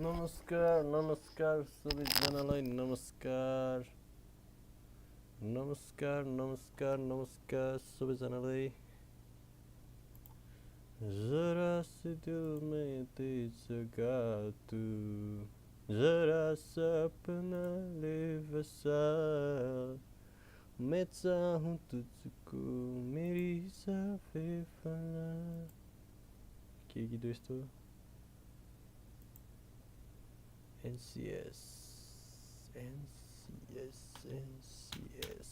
नमस्कार नमस्कार सबैजनालाई नमस्कार नमस्कार नमस्कार नमस्कार सबैजनालाई जरा से दिल में तेज जगा तू जरा सपना ले बसा मैं चाहूँ तुझको मेरी साफे फना के गीत यस्तो NCS NCS NCS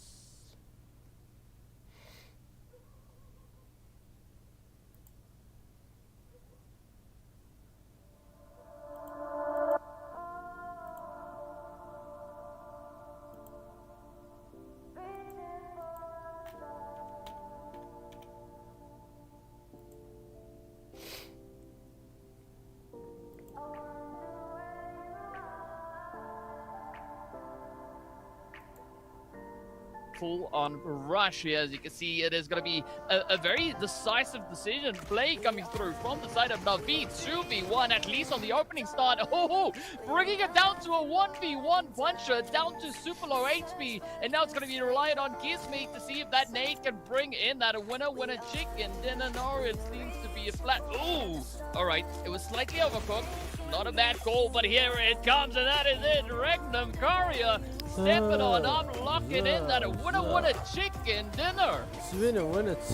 full on rush here. As you can see, it is going to be a very decisive decision play coming through from the side of Naveed. 2v1 at least on the opening start. Oh, bringing it down to a 1v1 puncher, down to super low HP, and now it's going to be reliant on Gizmeet to see if that nade can bring in that winner chicken dinner. No, it seems to be a flat. Ooh, all right, it was slightly overcooked. Not a bad call, but here it comes, and that is it. Regnum Courier stepping on up, locking in that winner chicken dinner.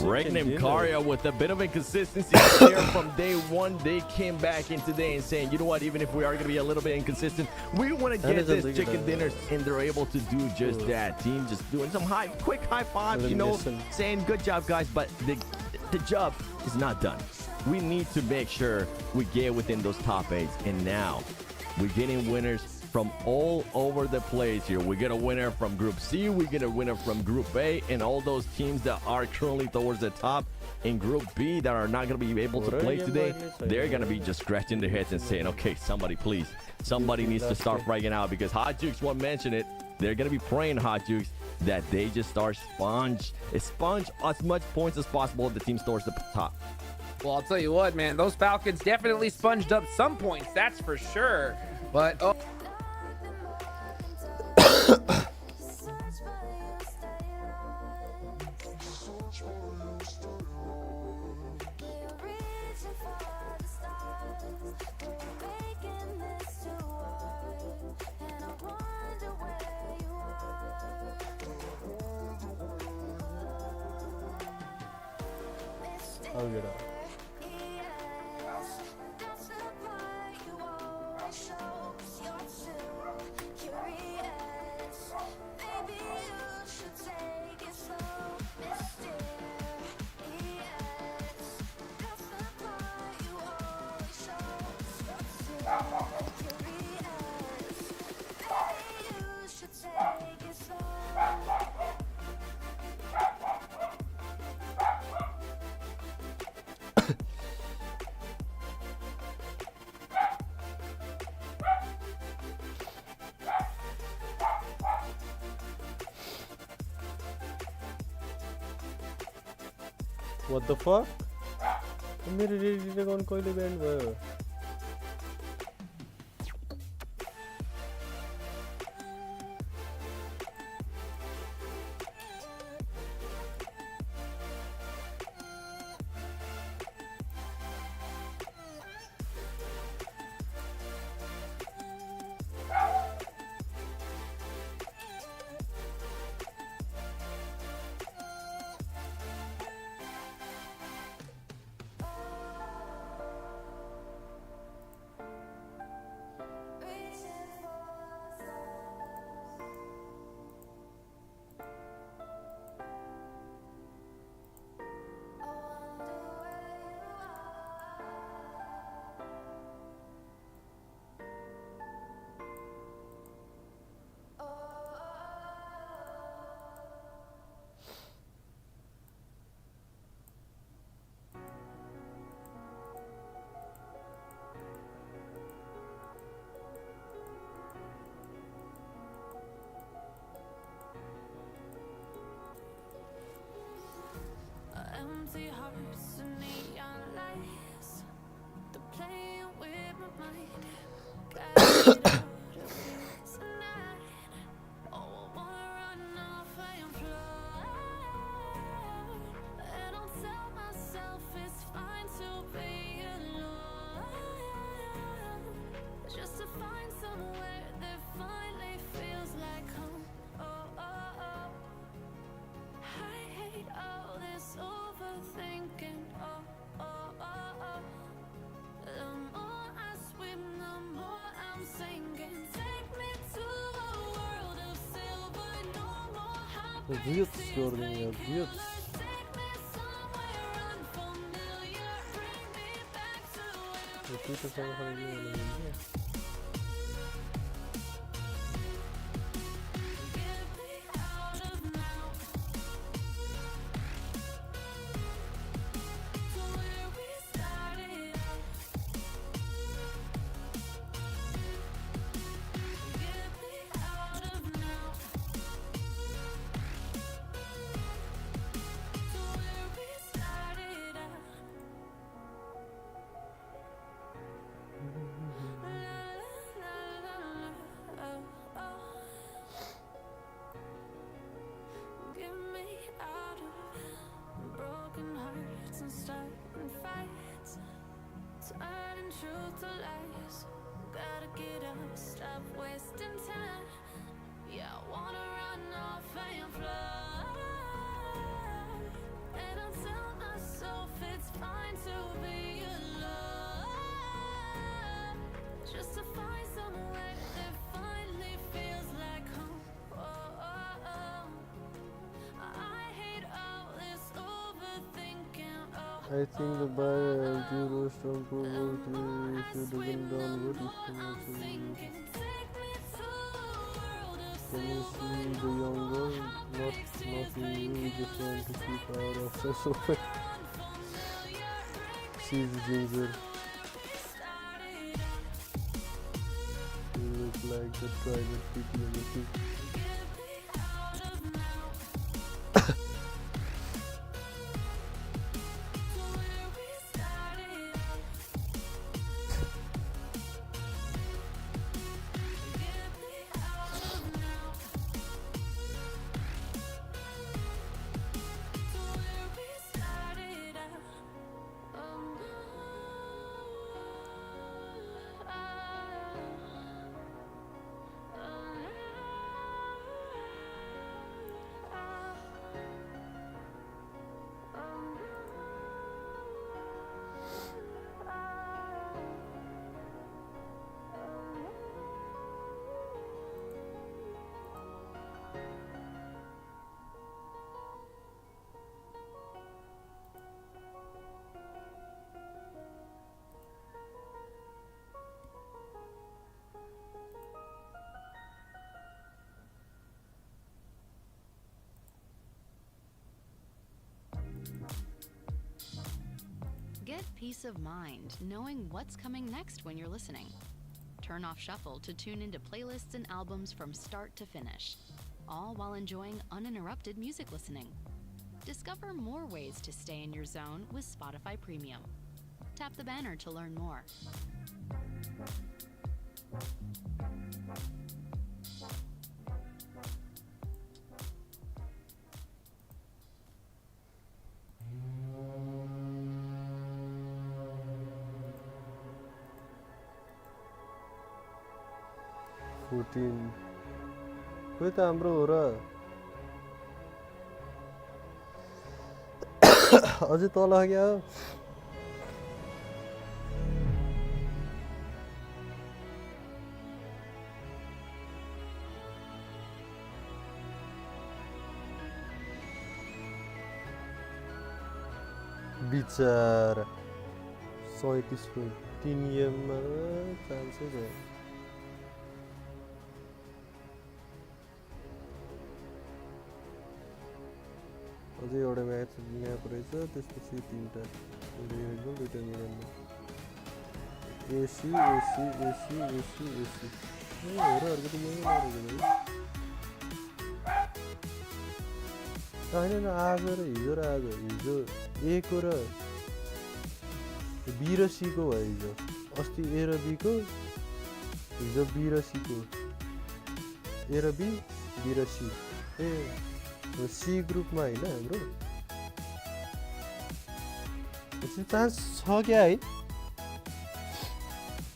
Regnum Courier with a bit of inconsistency here from day one. They came back in today and saying, you know what, even if we are going to be a little bit inconsistent, we want to get this chicken dinners, and they're able to do just that. Team just doing some quick high fives, you know, saying good job, guys, but the job is not done. We need to make sure we get within those top 8s, and now we're getting winners from all over the place here. We get a winner from Group C, we get a winner from Group A, and all those teams that are currently towards the top in Group B that are not going to be able to play today, they're going to be just scratching their heads and saying, okay, somebody please, somebody needs to start freaking out, because Hot Jukes won't mention it. They're going to be praying, Hot Jukes, that they just start sponge as much points as possible at the team towards the top. Well, I'll tell you what, man, those Falcons definitely sponged up some points, that's for sure. But oh. I'll get up. What the fuck? मेरो ready account कहिले band भयो? Empty hearts and neon lights, they're playing with my mind. Oh, I wanna run off and fly. And I'll tell myself it's fine to be alone, just to find somewhere that finally feels like home. Oh, oh, oh. I hate all this overthinking. Oh, oh, oh, oh. The more I swim, the more I'm sinking. Take me to a world of silver, no more Views gördüm ya, views. take me somewhere unfamiliar. Bring me back to where Twitter sayfasına girelim ya. get me out of now. To where we started out. Get me out of now. To where we started out. Get me out of broken hearts and starting fights, turning truth to lies. Gotta get up, stop wasting time. Yeah, I wanna run off and fly. And I'll tell myself it's fine to be alone, just to find somewhere that finally feels like home. Oh, oh, oh. I hate all this overthinking. Oh, I think the buyer LG roast on probability if you doesn't download it. thinking, take me to a world of Can you see the young girl? Not you, we just want to keep our access open. She's ginger. You look like the private people in the city. Get peace of mind knowing what's coming next when you're listening. Turn off shuffle to tune into playlists and albums from start to finish, all while enjoying uninterrupted music listening. Discover more ways to stay in your zone with Spotify Premium. Tap the banner to learn more. खोइ त हाम्रो हो र अझै तल क्या हो बिचारा 37 point 3 EM-मा चान्सै छैन अझै एउटा म्याच यहाँ रहेछ त्यसपछि 3टा एकदम 2टा मिडलमा AC AC AC AC AC हो र अर्को त यही नरहेको है होइन आज र हिजो ए को र बी र सी को भयो हिजो अस्ति ए र बी को हिजो बी र सीको ए र बी बी र सी ए सी ग्रुपमा होइन हाम्रो चान्स छ क्या है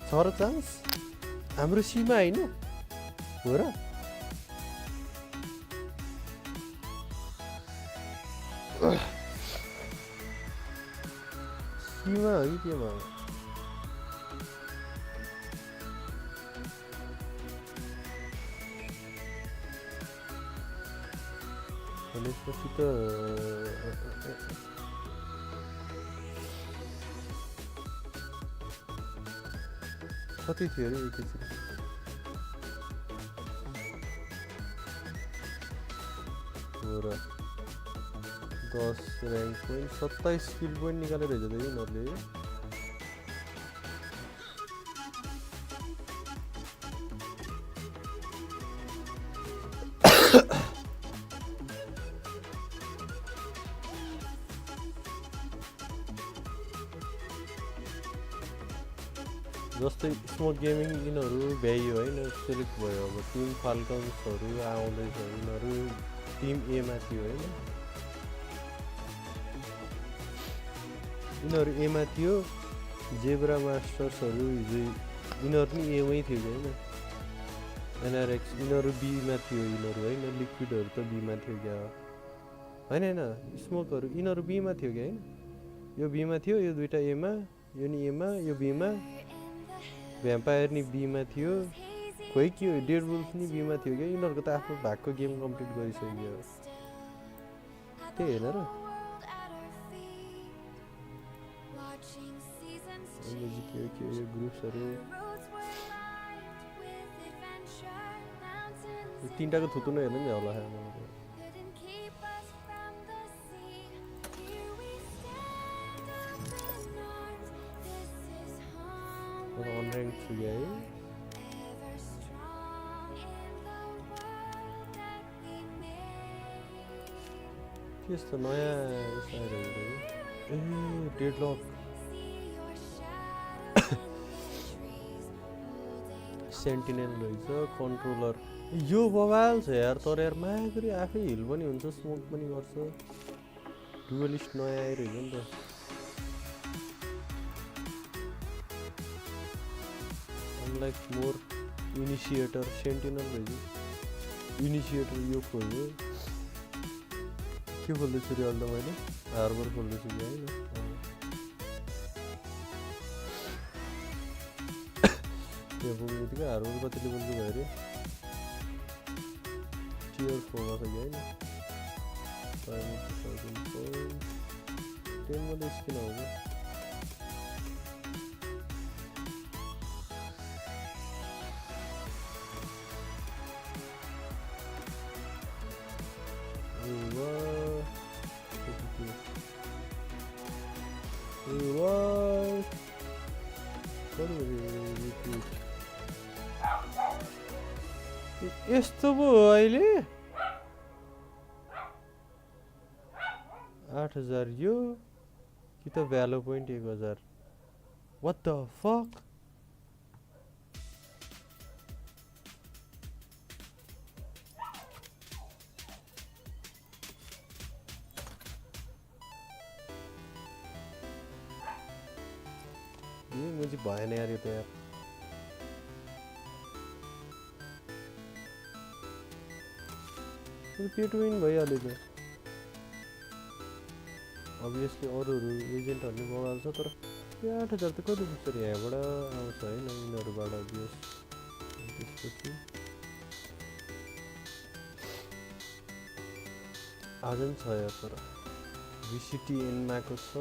छ र चान्स हाम्रो सीमा होइन हो र सीमा हो कि केमा हो भनेपछि त कति थियो अरे एकैचोटि हो र 10 र्याङ्क पोइन्ट 27 स्किल पोइन्ट निकालेर हेर्छ त यिनीहरूले जस्तै स्मोक गेमिङ यिनीहरू भ्याइयो होइन सेलेक्ट भयो अब टिम फाल्कन्सहरू आउँदैछ यिनीहरू टिम एमा थियो होइन यिनीहरू एमा थियो जेब्रा मास्टर्सहरू हिजो यिनीहरू पनि एमै थियो कि होइन एनआरएक्स यिनीहरू बीमा थियो यिनीहरू होइन लिक्विडहरू त बीमा थियो क्या होइन होइन स्मोकहरू यिनीहरू बीमा थियो क्या होइन यो बीमा थियो यो दुइटा एमा यो नि एमा यो बीमा भ्याम्पायर नि बीमा थियो खोइ के हो डेड वुल्फ नि बीमा थियो क्या यिनीहरूको त आफ्नो भागको गेम कम्प्लिट गरिसक्यो त्यही होइन र के यो ग्रुप्सहरू तिनटाको थुतु नै हेर्नु नि होला अनऱ्याङ्क छु है त्यस्तो नयाँ ए डेडलक सेन्टिनेल रहेछ कन्ट्रोलर यो बवाल छ यार तर यार माया गरी आफै हिल पनि हुन्छ स्मोक पनि गर्छ डुअलिस्ट नयाँ आइरहेछ नि त अनलाइक मोर इनिसिएटर सेन्टिनल रहेछ इनिसिएटर यो खोल्यो के खोल्दैछु रे अहिले त मैले हार्बर खोल्दैछु कि होइन त्यो पुग्नेबित्तिकै हार्बर कति लेभलको भयो अरे टियर 4 मा छ कि होइन 10 मा स्किन आउँछ यस्तो पो हो अहिले 8000 यो कि त Valo point 1000 what the fuck ये मुझे भएन यार यो त यार पेट विन भइहाल्यो त अभियसली अरूहरू एजेन्टहरूले बगाल छ तर यो 8000 त कति पुग्छ रे यहाँबाट आउँछ होइन यिनीहरूबाट अभियस त्यसपछि आज पनि छ यार तर भिसिटी एनमाको छ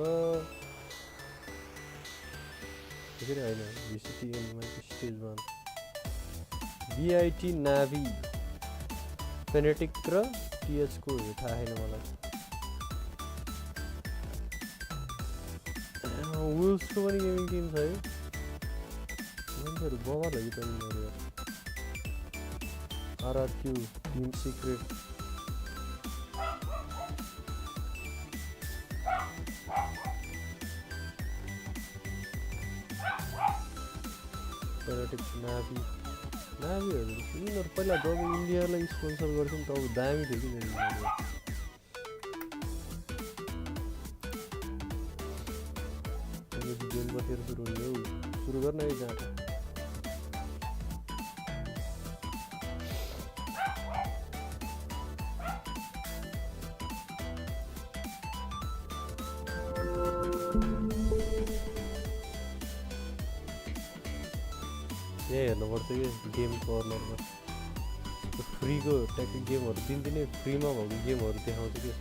फेरि होइन भिसिटी एनमाको स्टेज 1 भिआइटी नाभी फेनेटिक र टीएच को थाहा छैन मलाई वुल्सको पनि गेमिङ टिम छ है मान्छेहरू बवाल हो कि त यिनीहरू आरआरक्यू टिम सिक्रेट पर्यटक नाभी नाभीहरू यिनीहरू पहिला जब इन्डियालाई स्पोन्सर गर्थ्यो नि त अब दामी थियो कि गेम कतिखेर सुरु हुने हौ सुरु गर्न है जाँदा यहाँ हेर्नुपर्छ कि गेम कर्नरमा फ्रीको ट्याक्टिक गेमहरू दिनदिनै फ्रीमा भएको गेमहरू देखाउँछ कि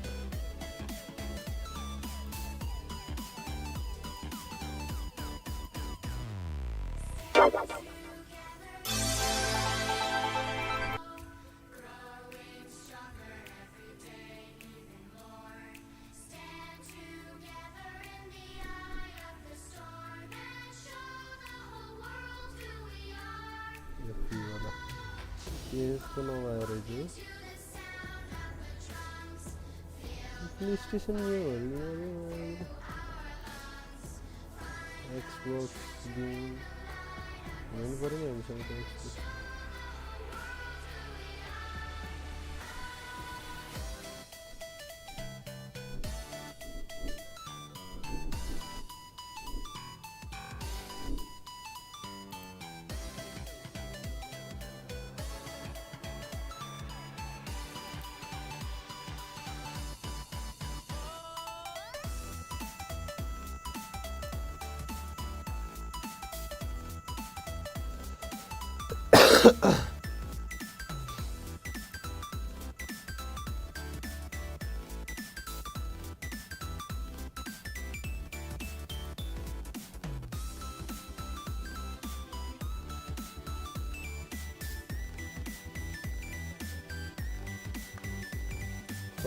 यस्तो यसको नभएर प्ले स्टेसन गेमहरू एक्सबक्स गेम हुनु पऱ्यो नि हामीसँग त Xbox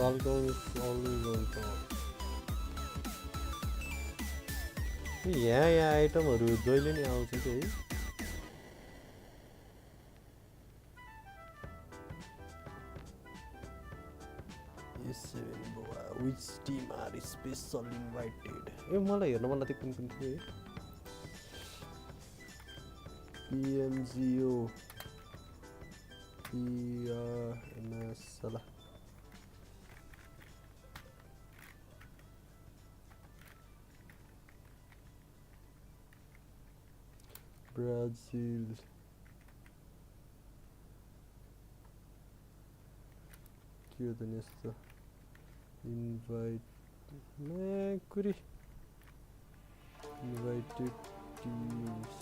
Falcon is always on top. यहाँ आइटमहरू जहिले नि आउँछ कि है Which team are special invited? मलाई हेर्न मन लाग्थ्यो कुन कुन थियो है pmgo सला Brazil के हो त नि यस्तो invite Mercury invited teams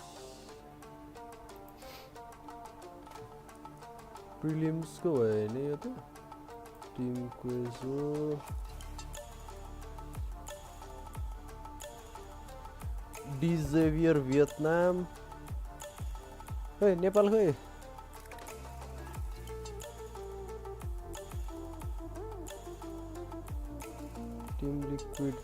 prelims को भयो नि यो त टिम क्विज हो डिजेभियर भियतनाम खै नेपाल खै टिम लिक्विड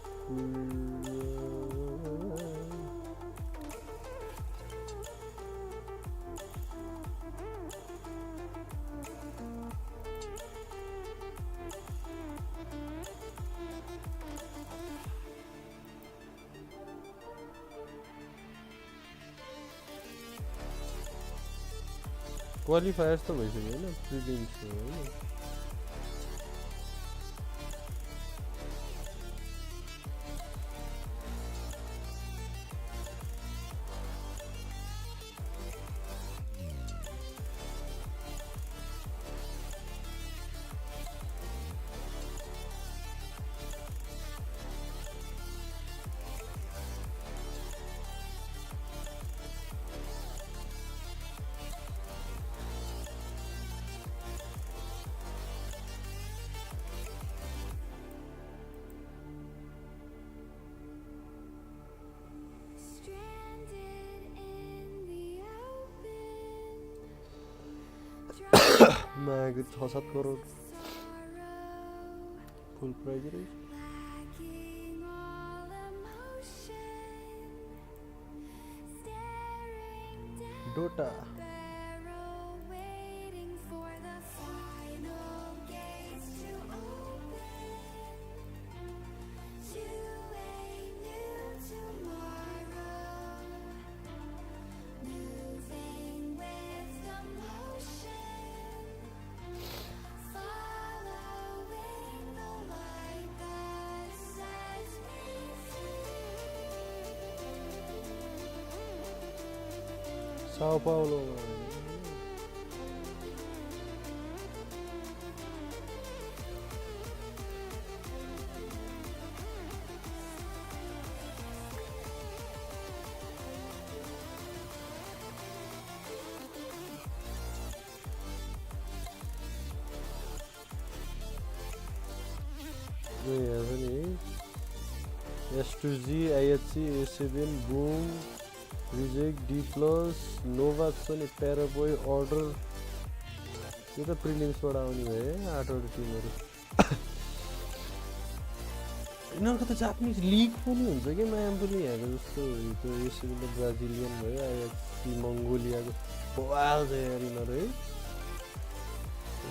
क्वालिफायर्स त भइसक्यो हैन प्रिलिम्स हो हैन माग 6-7 करोड फुल प्राइज रहेछ Dota Sao Paulo. S2Z, IHC, A7, Boom, Reject, D+, Nova छ नि प्याराबोय अर्डर यो त प्रिलिम्सबाट आउने भयो 8 वटा टिमहरु यिनीहरुको त जापानिज लिग पनि हुन्छ के मायाम पनि हेर्नु जस्तो त्यो A7 त ब्राजिलियन भयो IHC मङ्गोलियाको बवाल छ यार यिनीहरु है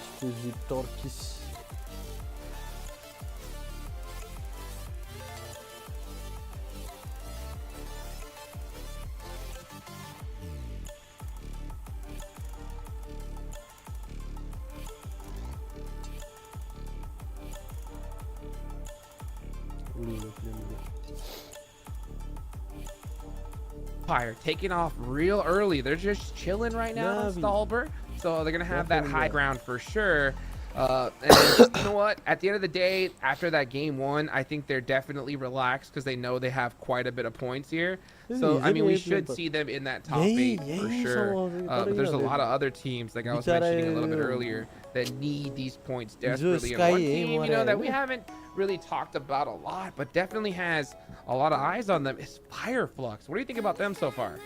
S2Z Turkish Fire taking off real early. They're just chilling right now on Stalber, so they're gonna have that high ground for sure. And you know what? At the end of the day, after that game one, I think they're definitely relaxed because they know they have quite a bit of points here. So I mean, we should see them in that top 8 for sure. But there's a lot of other teams, like I was mentioning a little bit earlier, that need these points desperately. And one team, you know, that we haven't really talked about a lot, but definitely has a lot of eyes on them is Fireflux. What do you think about them so far?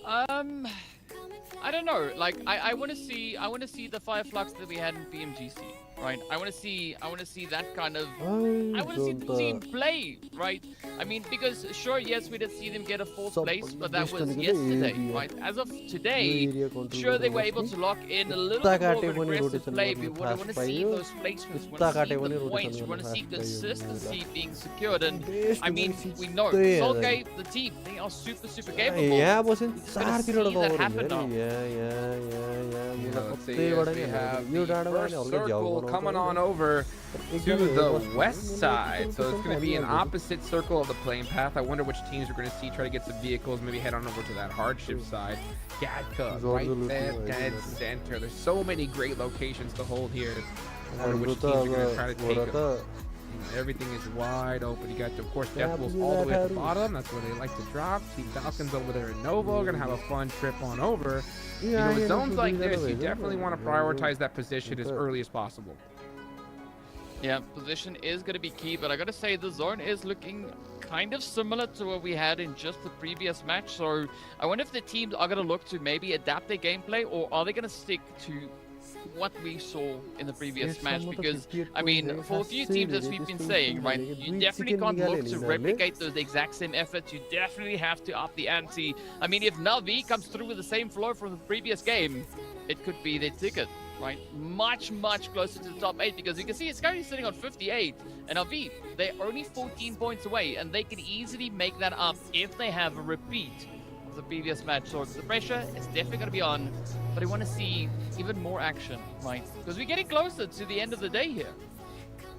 I don't know. Like I want to see the Fireflux that we had in PMGC, right? I want to see that kind of I want to see the team play, right? I mean, because sure, yes, we did see them get a 4th place, but that was yesterday, right? As of today, sure, they were able to lock in a little bit more of an aggressive play. We want to see those placements, we want to see the points, we want to see consistency being secured. And I mean, we know Solgate, the team, they are super capable. Yeah, was in see that happen now. Let's see, we have the first circle coming on over to the west side, so it's going to be an opposite circle of the playing path. I wonder which teams we're going to see try to get some vehicles, maybe head on over to that hardship side. Gadka right there, dead center. There's so many great locations to hold here. I wonder which teams are going to try to take them. Everything is wide open. You got, of course, Death Wolves all the way at the bottom. That's where they like to drop. Team Falcons over there in Novo. Gonna have a fun trip on over. You know, with zones like this, you definitely want to prioritize that position as early as possible. Yeah, position is going to be key, but I got to say the zone is looking kind of similar to what we had in just the previous match. So I wonder if the teams are going to look to maybe adapt their gameplay, or are they going to stick to what we saw in the previous match? Because I mean, for a few teams, as we've been saying, right, you definitely can't look to replicate those exact same efforts. You definitely have to up the ante. I mean, if Navi comes through with the same flow from the previous game, it could be their ticket, right? Much closer to the top 8, because you can see it's currently sitting on 58, and Navi, they're only 14 points away, and they can easily make that up if they have a repeat the previous match. So the pressure is definitely going to be on, but I want to see even more action, right? Because we're getting closer to the end of the day here.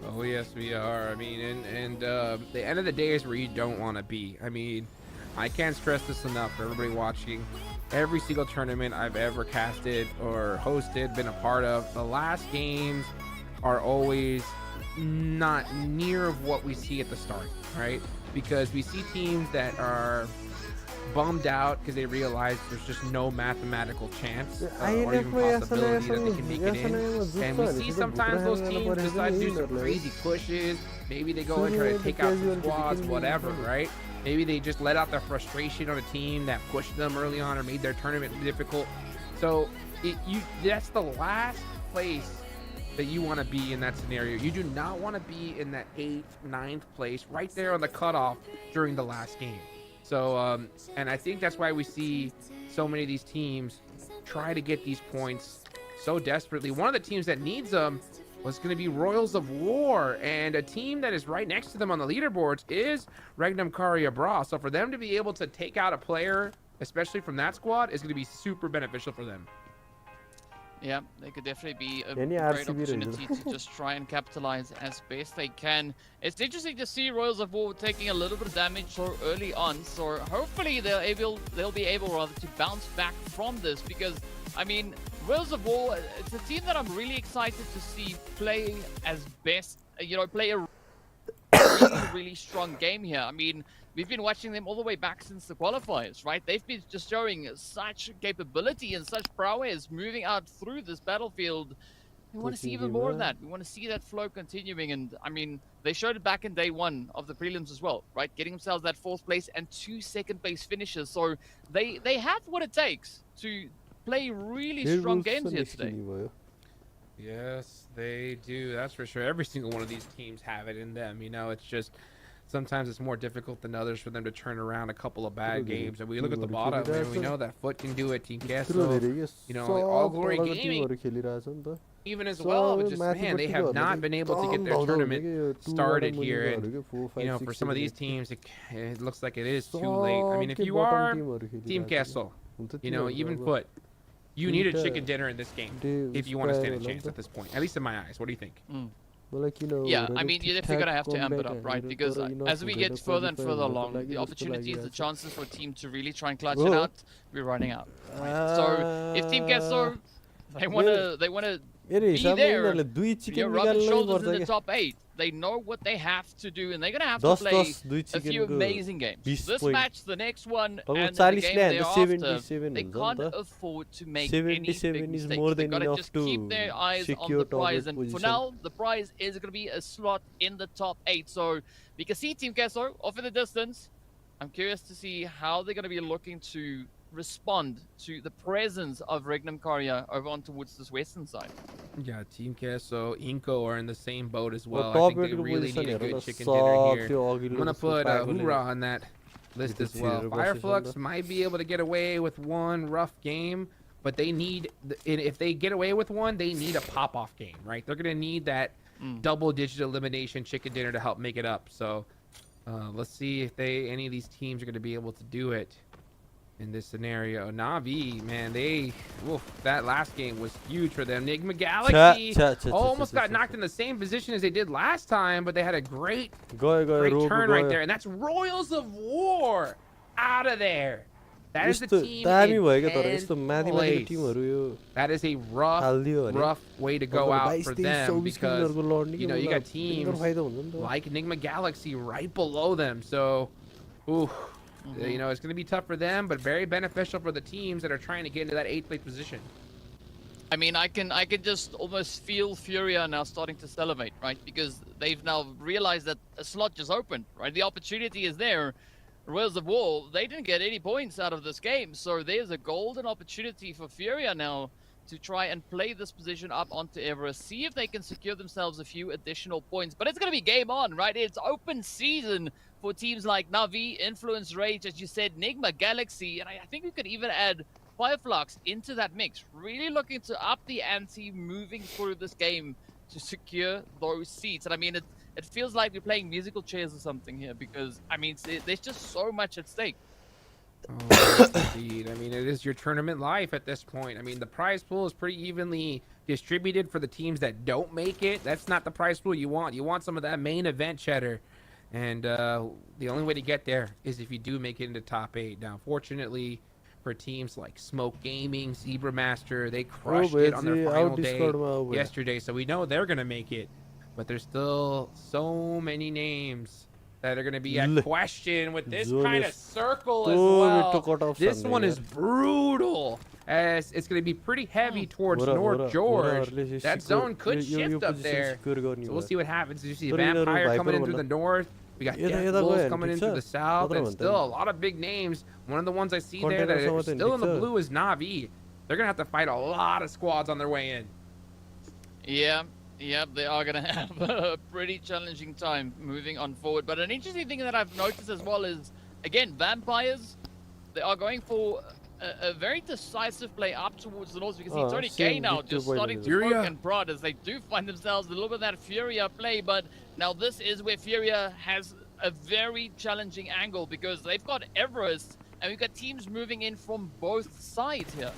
Oh yes, we are. I mean, and the end of the day is where you don't want to be. I mean, I can't stress this enough for everybody watching. Every single tournament I've ever casted or hosted, been a part of, the last games are always not near of what we see at the start, right? Because we see teams that are bummed out because they realize there's just no mathematical chance or even possibility that they can make it in. And we see sometimes those teams decide to do some crazy pushes. Maybe they go and try to take out some squads, whatever, right? Maybe they just let out their frustration on a team that pushed them early on or made their tournament difficult. So that's the last place that you want to be in that scenario. You do not want to be in that 8th, 9th place right there on the cutoff during the last game. So, and I think that's why we see so many of these teams try to get these points so desperately. One of the teams that needs them was going to be Royals of War, and a team that is right next to them on the leaderboards is Regnum Caria Bra. So for them to be able to take out a player, especially from that squad, is going to be super beneficial for them. Yeah, they could definitely be a Any great RCB opportunity to just try and capitalize as best they can. It's interesting to see Royals of War taking a little bit of damage so early on, so hopefully they'll be able rather to bounce back from this, because I mean, Royals of War, it's a team that I'm really excited to see play as best, play a really strong game here. I mean, we've been watching them all the way back since the qualifiers, right? They've been just showing such capability and such prowess moving out through this battlefield. We want to see even more of that. We want to see that flow continuing. And I mean, they showed it back in day one of the prelims as well, right? Getting themselves that 4th place and 2 second place finishes. So they have what it takes to play really strong games here today. Yes, they do. That's for sure. Every single one of these teams have it in them. You know, it's just sometimes it's more difficult than others for them to turn around a couple of bad games. And we look at the bottom, and we know that Foot can do it. Team Queso, you know, All Glory Gaming, even as well. But just man, they have not been able to get their tournament started here. And you know, for some of these teams, it looks like it is too late. I mean, if you are Team Queso, you know, even Foot, you need a chicken dinner in this game if you want to stand a chance at this point. At least in my eyes. What do you think? Yeah, I mean, you're definitely going to have to amp it up, right? Because as we get further and further along, the opportunities, the chances for a team to really try and clutch it out, we're running out. Right? So if Team Queso, they want to be there, rubbing shoulders in the top 8. They know what they have to do, and they're going to have to play a few amazing games. This match, the next one, and the game thereafter, they can't afford to make any big mistakes. They've got to just keep their eyes on the prize, and for now, the prize is going to be a slot in the top 8. So we can see Team Queso off in the distance. I'm curious to see how they're going to be looking to respond to the presence of Regnum Karya over on towards this western side. Yeah, Team Queso, Inco are in the same boat as well. I think they really need a good chicken dinner here. I'm going to put Hoorah on that list as well. Fireflux might be able to get away with one rough game, but they need, if they get away with one, they need a pop-off game, right? They're going to need that double-digit elimination chicken dinner to help make it up. So let's see if any of these teams are going to be able to do it in this scenario. Na'Vi, man, that last game was huge for them. Enigma Galaxy almost got knocked in the same position as they did last time, but they had a great turn right there. And that's Royals of War out of there. That is the team in 10th place. That is a rough way to go out for them, because you know, you got teams like Enigma Galaxy right below them. So you know, it's going to be tough for them, but very beneficial for the teams that are trying to get into that 8th place position. I mean, I can just almost feel Furia now starting to salivate, right? Because they've now realized that a slot just opened, right? The opportunity is there. Royals of War, they didn't get any points out of this game, so there's a golden opportunity for Furia now to try and play this position up onto Everest, see if they can secure themselves a few additional points. But it's going to be game on, right? It's open season for teams like Na'Vi, Influence Rage, as you said, Enigma Galaxy, and I think we could even add Fireflux into that mix. Really looking to up the ante moving through this game to secure those seats. And I mean, it feels like we're playing musical chairs or something here, because I mean, there's just so much at stake. Oh, indeed. I mean, it is your tournament life at this point. I mean, the prize pool is pretty evenly distributed for the teams that don't make it. That's not the prize pool you want. You want some of that main event cheddar. And the only way to get there is if you do make it into top 8. Now, fortunately for teams like Smoke Gaming, Zebra Master, they crushed it on their final day yesterday. So we know they're going to make it. But there's still so many names that are going to be at question with this kind of circle as well. This one is brutal, as it's going to be pretty heavy towards North George. That zone could shift up there. So we'll see what happens. You see Vampire coming in through the north. We got Death Wolves coming in through the south. And still a lot of big names. One of the ones I see there that are still in the blue is Na'Vi. They're going to have to fight a lot of squads on their way in. Yeah, they are going to have a pretty challenging time moving on forward. But an interesting thing that I've noticed as well is, again, Vampires, they are going for a very decisive play up towards the north. You can see it's only Gay now just starting to poke and prod as they do find themselves a little bit of that Furia play. But now this is where Furia has a very challenging angle, because they've got Everest and we've got teams moving in from both sides here.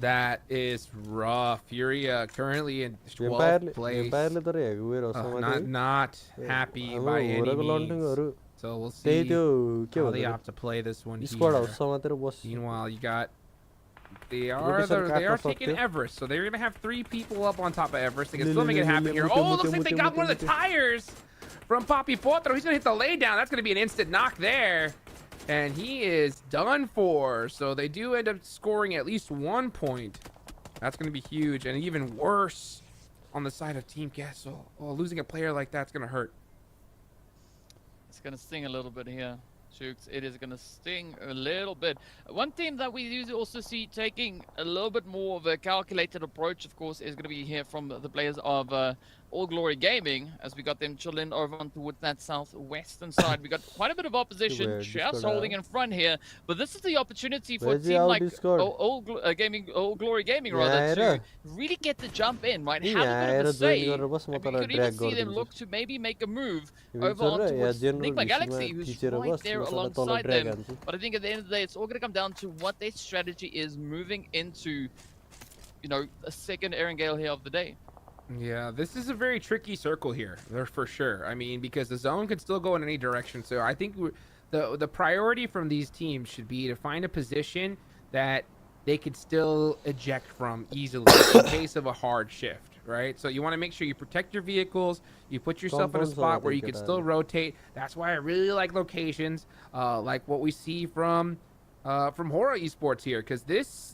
That is rough. Furia currently in 12th Empire place. तर हेरेको गएर Not happy by any means. So we'll see how they opt to play this one squad here. House समातेर बस Meanwhile, you got they Location are काट्न taking सक्थ्यो Everest, so they're gonna have 3 people up on top of Everest. They can still make it happen here. Oh, looks like they got one of the tires from Papi Potro. He's gonna hit the laydown. That's gonna be an instant knock there. And he is done for. So they do end up scoring at least 1 point. That's going to be huge. And even worse on the side of Team Kessel. Oh, losing a player like that's going to hurt. It's going to sting a little bit here, Shooks. It is going to sting a little bit. One team that we do also see taking a little bit more of a calculated approach, of course, is going to be here from the players of All Glory Gaming, as we got them chilling over on towards that southwestern side. We got quite a bit of opposition just holding in front here, but this is the opportunity for a team like All Glory Gaming rather to really get the jump in, right? Have a bit of a say. And we could even see them look to maybe make a move over on towards Enigma Galaxy, who's right there alongside them. But I think at the end of the day, it's all going to come down to what their strategy is moving into, you know, a second Erangel here of the day. Yeah, this is a very tricky circle here, for sure. I mean, because the zone could still go in any direction. So I think the priority from these teams should be to find a position that they could still eject from easily in case of a hard shift, right? So you want to make sure you protect your vehicles, you put yourself in a spot where you can still rotate. That's why I really like locations, like what we see from Hora Esports here, because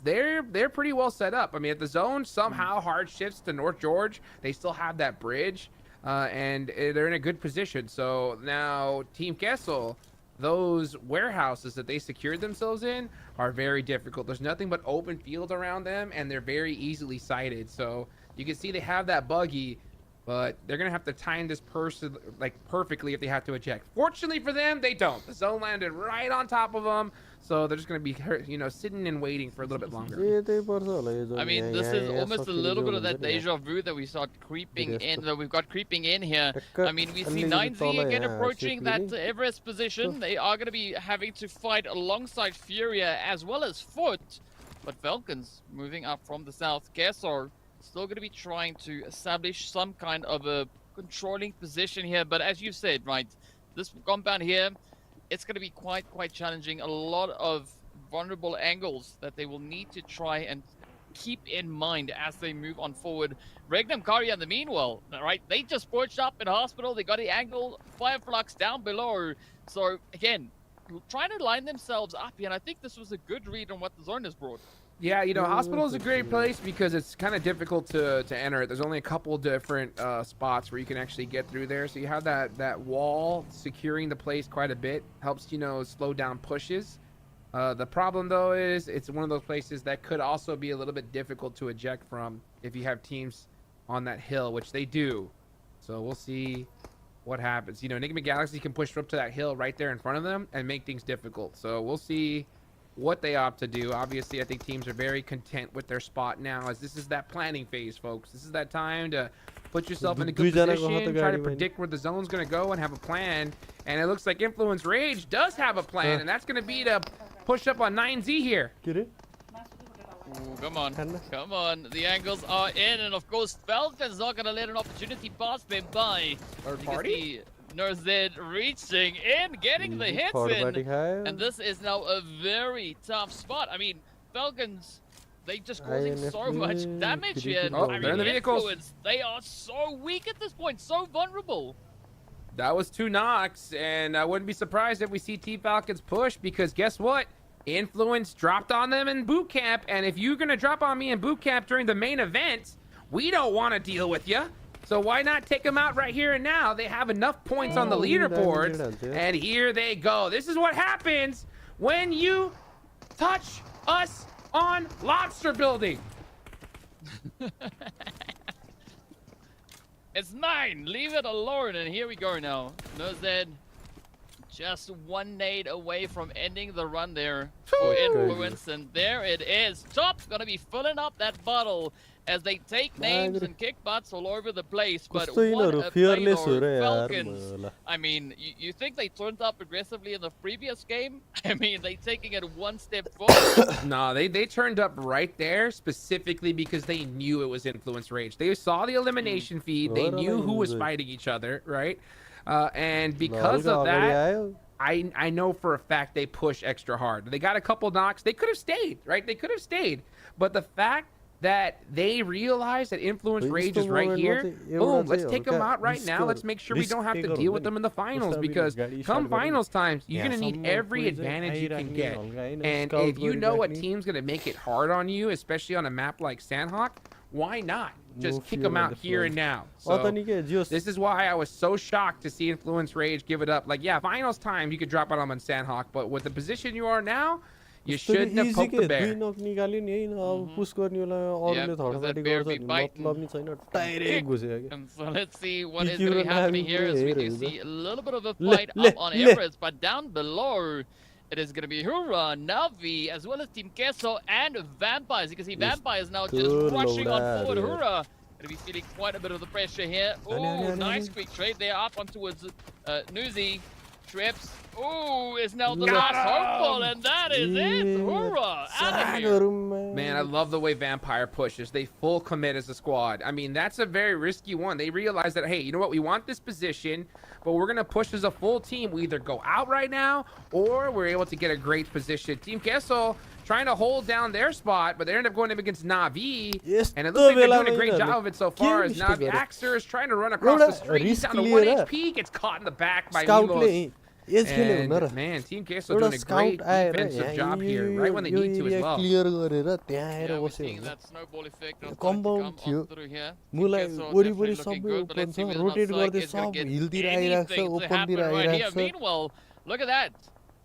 they're pretty well set up. I mean, if the zone somehow hard shifts to North George, they still have that bridge, and they're in a good position. So now Team Kessel, those warehouses that they secured themselves in are very difficult. There's nothing but open field around them, and they're very easily sighted. So you can see they have that buggy, but they're gonna have to time this person like perfectly if they have to eject. Fortunately for them, they don't. The zone landed right on top of them, so they're just gonna be, you know, sitting and waiting for a little bit longer. I mean, this is almost a little bit of that deja vu that we saw creeping in, that we've got creeping in here. I mean, we see 9Z again approaching that Everest position. They are going to be having to fight alongside Furia as well as Foot, but Falcons moving up from the south. Kessler still going to be trying to establish some kind of a controlling position here, but as you said, right, this compound here, it's going to be quite challenging. A lot of vulnerable angles that they will need to try and keep in mind as they move on forward. Regnum Karia, in the meanwhile, right, they just perched up in hospital. They got the angle, Fireflux down below. So again, trying to line themselves up here, and I think this was a good read on what the zone has brought. Yeah, you know, hospital is a great place because it's kind of difficult to enter it. There's only a couple different spots where you can actually get through there. So you have that wall securing the place quite a bit. Helps, you know, slow down pushes. The problem, though, is it's one of those places that could also be a little bit difficult to eject from if you have teams on that hill, which they do. So we'll see what happens. You know, Enigma Galaxy can push up to that hill right there in front of them and make things difficult. So we'll see what they opt to do. Obviously, I think teams are very content with their spot now, as this is that planning phase, folks. This is that time to put yourself in a good position, try to predict where the zone's going to go and have a plan. And it looks like Influence Rage does have a plan, and that's going to be to push up on 9Z here. Get it? Ooh, come on. Come on. The angles are in, and of course, Falcon's not going to let an opportunity pass them by. Third party? NOZ reaching in, getting the hits in, and this is now a very tough spot. I mean, Falcons, they just causing so much damage here. Oh, I mean, they're in the vehicles. Influence, they are so weak at this point, so vulnerable. That was 2 knocks, and I wouldn't be surprised if we see Team Falcons push, because guess what? Influence dropped on them in boot camp, and if you're going to drop on me in boot camp during the main event, we don't want to deal with you. So why not take them out right here and now? They have enough points on the leaderboards, and here they go. This is what happens when you touch us on lobster building. It's mine. Leave it alone. And here we go now. NOZ Just one nade away from ending the run there for Influence, and there it is. Top's gonna be filling up that bottle as they take names and kick butts all over the place. But what a play though, Falcons. I mean, you think they turned up aggressively in the previous game? I mean, they taking it one step forward. No, they turned up right there specifically because they knew it was Influence Rage. They saw the elimination feed. They knew who was fighting each other, right? And because of that, I know for a fact they push extra hard. They got a couple knocks. They could have stayed, right? They could have stayed. But the fact that they realize that Influence Rage is right here, boom, let's take them out right now. Let's make sure we don't have to deal with them in the finals, because come finals times, you're going to need every advantage you can get. And if you know a team's going to make it hard on you, especially on a map like Sandhawk, why not just kick them out here and now? So this is why I was so shocked to see Influence Rage give it up. Like, yeah, finals time, you could drop out on Sandhawk, but with the position you are now, you shouldn't have poked the bear. And so let's see what is going to be happening here, as we do see a little bit of a fight up on Everest, but down below it is going to be Hura, Navi, as well as Team Queso and Vampire. As you can see, Vampire is now just rushing on forward. Hura going to be feeling quite a bit of the pressure here. Oh, nice quick trade there up on towards Nuzi. Trips. Oh, is now the last hopeful, and that is it. Hurrah! Out of here. Man, I love the way Vampire pushes. They full commit as a squad. I mean, that's a very risky one. They realize that, hey, you know what? We want this position, but we're going to push as a full team. We either go out right now, or we're able to get a great position. Team Queso trying to hold down their spot, but they end up going up against Navi. And it looks like they're doing a great job of it so far, as Navi Axer is trying to run across the street. He's down to 1 HP, gets caught in the back by Milos. And, man, Team Queso doing a great defensive job here, right when they need to as well. Yeah, we're seeing that snowball effect of come on through here. Looking good, but let's see whether or not Psych is going to get anything to happen right here. Meanwhile, look at that.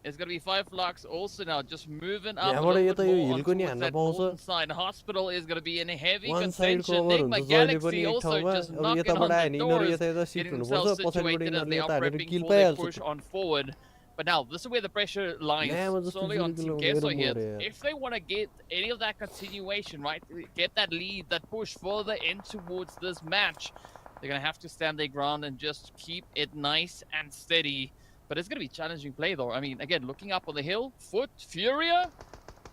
It's going to be 5 flux also now, just moving up a little bit more on towards that golden side. Hospital is going to be in a heavy contention. Enigma Galaxy also just knocking on the doors, getting themselves situated as they are prepping for their push on forward. But now, this is where the pressure lies solely on Team Queso here. If they want to get any of that continuation, right, get that lead, that push further in towards this match, they're going to have to stand their ground and just keep it nice and steady. But it's going to be challenging play, though. I mean, again, looking up on the hill, Foot, Furia.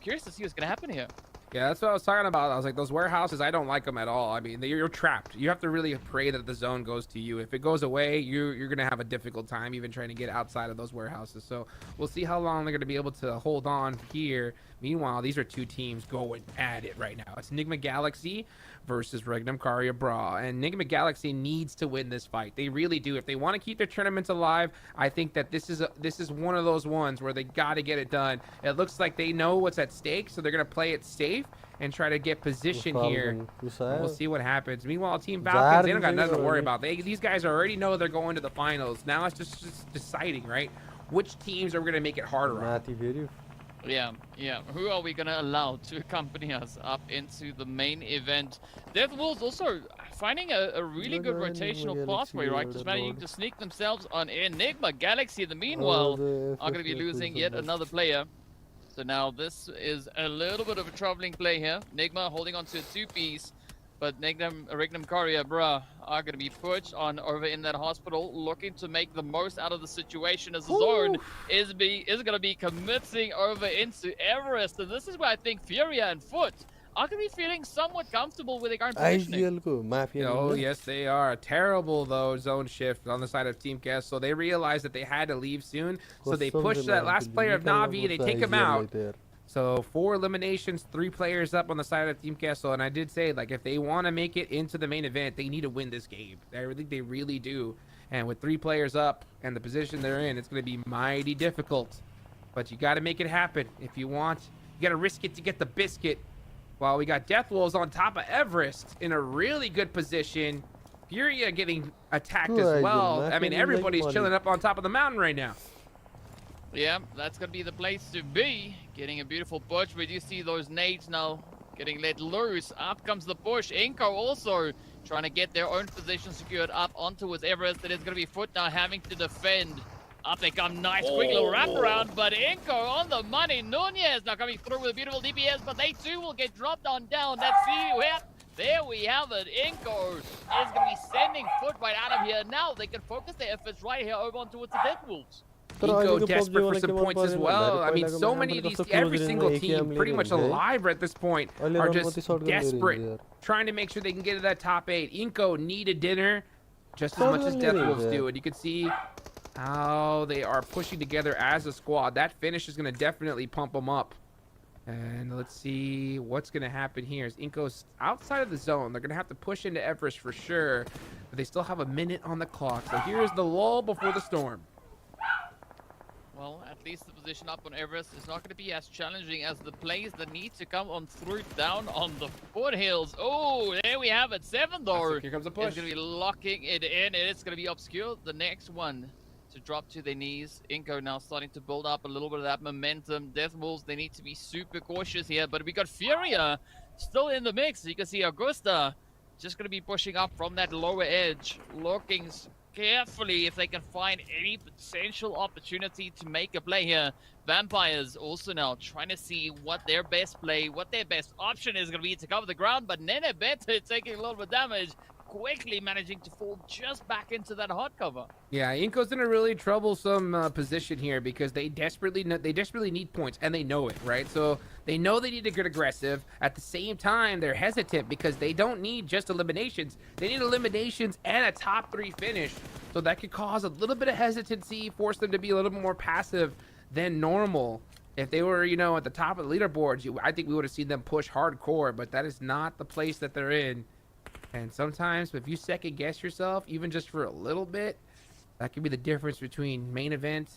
Curious to see what's going to happen here. Yeah, that's what I was talking about. I was like, those warehouses, I don't like them at all. I mean, you're trapped. You have to really pray that the zone goes to you. If it goes away, you're going to have a difficult time even trying to get outside of those warehouses. So we'll see how long they're going to be able to hold on here. Meanwhile, these are two teams going at it right now. It's Enigma Galaxy versus Regnum Caria Bra. And Enigma Galaxy needs to win this fight. They really do. If they want to keep their tournaments alive, I think that this is one of those ones where they got to get it done. It looks like they know what's at stake, so they're going to play it safe and try to get position here. We'll see what happens. Meanwhile, Team Falcons, they don't got nothing to worry about. These guys already know they're going to the finals. Now it's just deciding, right? Which teams are going to make it harder on? Yeah. Who are we going to allow to accompany us up into the main event? Death Wolves also finding a really good rotational pathway, right? Just managing to sneak themselves on Enigma Galaxy. In the meanwhile, are going to be losing yet another player. So now this is a little bit of a troubling play here. Enigma holding on to a 2-piece. But Regnum Caria Bra are going to be pushed on over in that hospital, looking to make the most out of the situation as the zone is going to be committing over into Everest. And this is where I think Furia and Foot are going to be feeling somewhat comfortable with their current positioning. Oh, yes, they are. Terrible, though, zone shift on the side of Team Queso. So they realized that they had to leave soon. So they pushed that last player of Navi. They take him out. So 4 eliminations, 3 players up on the side of Team Queso. And I did say, like, if they want to make it into the main event, they need to win this game. I think they really do. And with 3 players up and the position they're in, it's going to be mighty difficult. But you got to make it happen. If you want, you got to risk it to get the biscuit. While we got Death Wolves on top of Everest in a really good position. Furia getting attacked as well. I mean, everybody's chilling up on top of the mountain right now. Yeah, that's going to be the place to be. Getting a beautiful push. We do see those nades now getting let loose. Up comes the push. Inco also trying to get their own position secured up onto his Everest. It is going to be Foot now having to defend Up they come, nice quick little wraparound, but Inco on the money. Nunez now coming through with a beautiful DPS, but they too will get dropped on down. Let's see, there we have it. Inco is going to be sending foot right out of here. Now they can focus their efforts right here over on towards the Death Wolves. Inco desperate for some points as well. I mean, so many of these, every single team pretty much alive at this point are just desperate, trying to make sure they can get to that top 8. Inco need a dinner just as much as Death Wolves do, and you can see how they are pushing together as a squad. That finish is going to definitely pump them up. And let's see what's going to happen here. As Inco's outside of the zone, they're going to have to push into Everest for sure, but they still have a minute on the clock. So here's the lull before the storm. Well, at least the position up on Everest is not going to be as challenging as the plays that need to come on through down on the foothills. Oh, there we have it. 7 though. Here comes a push. It's going to be locking it in, and it's going to be obscure. The next one to drop to their knees. Inco now starting to build up a little bit of that momentum. Death Wolves, they need to be super cautious here, but we got Furia still in the mix. You can see Augusta just going to be pushing up from that lower edge, looking carefully if they can find any potential opportunity to make a play here. Vampires also now trying to see what their best play, what their best option is going to be to cover the ground, but Nene Beta taking a little bit of damage, quickly managing to fall just back into that hot cover. Yeah, Inco's in a really troublesome position here because they desperately need points, and they know it, right? So they know they need to get aggressive. At the same time, they're hesitant because they don't need just eliminations. They need eliminations and a top 3 finish. So that could cause a little bit of hesitancy, force them to be a little bit more passive than normal. If they were, you know, at the top of the leaderboards, I think we would have seen them push hardcore, but that is not the place that they're in. And sometimes if you second guess yourself, even just for a little bit, that could be the difference between main event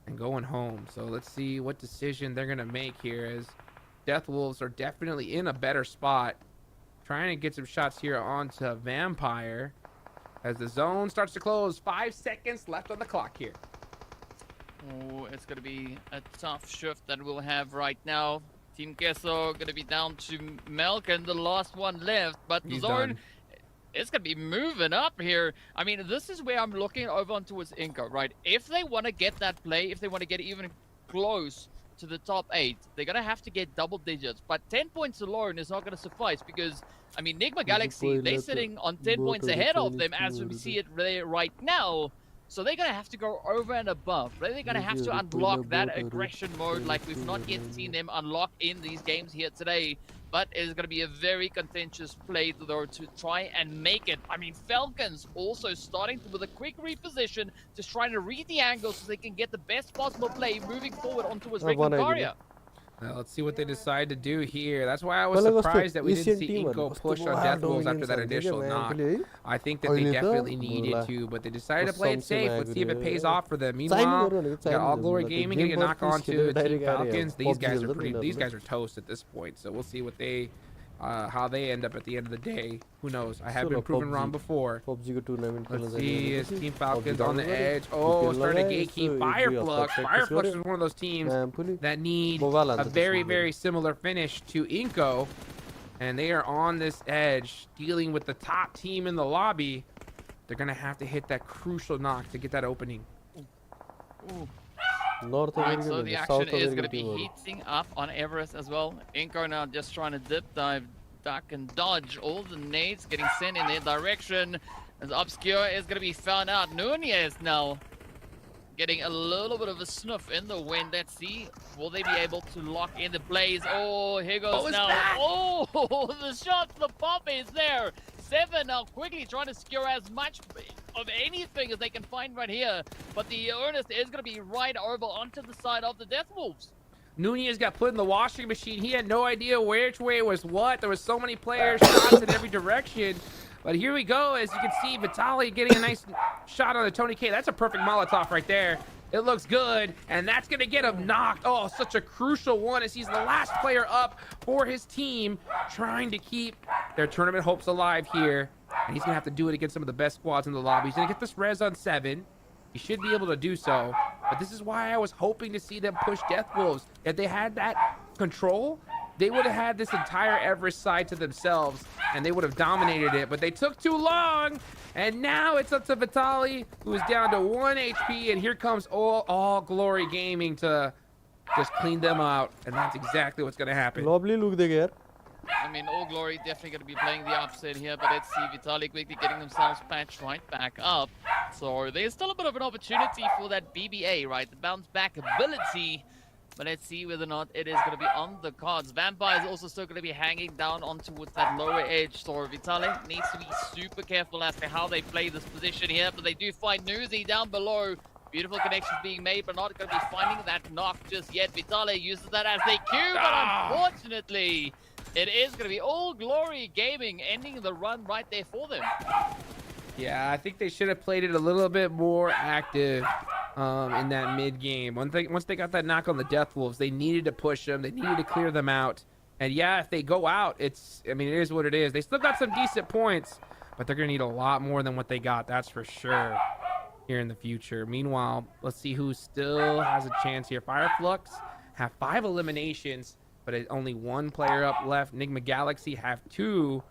and going home. So let's see what decision they're going to make here, as Death Wolves are definitely in a better spot. Trying to get some shots here onto Vampire as the zone starts to close. 5 seconds left on the clock here. Oh, it's going to be a tough shift that we'll have right now. Team Queso going to be down to Melk and the last one left, but the zone is going to be moving up here. I mean, this is where I'm looking over on towards Inco, right? If they want to get that play, if they want to get even close to the top 8, they're going to have to get double digits, but 10 points alone is not going to suffice because, I mean, Nigma Galaxy, they're sitting on 10 points ahead of them as we see it right now. So they're going to have to go over and above. They're going to have to unlock that aggression mode like we've not yet seen them unlock in these games here today. But it's going to be a very contentious play though to try and make it. I mean, Falcons also starting with a quick reposition, just trying to read the angle so they can get the best possible play moving forward onto his Karia. Well, let's see what they decide to do here. That's why I was surprised that we didn't see Inco push on Death Wolves after that initial knock. I think that they definitely needed to, but they decided to play it safe. Let's see if it pays off for them. Meanwhile, we got All Glory Gaming getting a knock on to Team Falcons. These guys are toast at this point, so we'll see what they how they end up at the end of the day. Who knows? I have been proven wrong before. Let's see, is Team Falcons on the edge? Oh, starting to gatekeep Fireflux. Fireflux is one of those teams that need a very, very similar finish to Inco. And they are on this edge, dealing with the top team in the lobby. They're going to have to hit that crucial knock to get that opening. Ooh. Right, so the action is going to be heating up on Everest as well. Inco now just trying to dip dive, duck and dodge all the nades getting sent in their direction. As Obscure is going to be found out. Nunez now getting a little bit of a sniff in the wind. Let's see, will they be able to lock in the blaze? Oh, here goes now. Oh, the shot, the pop is there. 7 now quickly trying to secure as much of anything as they can find right here. But the Ernest is going to be right over onto the side of the Death Wolves. Nunez got put in the washing machine. He had no idea which way was what. There was so many players, shots in every direction. But here we go, as you can see, Vitaly getting a nice shot on the Tony K. That's a perfect Molotov right there. It looks good, and that's going to get him knocked. Oh, such a crucial one as he's the last player up for his team, trying to keep their tournament hopes alive here. And he's going to have to do it against some of the best squads in the lobby. He's going to get this res on 7. He should be able to do so. But this is why I was hoping to see them push Death Wolves. If they had that control, they would have had this entire Everest side to themselves, and they would have dominated it, but they took too long, and now it's up to Vitaly, who is down to 1 HP, and here comes all Glory Gaming to just clean them out, and that's exactly what's going to happen. Lovely look there. I mean, All Glory definitely going to be playing the upset here, but let's see Vitaly quickly getting themselves patched right back up. So there's still a bit of an opportunity for that BBA, right? The bounce back ability. But let's see whether or not it is going to be on the cards. Vampire is also still going to be hanging down on towards that lower edge. So Vitaly needs to be super careful as to how they play this position here. But they do find Newsy down below. Beautiful connections being made, but not going to be finding that knock just yet. Vitaly uses that as they Q, but unfortunately, it is going to be All Glory Gaming ending the run right there for them. Yeah, I think they should have played it a little bit more active in that mid game. Once they got that knock on the Death Wolves, they needed to push them. They needed to clear them out. And yeah, if they go out, it is what it is. They still got some decent points, but they're going to need a lot more than what they got. That's for sure here in the future. Meanwhile, let's see who still has a chance here. Fireflux have 5 eliminations, but only 1 player up left. Enigma Galaxy have 2,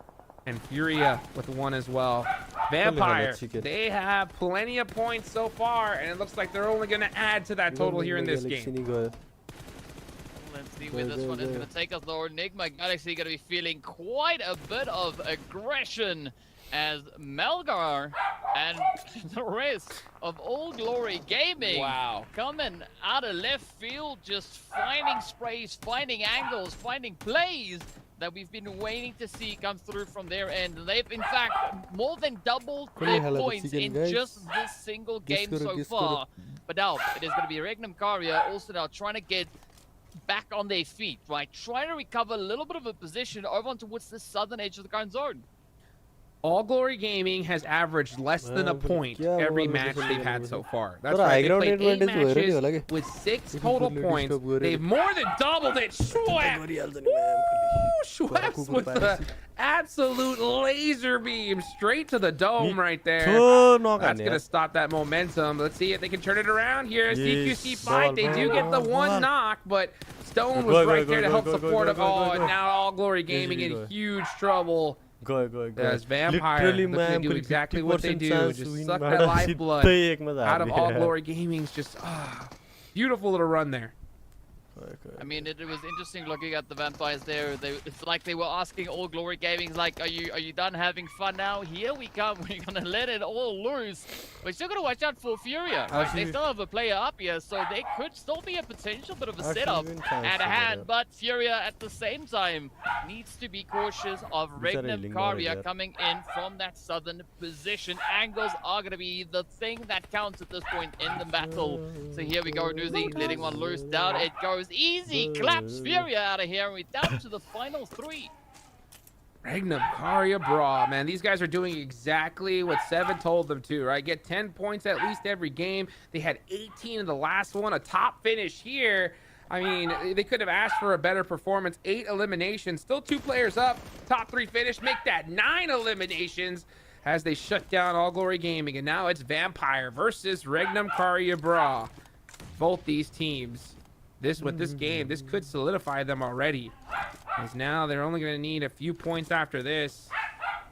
and Furia with 1 as well. Vampire, they have plenty of points so far, and it looks like they're only going to add to that total here in this game. Let's see where this one is going to take us, though. Enigma Galaxy going to be feeling quite a bit of aggression as Melgar and the rest of All Glory Gaming coming out of left field, just finding sprays, finding angles, finding plays that we've been waiting to see come through from their end. They've, in fact, more than doubled their points in just this single game so far. But now, it is going to be Regnum Karia also now trying to get back on their feet, right? Trying to recover a little bit of a position over on towards the southern edge of the current zone. All Glory Gaming has averaged less than a point every match they've had so far. That's right. They played 8 matches with 6 total points. They've more than doubled it. Schweppes! Schweppes with the absolute laser beam straight to the dome right there. That's going to stop that momentum. Let's see if they can turn it around here. CQC fight. They do get the 1 knock, but Stone was right there to help support it. Oh, and now All Glory Gaming in huge trouble. As Vampire looking to do exactly what they do, just suck that lifeblood out of All Glory Gaming's just beautiful little run there. I mean, it was interesting looking at the Vampires there. It's like they were asking All Glory Gaming, like, are you done having fun now? Here we come. We're gonna let it all loose. We're still gonna watch out for Furia. Right? They still have a player up here, so there could still be a potential bit of a setup at hand. But Furia at the same time needs to be cautious of Regnum Karia coming in from that southern position. Angles are gonna be the thing that counts at this point in the battle. So here we go, Nuzi letting one loose. Down it goes. Easy claps Furia out of here, and we're down to the final 3. Regnum Karia, bra, man. These guys are doing exactly what Seven told them to, right? Get 10 points at least every game. They had 18 in the last one, a top finish here. I mean, they could have asked for a better performance. 8 eliminations, still 2 players up. Top 3 finish, make that 9 eliminations as they shut down All Glory Gaming. And now it's Vampire versus Regnum Karia, bra. Both these teams. With this game, this could solidify them already. Because now they're only going to need a few points after this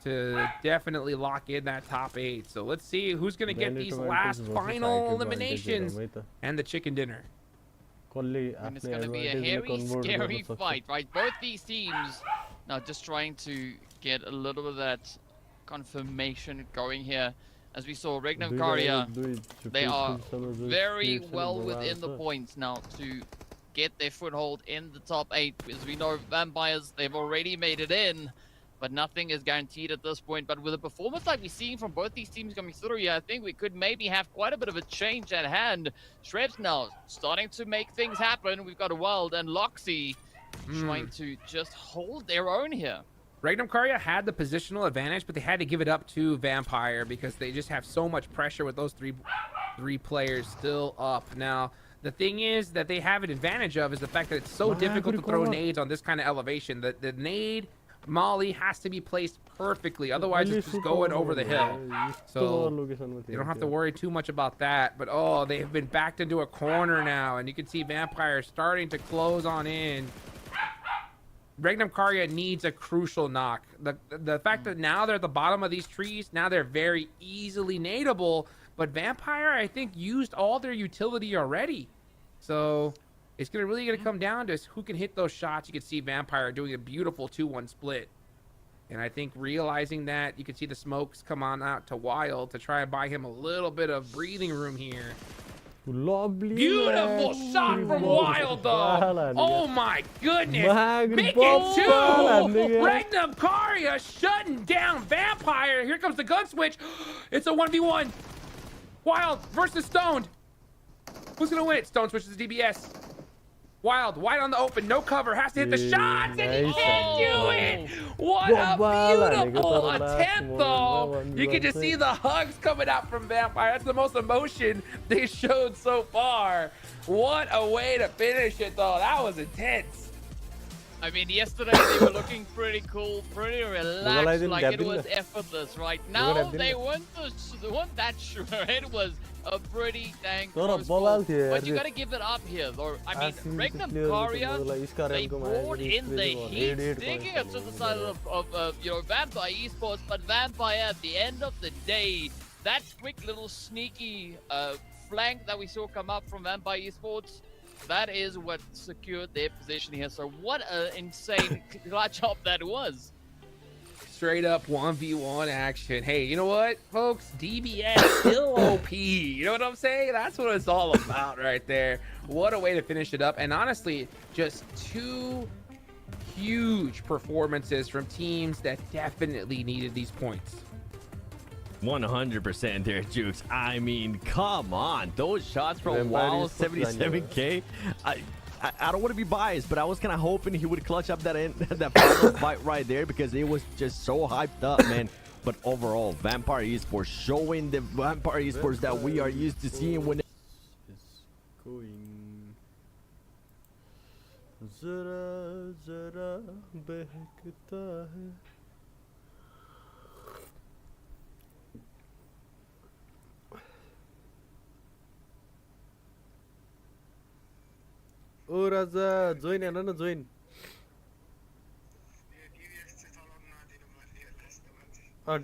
to definitely lock in that top 8. So let's see who's going to get these last final eliminations and the chicken dinner. And it's going to be a hairy, scary fight, right? Both these teams now just trying to get a little bit of that confirmation going here. As we saw, Regnum Karia, they are very well within the points now to get their foothold in the top 8. As we know, Vampires, they've already made it in, but nothing is guaranteed at this point. But with a performance like we're seeing from both these teams coming through here, I think we could maybe have quite a bit of a change at hand. Schweppes now starting to make things happen. We've got Wild and Loxy trying to just hold their own here. Regnum Karia had the positional advantage, but they had to give it up to Vampire because they just have so much pressure with those three players still up. Now, the thing is that they have an advantage of is the fact that it's so difficult to throw nades on this kind of elevation. The nade molly has to be placed perfectly, otherwise it's just going over the hill. So you don't have to worry too much about that. But oh, they have been backed into a corner now, and you can see Vampire starting to close on in. Regnum Karya needs a crucial knock. The fact that now they're at the bottom of these trees, now they're very easily nadeable, but Vampire, I think, used all their utility already. So it's really gonna come down to who can hit those shots. You can see Vampire doing a beautiful 2-1 split. And I think realizing that, you can see the smokes come on out to Wild to try and buy him a little bit of breathing room here. Lovely. Beautiful shot from Wild, though. Oh my goodness. Make it 2. Regnum Karya shutting down Vampire. Here comes the gun switch. It's a 1v1. Wild versus Stoned. Who's going to win it? Stone switches to DBS. Wild, wide on the open, no cover, has to hit the shots, and he can't do it! What a beautiful attempt, though! You can just see the hugs coming out from Vampire. That's the most emotion they showed so far. What a way to finish it, though. That was intense. I mean, yesterday they were looking pretty cool, pretty relaxed, like it was effortless. Right now, they weren't that sure. It was a pretty dang close ball. But you gotta give it up here, though. I mean, Regnum Karya, they brought in the heat, sticking it to the side of you know, Vampire Esports, but Vampire, at the end of the day, that quick little sneaky flank that we saw come up from Vampire Esports, that is what secured their position here. So what an insane clutch up that was. Straight up 1v1 action. Hey, you know what, folks? DBS still OP. You know what I'm saying? That's what it's all about right there. What a way to finish it up. And honestly, just 2 huge performances from teams that definitely needed these points. 100% there, Jukes. I mean, come on. Those shots from Wild 77k. I don't want to be biased, but I was kind of hoping he would clutch up that final fight right there because it was just so hyped up, man. But overall, Vampire Esports showing the Vampire Esports that we are used to seeing when it's going. Zara zara behkta hai. O Raja join हेर्न न join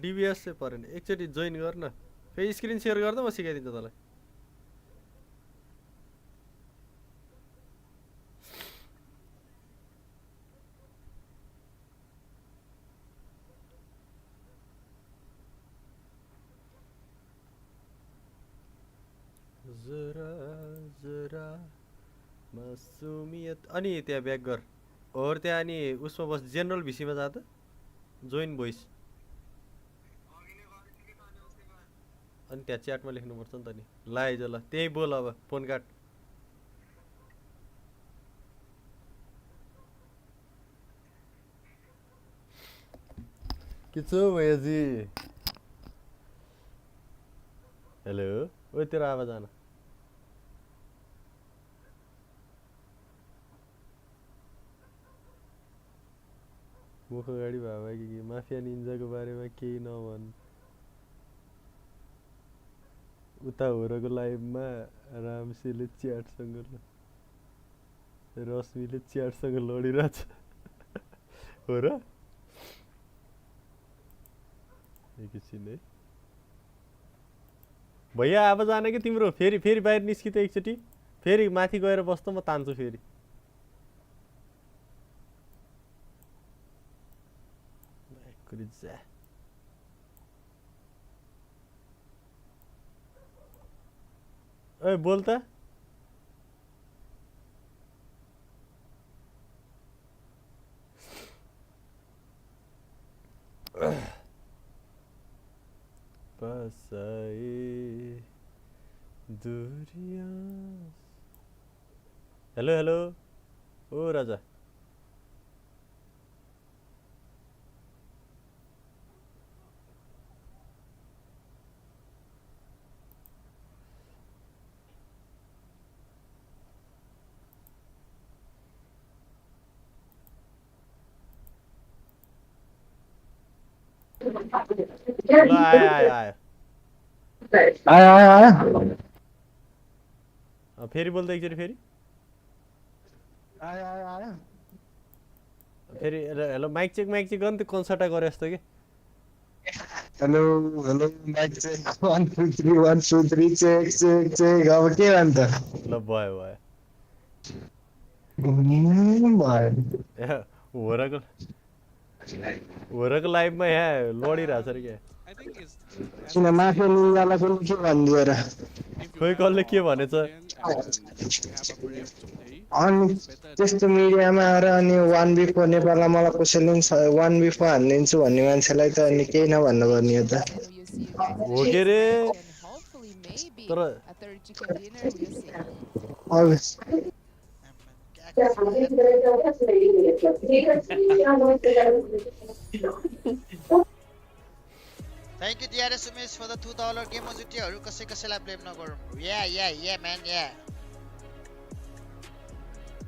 DBS चाहिँ परेन एकचोटि join गर्न फेरि screen share गर्दा म सिकाइदिन्छु तँलाई जरा जरा मासूमियत अनि त्यहाँ ब्याक गर और त्यहाँ अनि उसमा बस जेनरल भिसीमा जा त जोइन भोइस अनि त्यहाँ च्याटमा लेख्नुपर्छ नि त नि लाइज ल त्यही बोल अब फोन काट के छ भैयाजी हेलो ओ तेरो आवाज आना मुख अगाडि भावा कि माफिया निन्जाको बारेमा केही नभन् उता होरको लाइभमा रामसीले च्याटसँग रश्मिले च्याटसँग लडिरहेछ हो र एकैछिन है भैया आवाज आएन कि तिम्रो फेरि फेरि बाहिर निस्कि त एकचोटि फेरि माथि गएर बस् त म तान्छु फेरि जा ओए बोल त बसाए दुरिया हेलो हेलो ओ राजा आया फेरि बोल्दै एकचोटि फेरि आया फेरि हेलो माइक चेक गर्नु त्यो कन्सर्ट गरे जस्तो कि हेलो माइक चेक 1 2 3 1 2 3 चेक अब के भन्छ ल भयो होरको लाइभमा यहाँ लडिरहेछ अरे क्या किन माफिया निन्जालाई पनि के भनिदियो र खोइ कसले के भनेछ अनि त्यस्तो मिडियामा आएर अनि 1v4 नेपालमा मलाई कसैले 1v4 हानिदिन्छु भन्ने मान्छेलाई त अनि केही नभन्नु पर्ने हो त हो के रे तर Thank you DRS Umesh for the $2 game हरू कसैलाई ब्लेम नगरौँ या म्यान या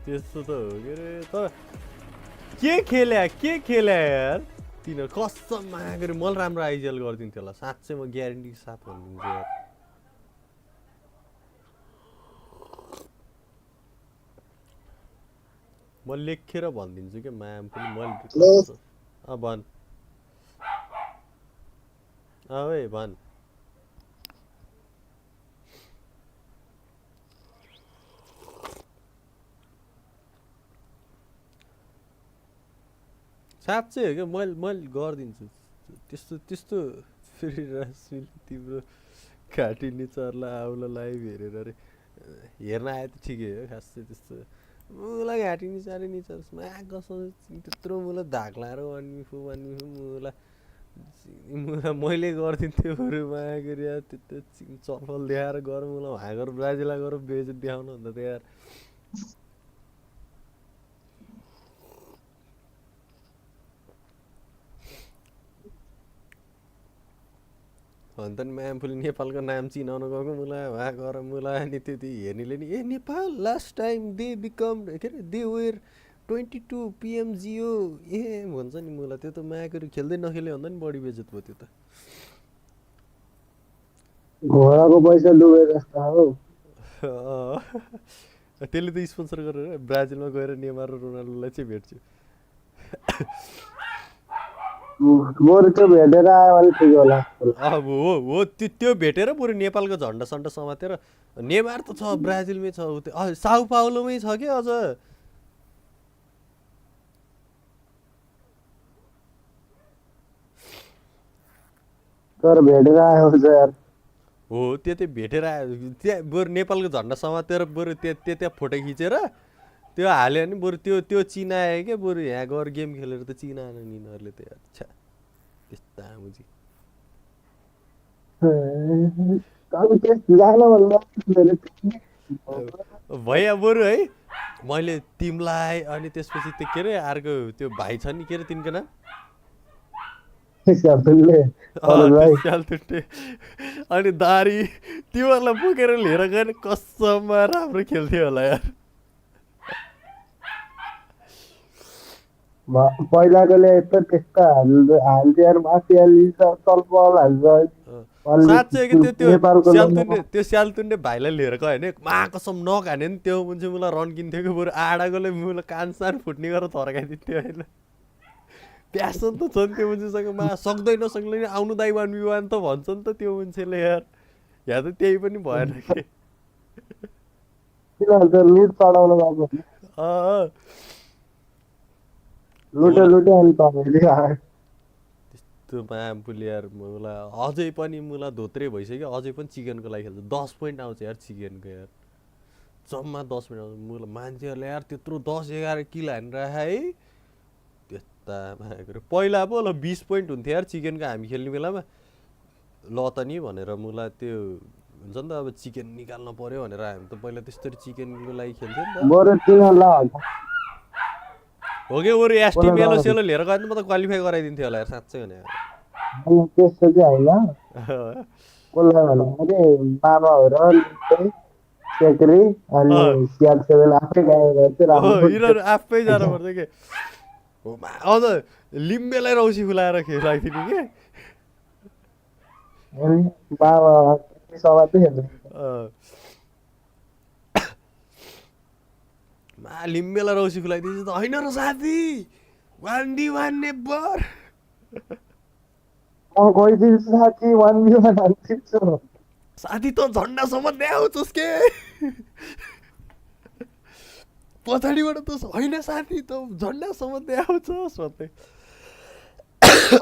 त्यस्तो त हो के रे त के खेल्या यार तिनीहरू कसम मागेर मलाई राम्रो आइजिएल गरिदिन्थ्यो होला साँच्चै म ग्यारेन्टी साथ भनिदिन्छु यार म लेखेर भनिदिन्छु क्या म्याम पनि मैले भन ओए भन साँच्चै हो क्या मैले गरिदिन्छु त्यस्तो फेरि रासमिल तिम्रो घाँटी निचरलाई आउला लाइभ हेरेर अरे हेर्न आए त ठिकै हो खास चाहिँ त्यस्तो मलाई घाँटी निचारोस् कसम त्यत्रो मलाई धाक लाएर मैले गरिदिन्थेँ बरु मागेर यार त्यस्तो चलफल देखाएर गर मलाई वहाँ गएर ब्राजिललाई गएर बेइज्जत देखाउनु भन्दा त यार अन्त नि म्यामफुले नेपालको नाम चिनाउनु गएको मलाई वहाँ गएर मलाई अनि त्यति हेर्नेले नि Nepal last time they become के अरे दे वेयर 22 pmgo भन्छ नि मलाई त्यो त मागेर खेल्दै नखेल्यो भन्दा नि बढी बेइज्जत भयो त्यो त घोडाको पैसा डुबेर जस्तो हो त्यसले त स्पोन्सर गरेर ब्राजिलमा गएर नेमार र रोनाल्डोलाई चाहिँ भेट्छु बरु त्यो भेटेर आयो भने ठिक होला अब हो त्यो भेटेर बरु नेपालको झन्डा सन्डा समातेर नेमार त छ ब्राजिलमै छ साउ पाउलोमै छ कि अझ तर भेटेर आयो यार हो त्यो भेटेर आयो त्यहाँ बरु नेपालको झन्डा समातेर बरु त्यहाँ फोटो खिचेर त्यो हाल्यो भने बरु त्यो चिनायो क्या बरु यहाँ गएर गेम खेलेर त चिनाएन नि यिनीहरूले त अच्छा त्यस्ता मुजी भैया बरु है मैले तिमीलाई अनि त्यसपछि त्यो के अरे अर्को त्यो भाइ छ नि के अरे तिनको नाम अनि दारी तिमीहरूलाई बोकेर लिएर गएर कसममा राम्रो खेल्थ्यो होला यार पहिलाकोले यस्तो त्यस्तो हाल्थ्यो यार माफिया लिन्छ तलपल हाल्छ साँच्चै कि त्यो स्यालतुन्डे भाइलाई लिएर गयो भने मा कसम नखाने नि त्यो मान्छे मलाई रन्किन्थ्यो कि बरु आडाकोले मलाई कान सान फुट्ने गरेर थर्काइदिन्थ्यो होइन प्यासन त छ नि त्यो मान्छेसँग मा सक्दै नसक्ने आउनु दाइ 1v1 त भन्छ नि त त्यो मान्छेले यार यहाँ त त्यही पनि भएन कि लुट चढाउनु गएको लुटे अनि तपाईँले त्यस्तो मामपुले यार मलाई अझै पनि मलाई धोत्रे भइसक्यो अझै पनि चिकनको लागि खेल्छ 10 पोइन्ट आउँछ यार चिकनको यार जम्मा 10 पोइन्ट आउँछ मलाई मान्छेहरूले यार त्यत्रो 10-11 किल हानेर है त्यस्ता पहिला पो ल 20 पोइन्ट हुन्थ्यो यार चिकनको हामी खेल्ने बेलामा ल त नि भनेर मलाई त्यो हुन्छ नि त अब चिकन निकाल्न पर्यो भनेर हामी त पहिला त्यसरी चिकनको लागि खेल्थ्यो नि त हो कि बरु एसटी मेलो सेलो लिएर गयो भने म त क्वालिफाई गराइदिन्थ्यो होला यार साँच्चै भने त्यस्तो चाहिँ होइन कसलाई भन्नु अरे मामा हो र सेक्री अनि स्याक सेभेन आफै यिनीहरू आफै जानु पर्छ कि अझ लिम्बेलाई रौसी खुलाएर खेलाइदिने कि बाबा सभा चाहिँ हेर्नु मा लिम्बेलाई रौसी खुलाइदिन्छ त होइन र साथी 1v1 नेबर म गइदिन्छु साथी 1v1 हान्दिन्छु साथी त झन्डासम्म ल्याउँछस् के पछाडिबाट त होइन साथी त झन्डासम्म ल्याउँछस् भन्दै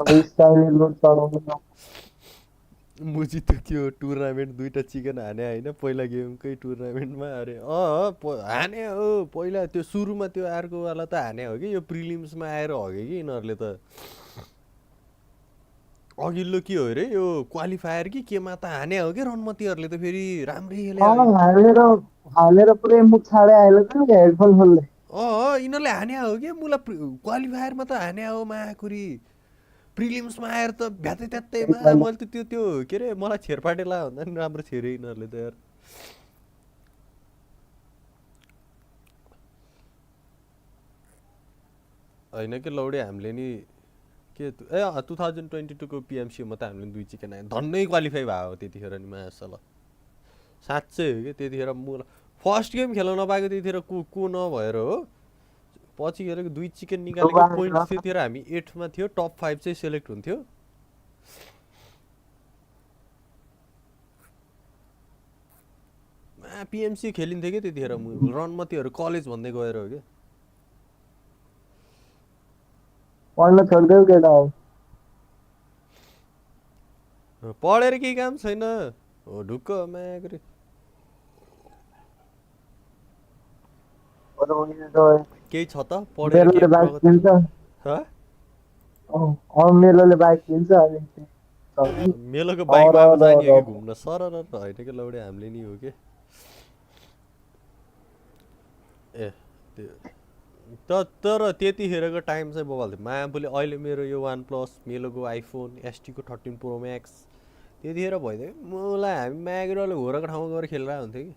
अब स्टाइल लोड चलाउनु मुजी त त्यो टुर्नामेन्ट 2टा चिकन हाने होइन पहिला गेमकै टुर्नामेन्टमा अरे हाने हो पहिला त्यो सुरुमा त्यो अर्कोवाला त हाने हो कि यो प्रिलिम्समा आएर हग्यो कि यिनीहरूले त अघिल्लो के हो अरे यो क्वालिफायर कि केमा त हाने हो कि रनमतीहरूले त फेरि राम्रै खेले हालेर पुरै मुख छाडे आइलो त हेडफोन खोल्दै यिनीहरूले हाने हो कि मलाई क्वालिफायरमा त हाने हो माकुरी प्रिलिम्समा आएर त भ्याते त्यात्तैमा मैले त त्यो के अरे मलाई छेरपाटेला भन्दा नि राम्रो छेरे यिनीहरूले त यार होइन कि लौडे हामीले नि के 2022 को पिएमसीमा त हामीले 2 चिकन आयो धन्नै क्वालिफाई भयो त्यतिखेर नि मासल साँच्चै हो कि त्यतिखेर म फर्स्ट गेम खेल्न नपाएको त्यतिखेर को नभएर हो पछि गएर 2 चिकन निकालेको पोइन्ट त्यतिखेर हामी 8 मा थियो टप 5 चाहिँ सेलेक्ट हुन्थ्यो पिएमसी खेलिन्थ्यो कि त्यतिखेर रनमतीहरू कलेज भन्दै गएर हो कि पढ्न छोड्देऊ केटा हो पढेर केही काम छैन हो ढुक्क मागरे केही छ त पढेर के मेलोले बाइक किन्छ अनि मेलोको बाइकमा जाने हो कि घुम्न सर होइन कि लौडे हामीले नि हो कि ए तर त्यतिखेरको टाइम चाहिँ बबाल थियो मायाबुले अहिले मेरो यो OnePlus मेलोको आइफोन एसटीको 13 प्रो म्याक्स त्यतिखेर भइदियो मलाई हामी मायागिरले होरको ठाउँमा गएर खेलेर हुन्थ्यो कि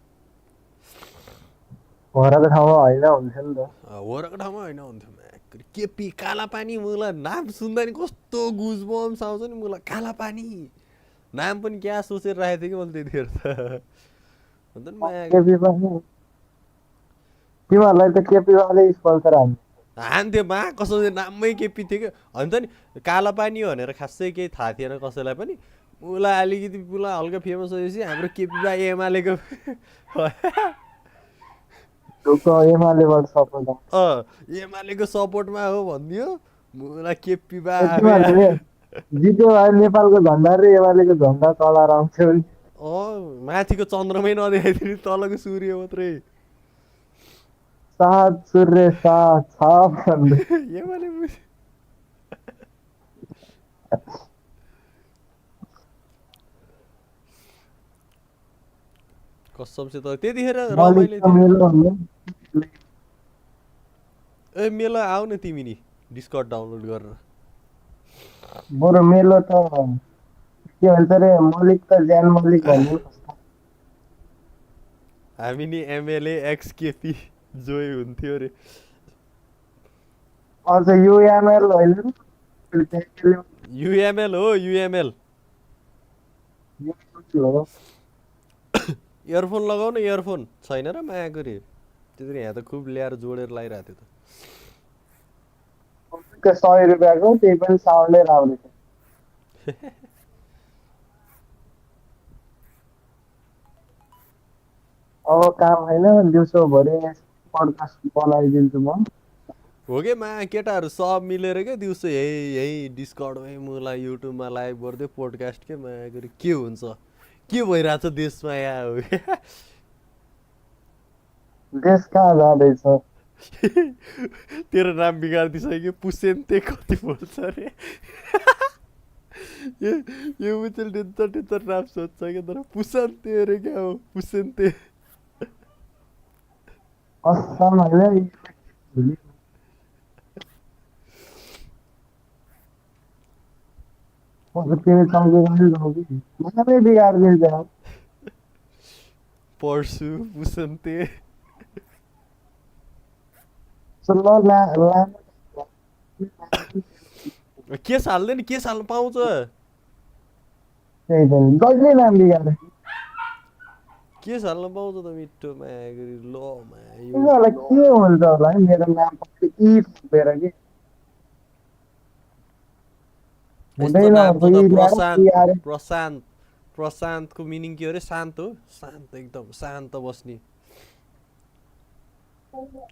होरको ठाउँमा होइन हुन्थ्यो नि त होरको ठाउँमा होइन हुन्थ्यो म्याग्री केपी काला पानी मलाई नाम सुन्दा नि कस्तो गुजबम्स आउँछ नि मलाई काला पानी नाम पनि क्या सोचेर राखेको थिएँ कि मैले त्यतिखेर त तिमीहरूलाई त केपीवाले स्पोन्सर हान्थ्यो मा कसैले नाममै केपी थियो कि अन्त नि काला पानी भनेर खासै केही थाहा थिएन कसैलाई पनि उसलाई अलिकति उसलाई हल्का फेमस भएपछि हाम्रो केपी बा एमालेको एमालेको सपोर्टमा हो भनिदियो मलाई केपी बा जित्यो नेपालको झन्डा र एमालेको झन्डा चलाएर आउँथ्यो नि माथिको चन्द्रमै नदेखाइदिने तलको सूर्य मात्रै सात सूर्य सात छाप कसम से त त्यतिखेर रमाइलो थियो ए मेलो आउ न तिमी नि डिस्कर्ड डाउनलोड गरेर बरु मेलो त के भन्छ रे मलिक त ज्यान मलिक भन्नु हामी नि एमएलए एक्स केपी जोइ हुन्थ्यो रे अझ युएमएल होइन युएमएल हो युएमएल इयरफोन लगाउ न इयरफोन छैन र माया गरी त्यतिखेर यहाँ त खुब ल्याएर जोडेर लगाइरहेको थियो त 100 रुपियाँको त्यही पनि साउन्डै राम्रो थियो अब काम होइन दिउँसोभरि पडकास्ट बनाइदिन्छु म हो कि मा केटाहरू सब मिलेर क्या दिउँसो यही डिस्कर्डमै मलाई युट्युबमा लाइभ गरिदियो पोडकास्ट के माया गरी के हुन्छ के भइरहेछ देशमा यहाँ हो देश कहाँ जाँदैछ तेरो नाम बिगारिदिइसक्यो पुसेन्ते कति बोल्छ अरे यो मुचेल डेन्चर नाम सोध्छ क्या तर पुसेन्ते अरे क्या हो पुसेन्ते असम होइन पर्सु पुसेन्ते के हाल्दैन के हाल्नु पाउँछ के हाल्नु पाउँछ त मिठो माया गरी ल के हुन्छ होला मेरो नाम यस्तो हुँदैन नाम छ त फेरि ल्याएर प्रशान्त तिहार प्रशान्त प्रशान्तको मिनिङ के हो अरे शान्त हो शान्त एकदम शान्त बस्ने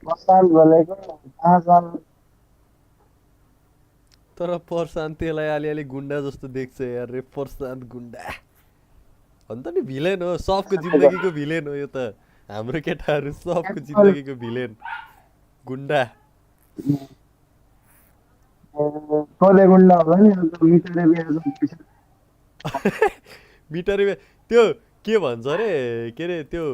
प्रशान्त भनेको कहाँ छन् तर प्रशान्त त्यसलाई अलिअलि गुन्डा जस्तो देख्छ यार रे प्रशान्त गुन्डा अन्त नि भिलेन हो सबको जिन्दगीको भिलेन हो यो त हाम्रो केटाहरू सबको जिन्दगीको भिलेन गुन्डा तँले गुन्डा होला नि अन्त मिठोले बिहा गर्नुपर्छ। मिटरी त्यो के भन्छ अरे के अरे त्यो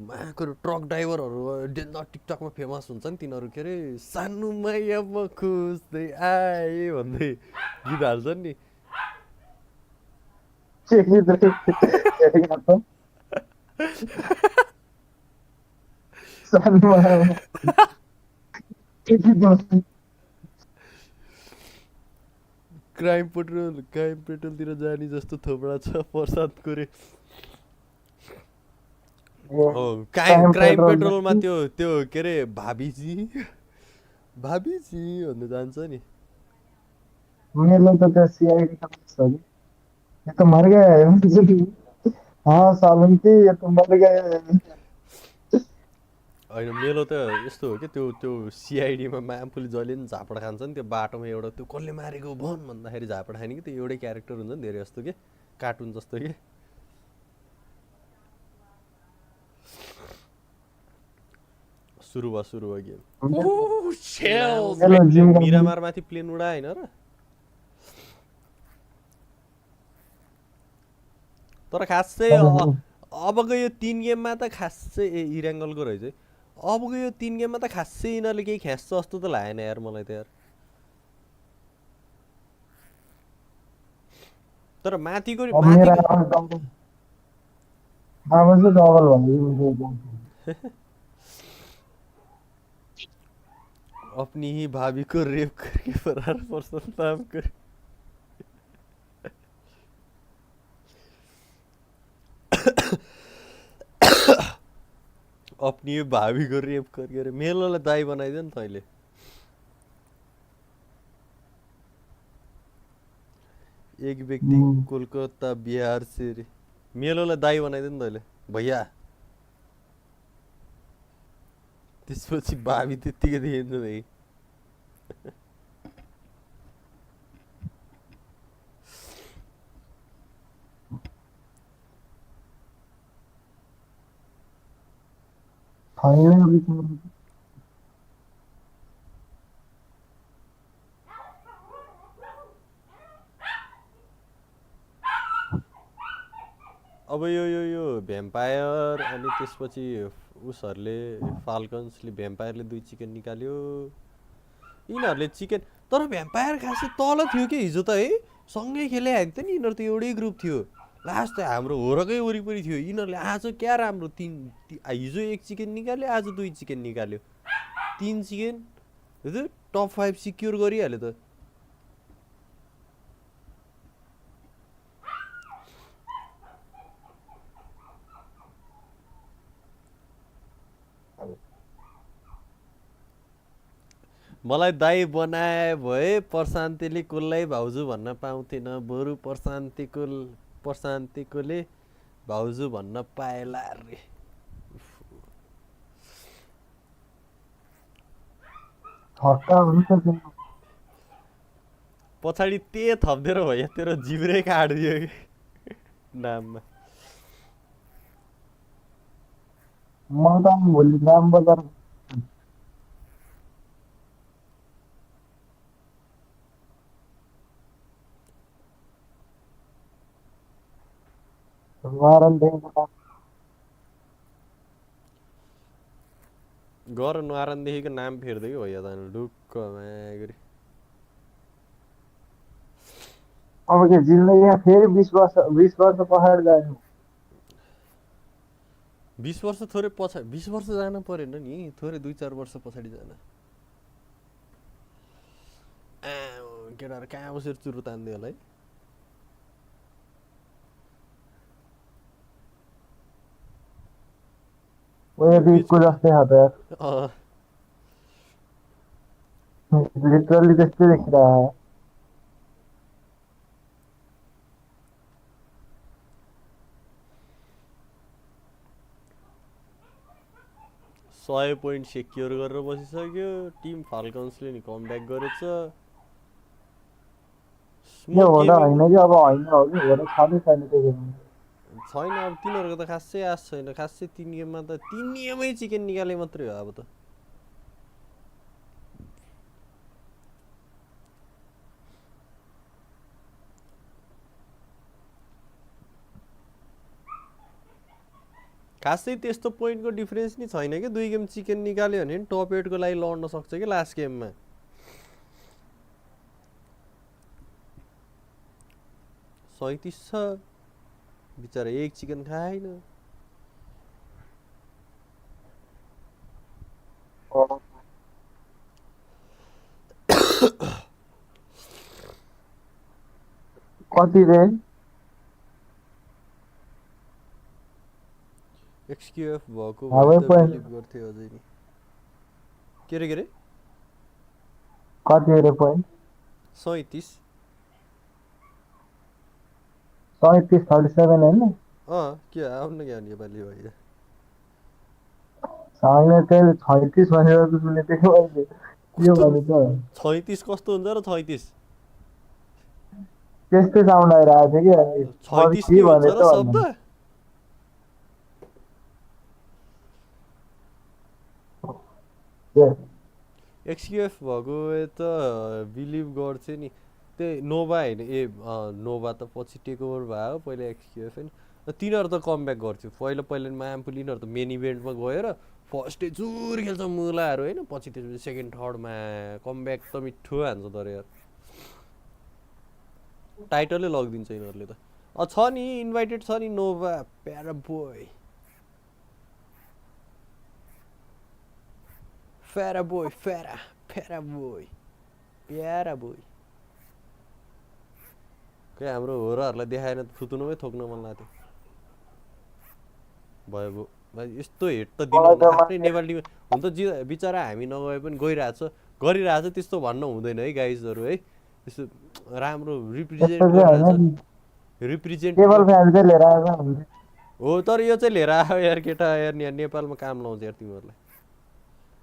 माको ट्रक ड्राइभरहरू डेन्जर टिकटकमा फेमस हुन्छ नि तिनीहरू के अरे सानोमा अब खुस्दै आए भन्दै गीत हाल्छन् नि क्राइम पेट्रोलतिर जाने जस्तो थोपडा छ प्रसादको रे क्राइम पेट्रोलमा त्यो त्यो के अरे भाबीजी भन्नु जान्छ नि मेरो त त्यो सीआईडी का छ कि ये तो मर गया है हाँ सालन की ये तो मर गया है होइन मेलो त यस्तो हो कि त्यो त्यो सिआइडीमा आफूले जहिले पनि झापड खान्छ नि त्यो बाटोमा एउटा त्यो कसले मारेको भन् भन्दाखेरि झापड खाने कि त्यो एउटै क्यारेक्टर हुन्छ नि धेरै जस्तो कि कार्टुन जस्तो कि सुरु भयो गेम मिरामारमाथि प्लेन उडा होइन र तर खासै अबको यो 3 गेममा त खासै इराङ्गलको रहेछ है अबको यो 3 गेममा त खासै यिनीहरूले केही ख्यास जस्तो त लागेन यार मलाई त यार तर माथिको अपनी ही भाभी को रेप करके फरार पर्सन नाम कर अपनी ही भाभी को रेप करके मेलोलाई दाई बनाइदियो नि तैँले एक व्यक्ति कोलकाता बिहार से रे मेलोलाई दाई बनाइदियो नि तैँले भैया त्यसपछि भावी त्यत्तिकै देखिन्छ भाइ अब यो भ्याम्पायर अनि त्यसपछि उसहरूले फाल्कन्सले भ्याम्पायरले 2 चिकन निकाल्यो यिनीहरूले चिकन तर भ्याम्पायर खासै तल थियो कि हिजो त है सँगै खेले हान्थ्यो नि यिनीहरू त एउटै ग्रुप थियो लास्ट त हाम्रो होरकै वरिपरि थियो यिनीहरूले आज क्या राम्रो हिजो 1 चिकन निकाल्यो आज 2 चिकन निकाल्यो 3 चिकन टप 5 सिक्योर गरिहाल्यो त मलाई दाई बनाए भए प्रशान्तिले कुललाई भाउजू भन्न पाउँथेन बरु प्रशान्तिकोले भाउजू भन्न पाएला रे पछाडि ते थप्दिएर भैया तेरो जिब्रै काट्दियो कि नाममा म त भोलि नाम बजार गर नरानदेखिको नाम फेर्दै कि भैया त ढुक्क मागरी अब के जिन्दगी फेरि 20 वर्ष पछाडि गयो 20 वर्ष थोरै पछाडि 20 वर्ष जान परेन नि थोरै 2-4 वर्ष पछाडि जान केटाहरू कहाँ बसेर चुरु तान्दियो होला है को जस्तै छ त लिटरली त्यस्तै देखिरहेको 100 पोइन्ट सेक्योर गरेर बसिसक्यो टिम फाल्कन्सले नि कमब्याक गरेछ यो स्मोक हो र गेमिङ होइन कि अब होइन हो कि हो र छँदै छैन त्यो गेममा छैन अब तिनीहरूको त खासै आश छैन खासै 3 गेममा त 3 गेममै चिकन निकाले मात्रै हो अब त खासै त्यस्तो पोइन्टको डिफरेन्स नि छैन कि 2 गेम चिकन निकाल्यो भने टप 8 को लागि लड्न सक्छ कि लास्ट गेममा 37 छ बिचारा एक चिकन खाएन कति रे एक्सक्यूएफ भएको हावै भए त पोइन्ट बिलिभ गर्थे अझै नि के रे कति रे पोइन्ट 37 37 37 होइन के आउन क्या नेपाली भएर होइन त्यही 36 भनेर त सुनेको थिएँ मैले के कस्तो भन्नु त 36 कस्तो हुन्छ र 36 त्यस्तै साउन्ड आइरहेको थियो कि अनि 36 के के भने हुन्छ र त शब्द एक्सक्यूएफ भएको त बिलिभ गर्छ नि त्यही नोभा होइन नोभा त पछि टेक ओभर भयो पहिला एक्सक्यूएफ होइन तिनीहरू त कमब्याक गर्थ्यो पहिला पहिला मामपुल यिनीहरू त मेन इभेन्टमा गएर फर्स्ट डे चुर खेल्छ मुलाहरू होइन पछि त्यसपछि सेकेन्ड थर्डमा कमब्याक त मिठो हान्छ तर यार टाइटलै लगिदिन्छ यिनीहरूले त छ नि इन्भाइटेड छ नि नोभा प्यारा बोय फेरा बोय फेरा बोय प्यारा बोय खै हाम्रो होराहरूलाई देखाएन थुतुनुमै थोक्न मन लाग्थ्यो भयो भयो भाइ यस्तो हेट त दिनु आफ्नै नेपाली टिम हुन त बिचरा हामी नगए पनि गइरहेछ गरिरहेछ त्यस्तो भन्न हुँदैन है गाइजहरू है त्यस्तो राम्रो रिप्रेजेन्ट गरिरहेछ रिप्रेजेन्ट हो तर यो चाहिँ लिएर आयो यार केटा यार नेपालमा काम लाउँछ यार तिमीहरूलाई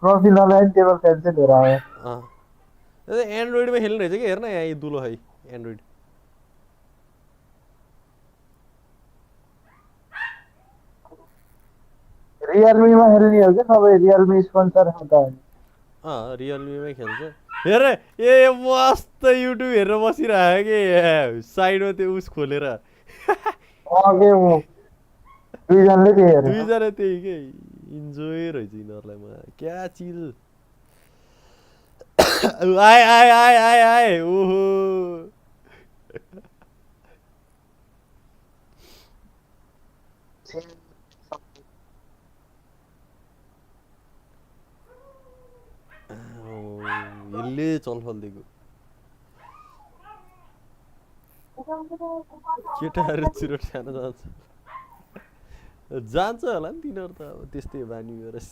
ट्रफी नल्याए टेबल फ्यान चाहिँ लिएर आयो एन्ड्रोइडमा खेल्नु रहेछ कि हेर्न यहाँ यो दुलो है एन्ड्रोइड रियलमीमा खेल्ने हो क्या सबै रियलमी स्पोन्सर रियलमीमै खेल्छ हेर ए मस्त युट्युब हेरेर बसिरहेको कि साइडमा त्यो उस खोलेर दुईजना त्यही के इन्जोय रहेछ यिनीहरूलाई क्या चिल आए ओहो यसले चलफल दिएको केटाहरू चुरोट खान जान्छ होला नि तिनीहरू त अब त्यस्तै बानी गरेर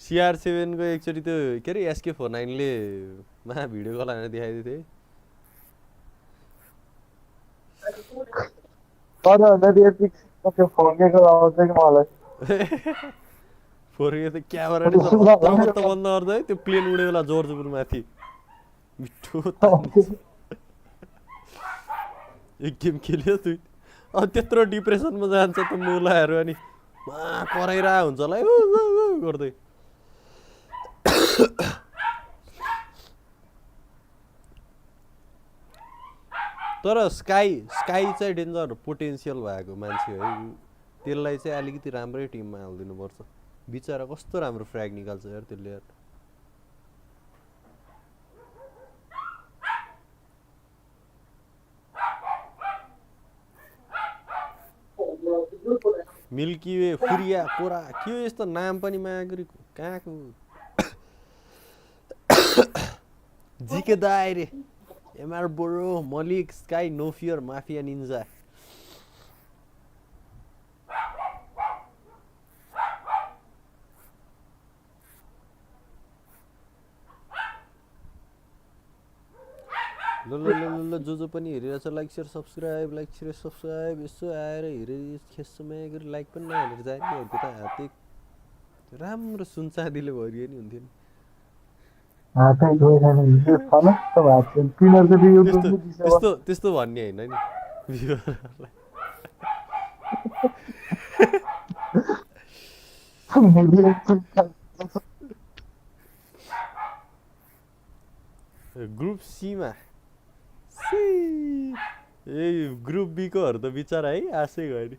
CR7 को एकचोटि त्यो के अरे SK49 ले मा भिडियो कल हानेर देखाइदिएको थिएँ फोरके त क्यामेरा हत्र बन्द गर्दा है त्यो प्लेन उडे बेला जोरजपुर माथि मिठो एक गेम खेल्यो तु अब त्यत्रो डिप्रेसनमा जान्छ त मुलाहरू अनि कराइरा हुन्छ होला गर्दै तर स्काई चाहिँ डेन्जर पोटेन्सियल भएको मान्छे है त्यसलाई चाहिँ अलिकति राम्रै टिममा हालिदिनुपर्छ बिचरा कस्तो राम्रो फ्र्याग निकाल्छ यार त्यसले यार मिल्की वे फुरिया कोरा के हो यस्तो नाम पनि मागरी कहाँको जिके दाइरे एमआर बोरो मलिक sky no fear mafia ninja ल जो पनि हेरिरहेछ लाइक सेयर सब्सक्राइब यसो आएर हेरेर खेस्छ माया गरी लाइक पनि नहालेर जाने त हाते राम्रो सुनचाँदीले भरियो नि हुन्थ्यो नि हातै गएन नि फलक्क भएको छ तिनीहरूको चाहिँ युट्युबले दिन्छ त्यस्तो भन्ने होइन नि भ्युअरहरूलाई ग्रुप सीमा यही ग्रुप बीकोहरू त बिचरा है आशै गयो नि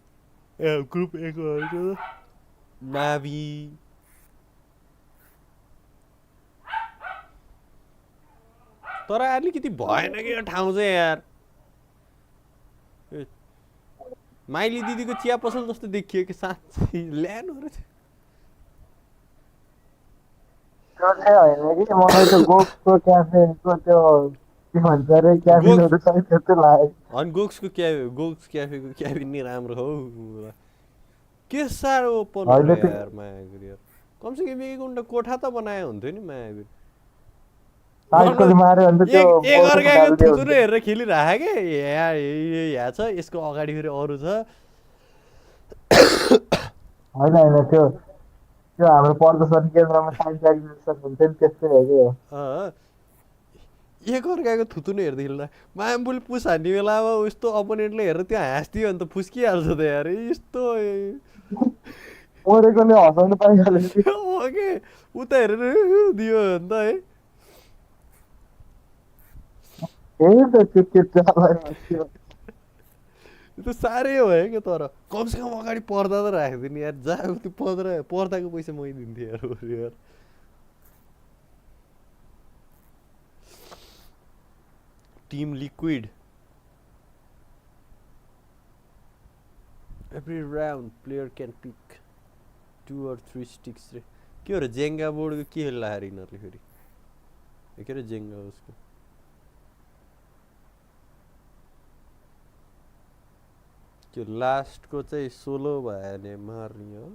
ग्रुप एकोहरू नाभी तर अलिकति भएन कि यो ठाउँ चाहिँ यार माइली दिदीको चिया पसल जस्तो देखियो कि साँच्चै ल्यानु रहेछ त्यो चाहिँ होइन कि मलाई त गोक्सको क्याफेको त्यो के भन्छ अरे क्याबिनहरू छ नि त्यस्तो लाग्यो अनि गोक्स क्याफेको क्याबिन नि राम्रो हौ के साह्रो ओपन हो यार मायावीर यार कमसेकम एक घन्टा कोठा त बनाए हुन्थ्यो नि मायावीर एक अर्काको थुतुरो हेरेर खेलिरह के यहाँ छ यसको अगाडि फेरि अरू छ होइन त्यो हाम्रो प्रदर्शन केन्द्रमा साइन्स एक्जिबिसन हुन्छ नि त्यस्तै हो कि एक अर्काको थुतुनो हेर्दै खेल्दा मायाम्बुल पुस हान्ने बेलामा यस्तो अपोनेन्टले हेरेर त्यो हाँस्दियो भने त फुस्किहाल्छ त यार यस्तो ओरेकोले हँसाउनु पाइहाल्यो ओके उता हेरेर दियो भने त है त्यो साह्रै हो है क्या तर कमसेकम अगाडि पर्दा त राखिदिनु यार जहाँ त्यो पर्दाको पैसा मै दिन्थेँ यार team Liquid every round player can pick 2 or 3 sticks रे के हो र जेङ्गा बोर्डको के खेल्दाखेरि यिनीहरूले फेरि के अरे जेङ्गा उसको त्यो लास्टको चाहिँ सोलो भयो भने मार्ने हो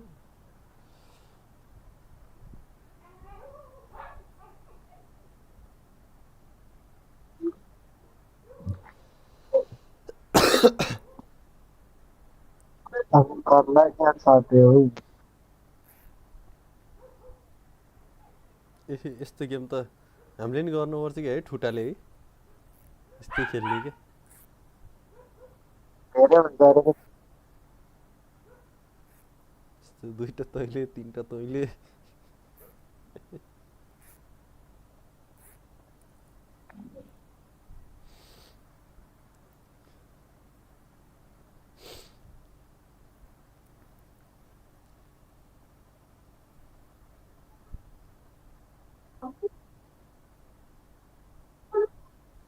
यस्तो गेम त हामीले नि गर्नुपर्छ कि है ठुटाले है यस्तै खेल्ने के दुईटा तैले तीनटा तैले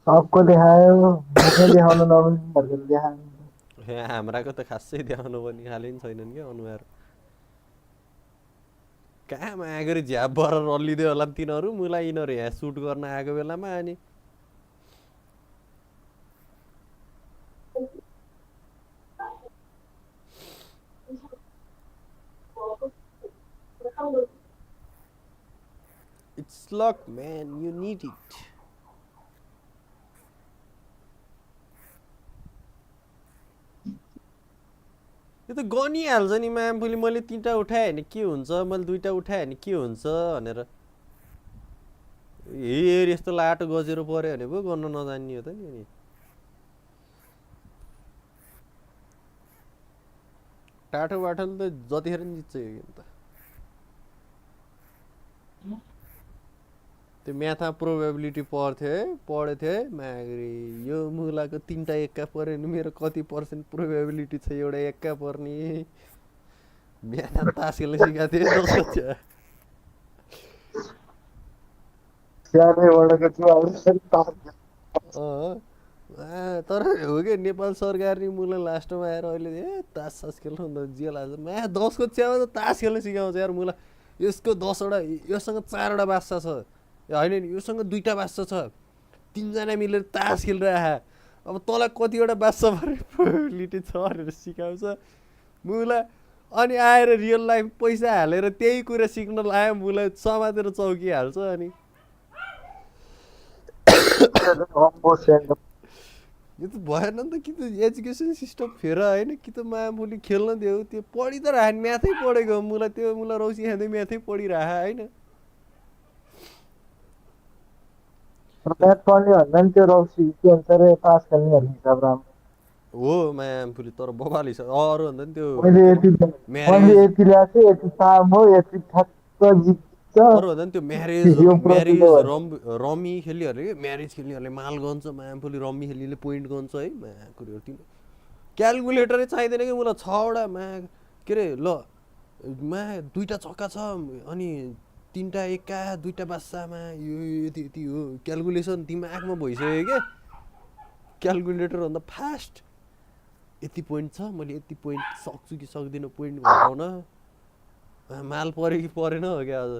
सबको देखायो मुखै देखाउनु नमिल्नेहरूको देखायो हाम्राको त खासै देखाउनु पनि खाले नि छैनन् क्या अनुहार कहाँमा आएको झ्याप भएर रल्लिदियो होला नि तिनीहरू मलाई यिनीहरू यहाँ सुट गर्न आएको बेलामा अनि इट्स लक म्यान यु निड इट यो त गनिहाल्छ नि म्याम फेरि मैले 3टा उठाएँ भने के हुन्छ मैले 2टा उठाएँ भने के हुन्छ भनेर हेर यस्तो लाटो गजेरो पर्यो भने पो गर्न नजान्ने हो त नि अनि टाठो बाठोले त जतिखेर नि जित्छ यो गेम त त्यो म्याथमा प्रोबेबिलिटी पढेको थियो है मागरी यो मुलाको 3टा एक्का पर्यो भने मेरो कति पर्सेन्ट प्रोबेबिलिटी छ एउटा एक्का पर्ने म्याथमा तास खेल्न सिकाएको थिएँ तर हो कि नेपाल सरकार नि मुला लास्टमा आएर अहिले तास खेल्नु त जियो लाग्छ म्या 10को चियामा त तास खेल्न सिकाउँछ यार मुला यसको 10वटा योसँग 4वटा बासा छ होइन नि योसँग 2टा बासा छ 3जना मिलेर तास खेलिरह अब तँलाई कतिवटा बासा प्रोबेबिलिटी छ भनेर सिकाउँछ मुला अनि आएर रियल लाइफ पैसा हालेर त्यही कुरा सिक्न लायो मुला समातेर चौकिहाल्छ अनि यो त भएन नि त कि त एजुकेसन सिस्टम फेर होइन कि त मायामुली खेल्न दियो त्यो पढि त राखेन म्याथै पढेको मुला रौसी खाँदै म्याथै पढिरह होइन म्याथ पढ्ने भन्दा नि त्यो रौसी के भन्छ अरे तास खेल्नेहरूको हिसाब राम्रो हो मायामुली तर बबाली छ अरू भन्दा नि त्यो मैले के यति अरे म्यारेज यति ल्याएको छु यति काम हो यति ठ्याक्क जित्छ अरू भन्दा नि त्यो यो प्रोसिजर रमी खेल्नेहरूले के म्यारेज खेल्नेहरूले माल गन्छ मायामुली रमी खेल्नेले पोइन्ट गन्छ है मायाकुरीहरू तिम्रो क्यालकुलेटरै चाहिँदैन कि मलाई 6वटा के अरे ल दुईटा छक्का छ अनि 3टा एक्का 2टा बासामा यो यति यति हो क्यालकुलेसन दिमागमा भइसक्यो क्या क्यालकुलेटर भन्दा फास्ट यति पोइन्ट छ मैले यति पोइन्ट सक्छु कि सक्दिनँ पोइन्ट घटाउन माल पऱ्यो कि परेन हो क्या आज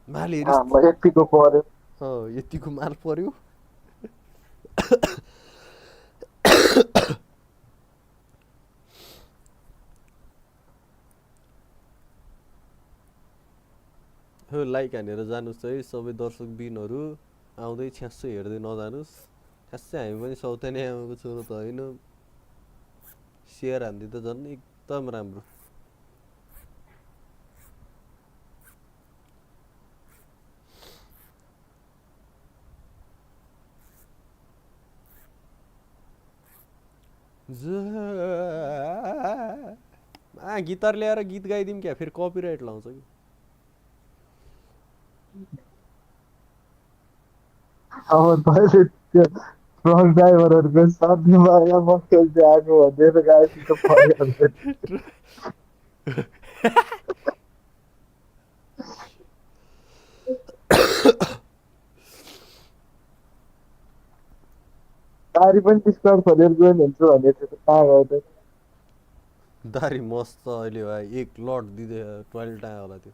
माल यतिको पर्यो यतिको माल पर्यो लाइक हानेर जानुहोस् है सबै दर्शक बिनहरू आउँदै छ्यास्सै हेर्दै नजानुहोस् छ्यास्सै हामी पनि सौतेनी आमाको छोरो त होइन सेयर हान्दै त झन् एकदम राम्रो गिटार ल्याएर गीत गाइदिउँ क्या फेरि कपिराइट लाउँछ कि अब तैँले त्यो ट्रक ड्राइभरहरूको साथमा मक्कल चाहिँ आएको भनेर गाएपछि त भइहाल्छ दारी पनि डिस्काउन्ट खोलेर गयो हुन्छु भने त्यो त कहाँ गयो त दारी मस्त अहिले भाइ एक लट दिँदै टोइलेट आयो होला त्यो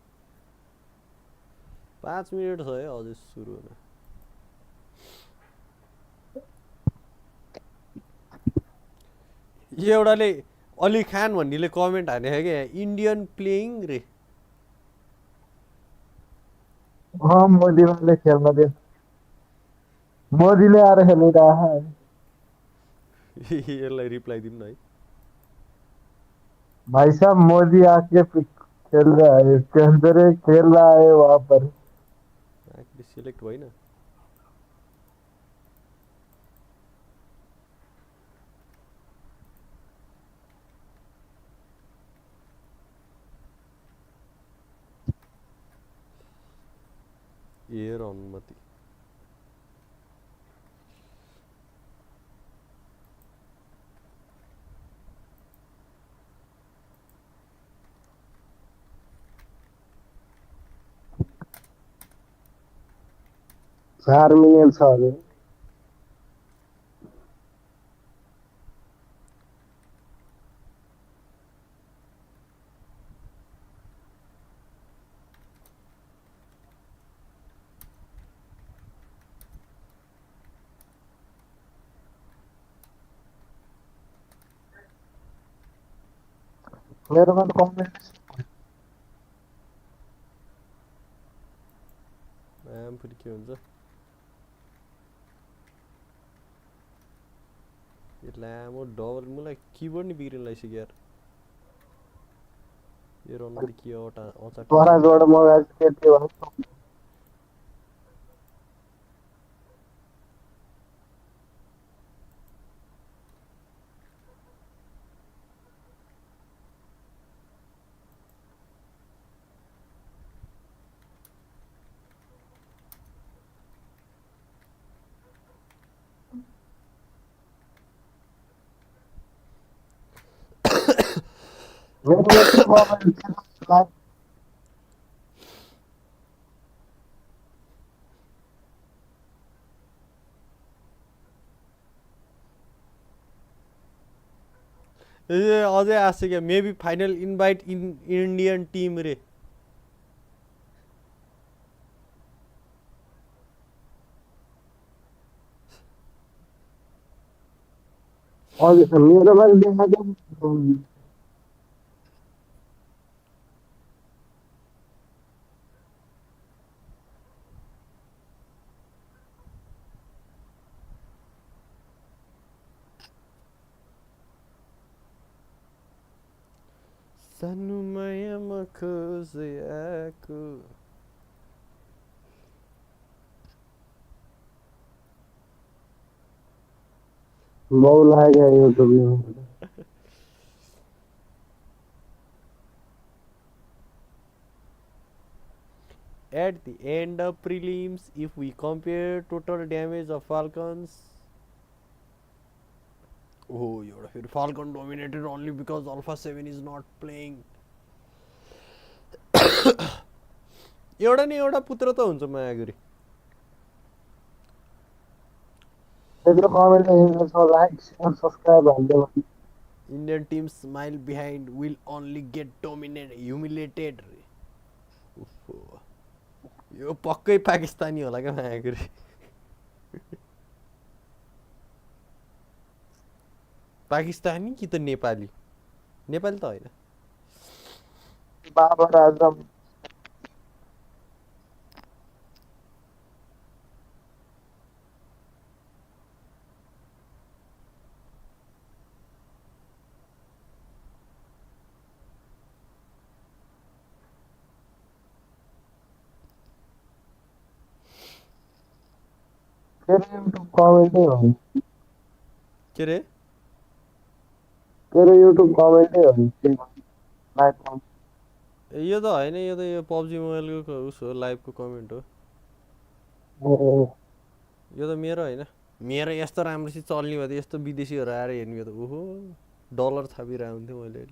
5 मिनट छ है अझै सुरु हुन यो एउटाले अली खान भन्नेले कमेन्ट हानेको क्या इन्डियन प्लेइङ रे मोदीले खेल्न दियो मोदीले आएर खेलिरह यसलाई रिप्लाई दिउँ न है भाई साहब मोदी आके खेल रहा है इसके अंदर खेल रहा है वहां पर सिलेक्ट भएन एयर अनुमति मिलियन छ अरे मेरोमा त कमेन्ट फेरि के हुन्छ लामो डबल मलाई किबोर्ड नि बिग्रिन लागिसक्यो यार यो अनुमति के अचाट पराजबाट मगाएको के त्यो अझै आएको क्या मेबी फाइनल इन्भाइट इन इन्डियन टिम रे मेरोमा देखाएको सानो मायामा खोजे आएको बहु लाग्यो YouTube At the end of prelims, if we compare total damage of Falcons, oh, your Falcon dominated only because Alpha 7 is not playing. एउटा नि एउटा पुत्र त हुन्छ माया गरी त्यत्रो कमेन्ट लेख्छ लाइक शेयर सब्स्क्राइब हाल्दै Indian team smile behind will only get dominated, humiliated. यो पक्कै पाकिस्तानी होला क्या माया गरी पाकिस्तानी कि त नेपाली नेपाली त होइन बाबर आजम युट्युब कमेन्टै हो के रे तेरो युट्युब कमेन्टै हो यो त होइन यो त यो पब्जी मोबाइलको उस हो लाइभको कमेन्ट हो यो त मेरो होइन मेरो यस्तो राम्रोसित चल्ने भयो त यस्तो विदेशीहरू आएर हेर्ने भयो त ओहो डलर छापिरहेको हुन्थ्यो मैले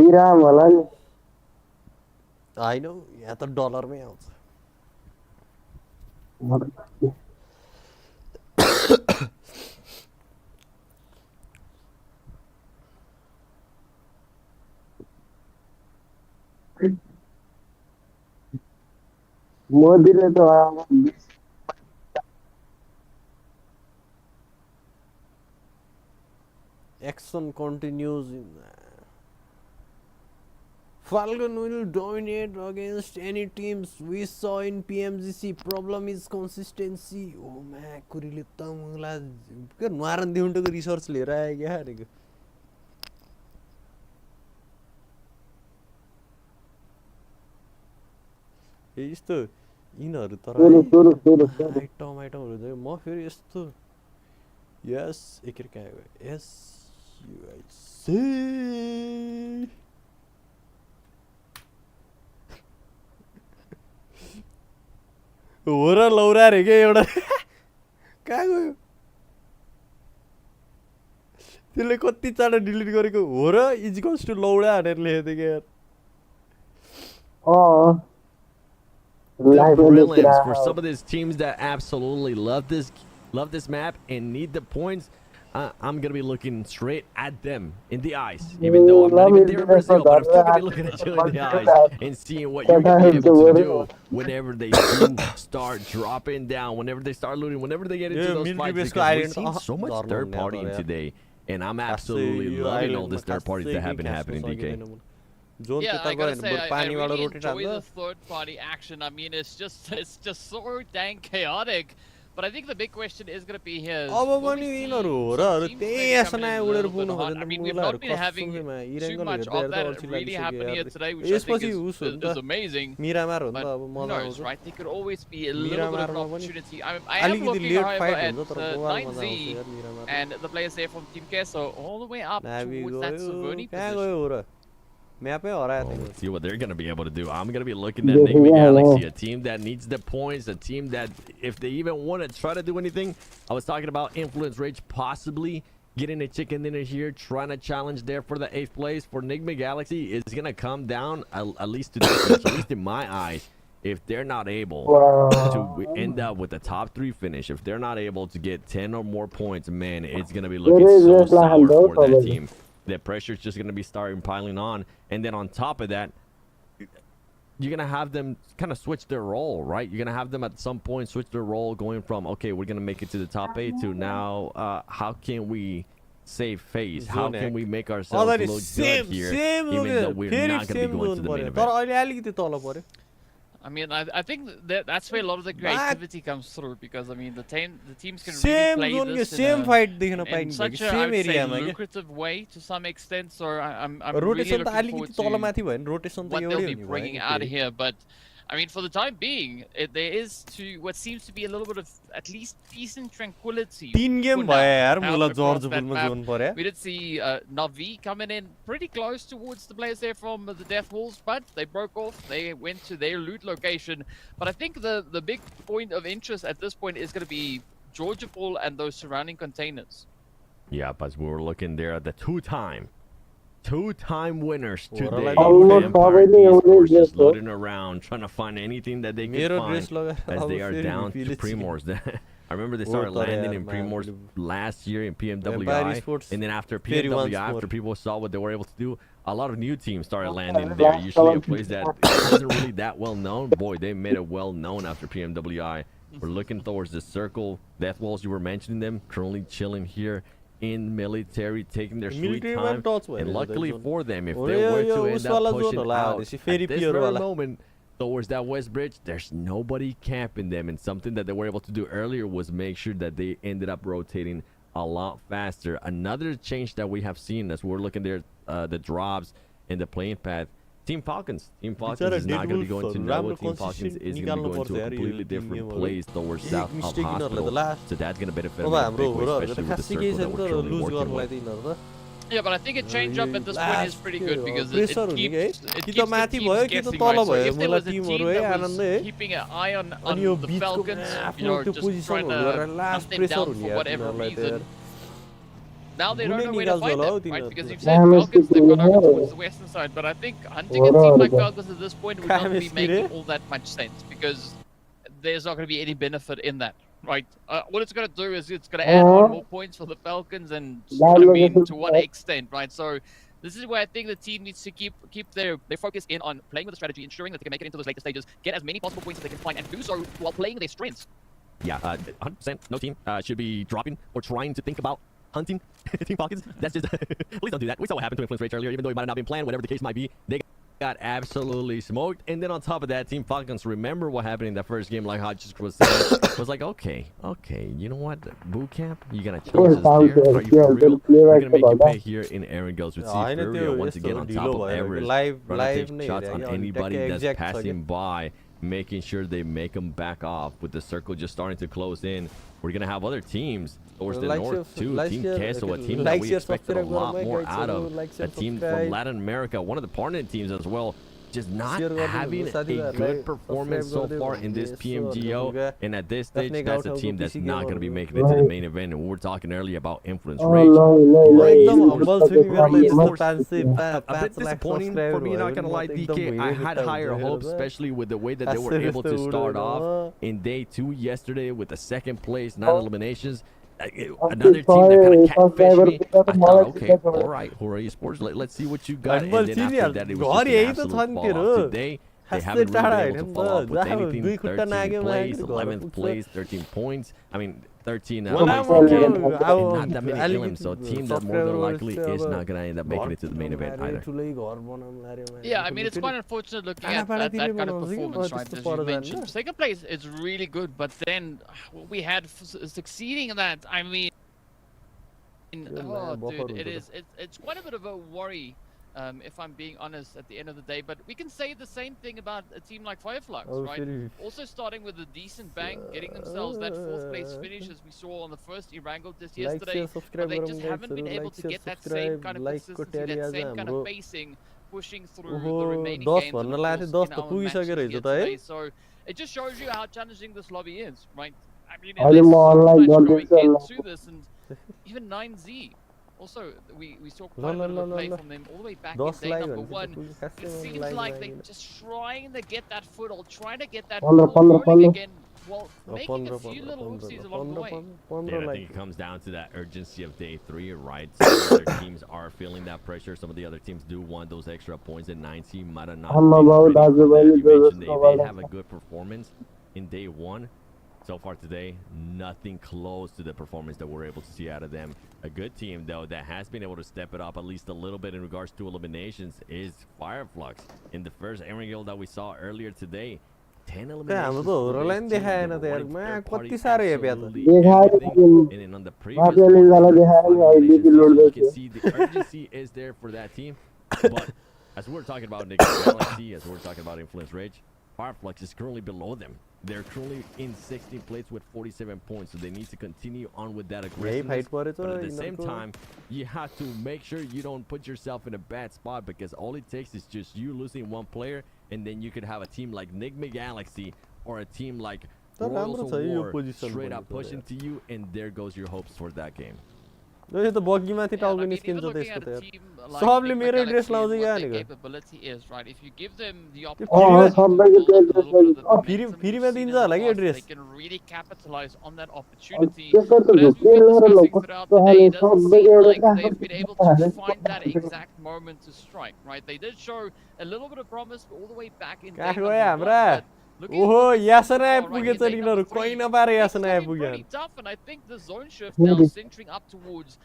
बिराम होला नि होइन यहाँ त डलरमै आउँछ मोदीले त action continues in Falcon will dominate against any teams we saw in PMGC. Problem is consistency. Oh man, कुरीले त मलाई के नुहारन दिउन्टको रिसर्च लिएर आयो क्या अरेको यस्तो यिनीहरू तर आइटम आइटमहरू चाहिँ म फेरि यस्तो यस एकेर कहाँ गयो यस युआइसी हो र लौरा रे के एउटा कहाँ गयो त्यसले कति चाँडो डिलिट गरेको हो र इजिकल्स टु लौडा भनेर लेखेको थियो क्या The brilliance for some of these teams that absolutely love this map and need the points. I'm gonna be looking straight at them in the eyes, even though I'm not even there in Brazil, but I'm still gonna be looking at you in the eyes and seeing what you're gonna be able to do whenever they do start dropping down, whenever they start looting, whenever they get into those fights. Because we've seen so much third party today, and I'm absolutely loving all this third parties that have been happening, DK. Yeah, I gotta say, I really enjoy the third-party action. I mean, it's just so dang chaotic. But I think the big question is gonna be here. I mean, we've not been having too much of that really happening here today, which I think is amazing. But who knows, right? There could always be a little bit of an opportunity. I am looking, however, at 9Z and the players there from Team K, so all the way up towards that Saverny position. Let's see what they're going to be able to do. I'm going to be looking at Enigma Galaxy, a team that needs the points, a team that, if they even want to try to do anything, I was talking about Influence Rage possibly getting a chicken dinner here, trying to challenge there for the 8th place. For Enigma Galaxy, it's going to come down, at least to this much, at least in my eyes, if they're not able to end up with a top 3 finish, if they're not able to get 10 or more points, man, it's going to be looking so sour for that team. The pressure is just going to be starting piling on, and then on top of that, you're going to have them kind of switch their role, right? You're going to have them at some point switch their role, going from, okay, we're going to make it to the top 8 to now, how can we save face? How can we make ourselves look good here, even though we're not going to be going to the main event? I mean, I think that's where a lot of the creativity comes through because I mean the teams can Same really zone play के this same fight देख्न in पाइने such भयो a I same would say area मा के lucrative way to some extent. So I'm really rotation त looking अलिकति forward तल to माथि भयो नि रोटेसन त what एउटै they'll हो be नि भयो bringing नि out of फेरि here. But I mean, for the time being, there is what seems to be a little bit of at least decent tranquility. 3 game for भयो now यार out मुला across जर्ज that Bulma map. Zone पर्या We did see Navi coming in pretty close towards the players there from the Death Walls, but they broke off. They went to their loot location. But I think the big point of interest at this point is going to be Georgia Ball and those surrounding containers. Yeah, but we were looking there at the two-time winners today. Almost Vampire everything esports is just there, loading around, trying to find anything that they can मेरो find dress लगाएर as अब they are फेरि down to refill Primors. I remember they started तर landing यार, in man, Primors last year in Vampire PMWI, esports and then after फेरि once PMWI, more. after people saw what they were able to do, a lot of new teams started landing there. Usually a place that wasn't really that well known. Boy, they made it well known after PMWI. We're looking towards the circle. Death Walls, you were mentioning them, currently chilling here in military, taking their sweet Military time. touch भयो And नि luckily त for them, if Oh, they yeah, were yeah, to उस end वाला up zone pushing होला, out त्यसपछि at फेरि this peer very वाला। moment towards that west bridge, there's nobody camping them. And something that they were able to do earlier was make sure that they ended up rotating a lot faster. Another change that we have seen as we're looking there, the drops and the playing path. Team Falcons is not going to be going to Noah. Team Falcons is going to be going to a completely different place towards south of hospital. So that's going to benefit them in a big way, especially with the circle that we're currently working with. Yeah, but I think a change up at this point is pretty good because it pressure हुने है keeps कि त the माथि teams भयो कि त guessing, तल right? So भयो if there मलाई was a टिमहरु team है that आनन्द was है keeping an eye on अनि यो the बीचको Falcons, you आफ्नो know, त्यो just trying पोजिसनहरु गरेर to last hunt them pressure down हुने for यार whatever तिनीहरुलाई त reason. यार Now they don't Gune know where to निकाल्छ find होला हौ them, right? तिनीहरु Because त। you've said Falcons, they've gone over towards the western side, but I think hunting a team like Falcons at this point would not be making all that much sense because there's not going to be any benefit in that, right? What it's going to do is it's going to add on more points for the Falcons, and I mean, to what extent, right? So this is where I think the team needs to keep their focus in on playing with the strategy, ensuring that they can make it into those later stages, get as many possible points as they can find, and do so while playing their strengths. Yeah, 100%. No team should be dropping or trying to think about hunting Team Falcons. That's just please don't do that. We saw what happened to Influence Rage earlier, even though it might have not been planned, whatever the case might be. They got absolutely smoked. And then on top of that, Team Falcons, remember what happened in that first game, like Hodges was saying, was like, okay, you know what? Boot camp, you gonna challenge us there? Are you for real? We're gonna make you pay here in Aaron Goes with C. Once again on top of Everest, running shots on anybody that's passing by, making sure they make them back off with the circle just starting to close in. We're going to have other teams towards the north too. Team Queso, a team that we expected a lot more out of. A team from Latin America, one of the partner teams as well. Just not having a good performance so far in this PMGO. And at this stage, that's a team that's not going to be making it to the main event. And we were talking earlier about Influence Rage. A bit disappointing for me, not going to lie, DK. I had higher hopes, especially with the way that they were able to start off in day 2 yesterday with the second place, 9 eliminations. Another team that kind of catfished me. I thought, okay, all right, Hora Esports, let's see what you got. And then after that, it was just an absolute fall off. Today, they haven't really been able to follow up with anything. 13th place, 11th place, 13 points. I mean, 13 and not that many elims. So a team that more than likely is not going to end up making it to the main event either. Yeah, I mean, it's quite unfortunate looking at that kind of performance, right? As you mentioned, second place is really good, but then what we had succeeding in that, I mean, oh, dude, it's quite a bit of a worry. If I'm being honest, at the end of the day, but we can say the same thing about a team like Fireflux, right? Also starting with a decent bang, getting themselves that 4th place finish as we saw on the first Erangel just yesterday, but they just haven't been able to get that same kind of consistency, that same kind of pacing, pushing through the remaining games. And of course, in our matches yesterday. So it just shows you how challenging this lobby is, right? I mean, there's so much going into this, and even 9Z. Also, we saw quite a bit of a play from them all the way back in day number 1. It seems like they're just trying to get that foothold, trying to get that ball rolling again, while making a few little oopsies along the way. Yeah, I think it comes down to that urgency of day 3, right? Some other teams are feeling that pressure. Some of the other teams do want those extra points, and 9C might have not been ready for that. You mentioned they have a good performance in day 1. So far today, nothing close to the performance that we're able to see out of them. A good team, though, that has been able to step it up at least a little bit in regards to eliminations is Fireflux. In the first Erangel that we saw earlier today, 10 हाम्रो eliminations त for होरलाई this नि team. They देखाएन were त यार winning मा third party कति साह्रो हेप्या त absolutely देखाएर everything. And then on the previous one, माफियाले they जाला had देखाएर 5 नि eliminations IDP too, load so you can गर्छ see the urgency is there for that team. But as we're talking about Nick Galaxy, as we're talking about Influence Rage, Fireflux is currently below them. They're currently in 16th place with 47 points, so they need to continue on with that aggressiveness. But at the same time, you have to make sure you don't put yourself in a bad spot, because all it takes is just you losing one player, and then you could have a team like Enigma Galaxy or a team like Royals of War straight up pushing to you, and there goes your hopes for that game. यो त बगीमाथि Yeah, टाउको I mean, निस्किन्छ even त looking यसको at त a यार team like सबले Enigma मेरै dress Galaxy लाउँछ and क्या what their भनेको capability is, right? If you give them the फ्रीमा- opportunity to build up a little bit of the momentum फ्रीमा we've seen दिन्छ in the होला कि past, dress they can really capitalize on that opportunity. त्यसको त But as we've झुक्किएर been discussing कस्तो throughout the day, खाले it doesn't सबैको seem एउटा like काखो they've been able हालेको to find that छ। exact moment to strike, right? They did show a little bit of promise all the way back in day कहाँ number गयो 1, हाम्रा but looking at ओहो what we've seen यासन so far, right, आइपुगेछ in day नि यिनीहरू number 3, कोही नपाएर things यासन looking आइपुग्यो pretty tough, and I think the zone shift now centering up towards,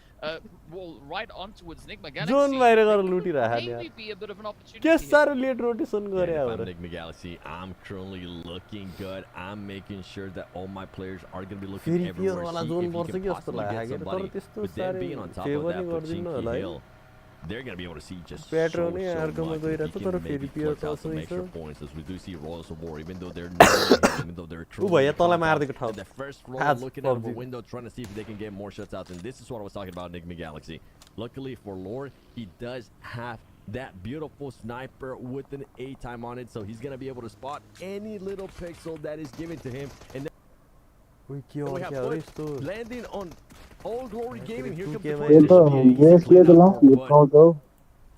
well, right on towards Enigma Galaxy. Zone बाहिर They गएर could लुटिरहेको नि maybe यार be a bit of an opportunity के here. साह्रो late rotation And गरे if I'm हो Enigma Galaxy, I'm currently looking good. I'm making sure that all my players are going to be looking फेरि everywhere. पियर वाला See zone if पर्छ you can कि जस्तो possibly लाग्यो get तर somebody. त्यस्तो With them साह्रै being on top of favour that नि गरिदिनु Pachinki होला है Hill, they're going to be able to see just Petro so नि अर्कोमा much. If गइरहेछ you तर can फेरि maybe पियर clutch out some टसै extra छ points, as we do see Royals of War, even though they're not, even though they're ऊ भैया तँलाई compound, मारिदिएको ठाउँ and the first floor आज looking out of a PUBG. window trying to see if they can get more shots out. And this is what I was talking about Enigma Galaxy. Luckily for Lord, he does have that beautiful sniper with an A time on it, so he's gonna be able to spot any little pixel that is given to him. And उही के then हो we have क्या हो Foot यस्तो landing on All Glory Gaming. Here comes the Game Foot. This should be an easy यसले त cleanup for Foot. Last हो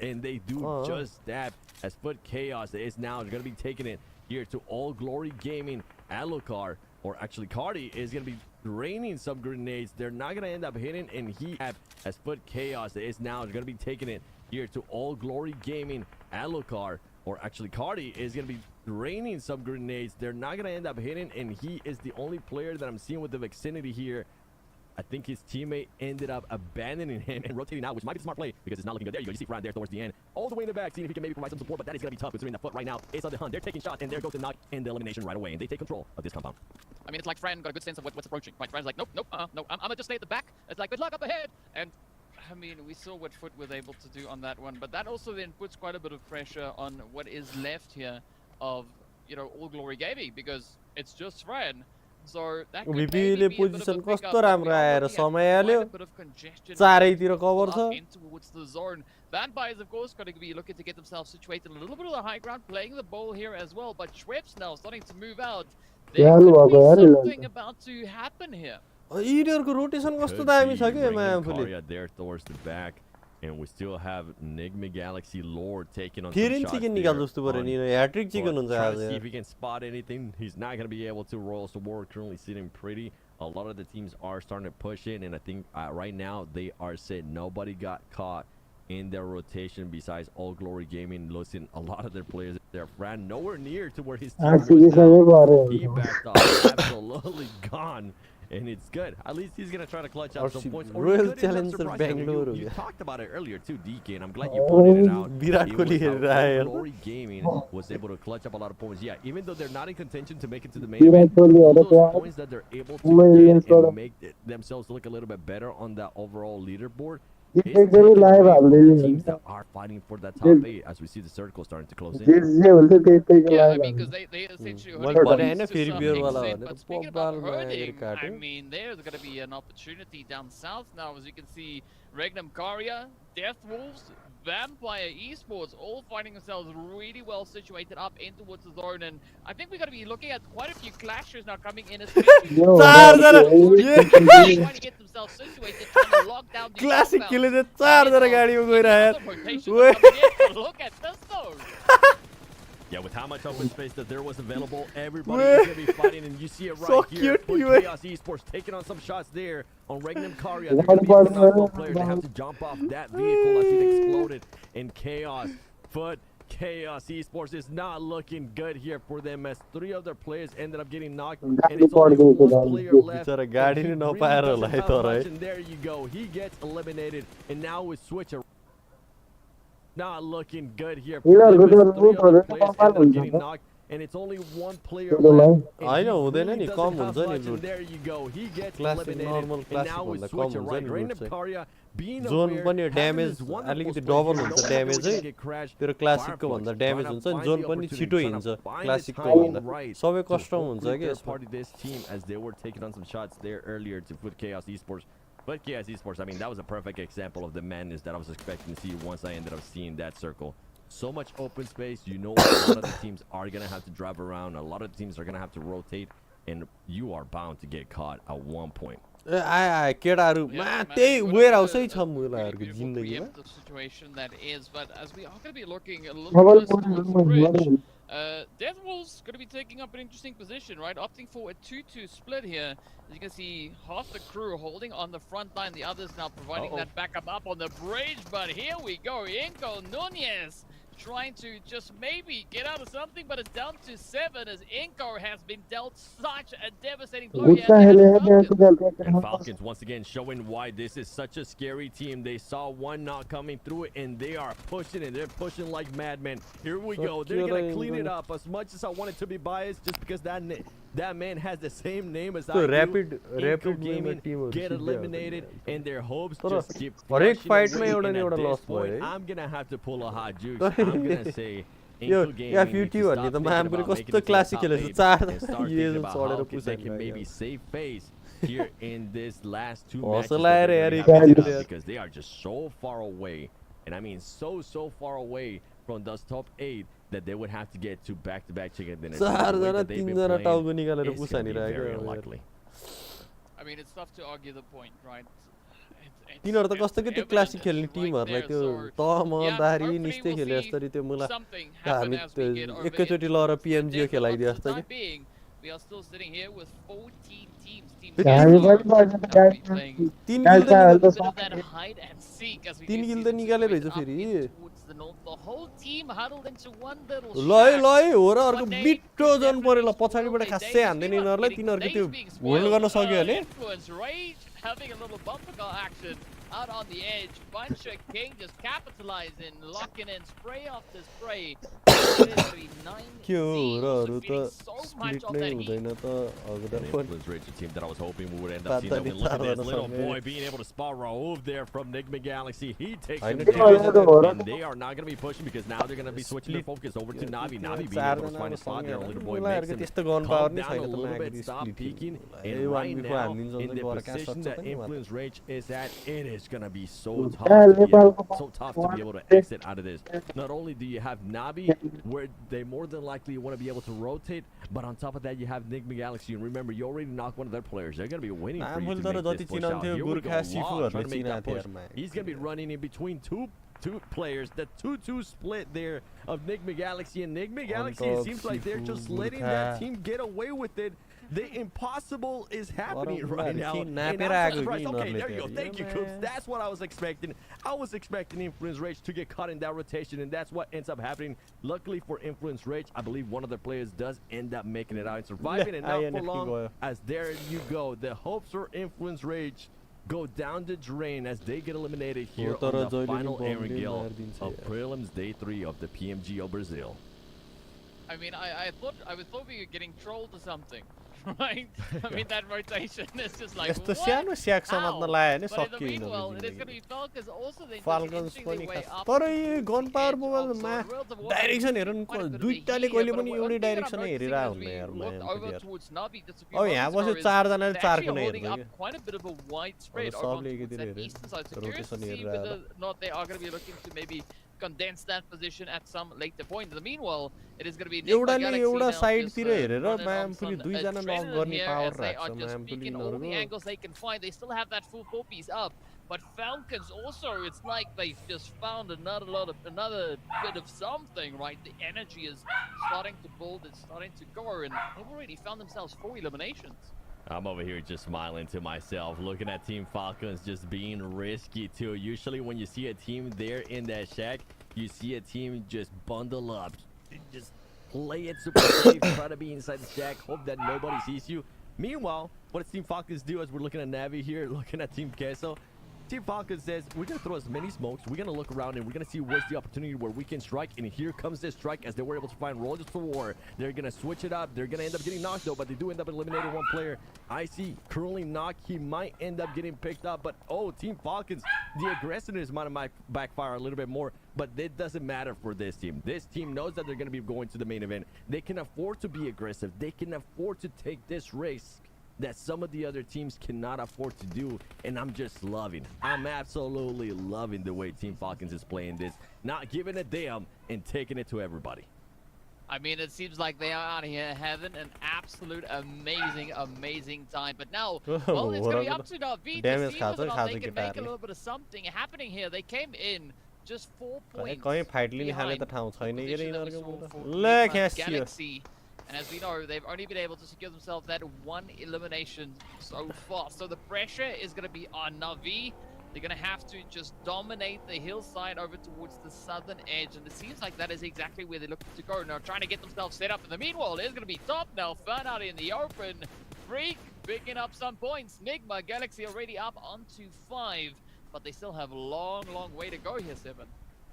And they do just that, as Foot Chaos is now going to be taking it here to All Glory Gaming. Alucard, or actually Cardi, is going to be raining some grenades. They're not going to end up hitting, and he, as Foot Chaos is now going to be taking it here to All Glory Gaming. Alucard, or actually Cardi, is going to be raining some grenades. They're not going to end up hitting, and he is the only player that I'm seeing with the vicinity here. I think his teammate ended up abandoning him and rotating out, which might be a smart play because it's not looking good. There you go. You see Fran there towards the end. All the way in the back, seeing if he can maybe provide some support, but that is going to be tough considering the Foot right now is on the hunt. They're taking shots, and there goes the knock and the elimination right away, and they take control of this compound. I mean, it's like Fran got a good sense of what's approaching, right? Fran's like, nope, nope, no, I'm gonna just stay at the back. It's like, good luck up ahead. And I mean, we saw what Foot was able to do on that one, but that also then puts quite a bit of pressure on what is left here of, you know, All Glory Gaming, because it's just Fran. So that could maybe VP be a ले bit of a position pickup, कस्तो but राम्रो we are आएर looking at समय quite हाल्यो a bit of congestion चारैतिर cover up छ in towards the zone. Vampires, of course, going to be looking to get themselves situated a little bit of the high ground, playing the ball here as well. But Schweppes now starting to move out. There could be something about to happen here. यिनीहरूको rotation कस्तो Could दामी be छ कि Rangam आफूले Karya there towards the back, and we still have Enigma Galaxy Lord taking on फेरि some नि shots chicken there निकाल जस्तो पऱ्यो on नि ह्याट्रिक Foot. चिकन हुन्छ Trying आज to see यार if he can spot anything. He's not going to be able to. Royals of War currently sitting pretty. A lot of the teams are starting to push in, and I think right now they are set. Nobody got caught in their rotation besides All Glory Gaming. Losing a lot of their players there. Fran nowhere near to where his team was now. He backed off, absolutely gone. And it's good. At least he's gonna try to clutch out some RC points. Royal he could end up Challenger surprising. I mean, Bangalore you हो गया। talked about it earlier too, DK, and I'm glad you pointed it out. Virat It Kohli was how हेरेर आयो All Glory Gaming was able to clutch up a lot of points. Yeah, even though they're not in contention to make it to the main Virat event, Kohli all हेरेर those त्यहाँ points that they're able to millions get of- and make themselves look a little bit better on that overall leaderboard is एकदमै taken live away from the हाल्दैन teams नि that are fighting for that top 8 as we see the circle starting to close in. जे हुन्छ त्यही Yeah, I live mean, because they essentially मैले hurting भने teams होइन to फेरि some beer वाला extent, भनेर but speaking about बब्बालमा हेरेर hurting, I काट्यो mean, there's going to be an opportunity down south now, as you can see, Regnum Karya, Death Wolves, Vampire Esports, all finding themselves really well situated up in towards the zone, and I think we're going to be looking at quite a few clashes now coming in, especially Yo, चारजना trying to get themselves situated, trying to lock down the classic compound. खेले चाहिँ चारजना गाडीमा गएर Other यार rotations Wait. are coming in, but look at this though. Yeah, with how much open space that there was available, everybody Wait. is going to be fighting, and you see it right So here. cute, Foot you- Chaos Esports taking on some shots there on Regnum Karya. One They're going to be part, phenomenal one players. They part. have to jump off that vehicle as it exploded in Chaos. Foot Chaos Esports is not looking good here for them as 3 of their players ended up getting knocked, and it's only 1 player left. बिचरा and गाडी he नै really नपाएर doesn't होला है have तर much, है and there you go. He gets eliminated, and now we switch around. Not looking good here for them as 3 other players ended up getting knocked, and it's only one player Hello, left. man. and I he know, then really any doesn't common, have then much, it and would- there you go. He gets Classic, eliminated, normal, and classic now we भन्दा switch it common, right. then it Random would say. Karya being Zone aware, पनि having damage this wonderful अलिकति split double here, हुन्छ knowing that damage we're चाहिँ gonna get crashed. तेरो क्लासिकको Firefox भन्दा trying damage to हुन्छ नि find zone the पनि opportunity, छिटो trying हिन्छ to find the क्लासिकको timing भन्दा right सबै to कस्टम हुन्छ hopefully कि third यसमा party this team as they were taking on some shots there earlier to put Chaos Esports. But Chaos Esports, I mean, that was a perfect example of the madness that I was expecting to see once I ended up seeing that circle. So much open space. You know, a lot of the teams are going to have to drive around. A lot of the teams are going to have to rotate. And you are bound to get caught at one point. आए केटाहरू Yeah, मा man, त्यही what where a हाउसै छ really मुलाहरूको beautiful जिन्दगीमा preemptive situation that is, but as we are going to be looking a little Double bit closer body, towards the double bridge, body. Deathwolf's going to be taking up an interesting position, right? Opting for a 2-2 split here. As you can see, half the crew holding on the front line, the others now providing that backup up on the bridge. But here we go, Inko Nunez trying to just maybe get out of something, but it's down to 7 as Inko has been dealt such a devastating blow. Good He has का to हेले have हेले Falcons. And Falcons, once again, showing why this is such a scary team. They saw one not coming through, and they are pushing it. They're pushing like madmen. Here we go. They're going to clean it up. As much as I wanted to be biased, just because that man has the same name as I do. rapid Inco gaming Gaming get eliminated, and their hopes तर just keep हरेक flashing फाइटमा away. एउटा And न at एउटा this लस भयो point, है I'm going to have to pull a hot juice. I'm going to say yo Inco Gaming needs FUT to भन्ने stop त thinking मामपुरी about making कस्तो it to the classic top खेलेछ eight चार and start ये thinking about चढेर how पुस they can maybe save face here in this last two matches हौसला that आएर they're यार gonna have to एकातिर get यार। out because they are just so far away, and I mean so far away from those top 8 that they would have to get to back-to-back chicken dinners. And the way चारजना that they've been तीनजना playing, टाउको निकालेर it's पुस gonna be very हानिरहेको unlikely. I mean, it's tough to argue the point, right? तिनीहरू त कस्तो के त्यो classic खेल्ने right टिमहरूलाई there, त्यो so, तम yeah, दारी hopefully निस्दै we'll खेले see जस्तरी त्यो मुला something हामी happen as we get over एकैचोटि into लएर the पिएमजिओ desert. खेलाइदियो For the जस्तो time कि being, we are still sitting here with 14 teams. Team हामी Gator पनि गर्छ that will be playing. तीन गाइस किल त अहिले A त bit of सब that hide and seek as we तीन do किल see त them निकालेर situate हिजो up फेरि in towards the north. The whole team huddled into one little ल है shack. ल है हो र अर्को But they बिट्टो could जन परेर definitely पछाडिबाट spoil खासै their हान्दैन days. यिनीहरूलाई Getting तिनीहरूको त्यो days being होल्ड गर्न spoiled. सक्यो भने Influence Rage having a little bumper car action out on the edge. Bunch of King just capitalizing, locking in spray after spray. के हो र अरू त So much स्प्लिट of नै that heat. हुँदैन त अगदा An पनि influence rate team that I was hoping we would end up seeing. Patani Look at this Tarana little Sanghe. boy being able to spot Raouf there from Nigma Galaxy. He takes I him know. down, and they are not going to be pushing because now they're going to be switching their focus over to Navi. Navi being able to find a spot there. Little boy makes him त्यस्तो गर्नु calm पाउने down छैन a त little bit, म्याग्री stop peeking, A and one right before now हानिदिन्छ in भने the गएर कहाँ position सक्छ that त नि influence rage is at, it is going to be so Yeah, tough to be able to exit out of this. Not only do you have Navi, where they more than likely want to be able to rotate, but on top of that, you have Nigma Galaxy. And remember, you already knocked one of their players. They're going to be waiting for you आम्बुल to तर make जति this push out. चिनाउँथ्यो Here we go, Gorkha Law trying सिफुहरूले to make that चिनाएको push. थियो He's going to be running in between two players. The 2-2 split there of Nigma Galaxy. And Nigma Galaxy, it seems like they're just letting that team get away with it. The impossible is happening right now. And I'm so surprised. Okay, there you go. Thank you, Coops. That's what I was expecting. I was expecting Influence Rage to get caught in that rotation, and that's what ends up happening. Luckily for Influence Rage, I believe one of the players does end up making it out and surviving, and not for long. As there you go. The hopes for Influence Rage go down the drain as they get eliminated here on the final Erangel of prelims day 3 of the PMGO Brazil. I mean, I thought we were getting trolled or something, right? I mean, that rotation is just like यस्तो what? सानो स्याक समात्न लायो भने But in the सक्यो meanwhile, it is यिनीहरू going to be Falcons also then falcons just पनि inching their way खास up तर towards yo the gun power edge मोबाइलमा of World of Warcraft. Direction हेर्नु Quite a bit of a दुईटाले heat कहिले here, पनि but one एउटै thing that I'm डाइरेक्सनै noticing हेरिरहेको as हुन्न we यार look over यार towards Navi just a few अब यहाँ moments बस्यो ago is चारजनाले they're चार actually कुनै holding हेर्छ up quite a bit of a wide spread सबले over towards एकातिर that हेऱ्यो eastern side. So curious to rotation see हेरेर whether आएर or not they are going to be looking to maybe condense that position at some later point. In the meanwhile, it is going to be Nigma एउटाले Galaxy एउटा now just साइडतिर हेरेर running on म्यामपुली some दुईजना नक adrenaline गर्ने here power as they are राख्छ just म्यामपुली peeking all the यिनीहरूको angles they can find. They still have that full 4-piece up, but Falcons also, it's like they've just found another bit of something, right? The energy is starting to build, it's starting to go, and they've already found themselves 4 eliminations. I'm over here just smiling to myself, looking at Team Falcons just being risky too. Usually when you see a team there in that shack, you see a team just bundle up, just play it super safe, try to be inside the shack, hope that nobody sees you. Meanwhile, what does Team Falcons do as we're looking at Navi here, looking at Team Queso? Team Falcon says, we're going to throw as many smokes. We're going to look around and we're going to see where's the opportunity where we can strike. And here comes this strike as they were able to find Rollers for War. They're going to switch it up. They're going to end up getting knocked though, but they do end up eliminating one player. Icy currently knocked. He might end up getting picked up, but oh, Team Falcons, the aggressiveness might backfire a little bit more, but it doesn't matter for this team. This team knows that they're going to be going to the main event. They can afford to be aggressive. They can afford to take this risk that some of the other teams cannot afford to do, and I'm just loving. I'm absolutely loving the way Team Falcons is playing this, not giving a damn and taking it to everybody. I mean, it seems like they are out here having an absolute amazing time. But now, well, it's going to be up to Navi to see whether or not they can make a little bit of something happening here. They came in just 4 points behind Galaxy. And as we know, they've only been able to secure themselves that one elimination so far. So the pressure is going to be on Navi. They're going to have to just dominate the hillside over towards the southern edge. And it seems like that is exactly where they're looking to go. Now, trying to get themselves set up. In the meanwhile, it's going to be top now. Fun out in the open. Freak picking up some points. Nigma, Galaxy already up onto 5. But they still have a long way to go here, 7.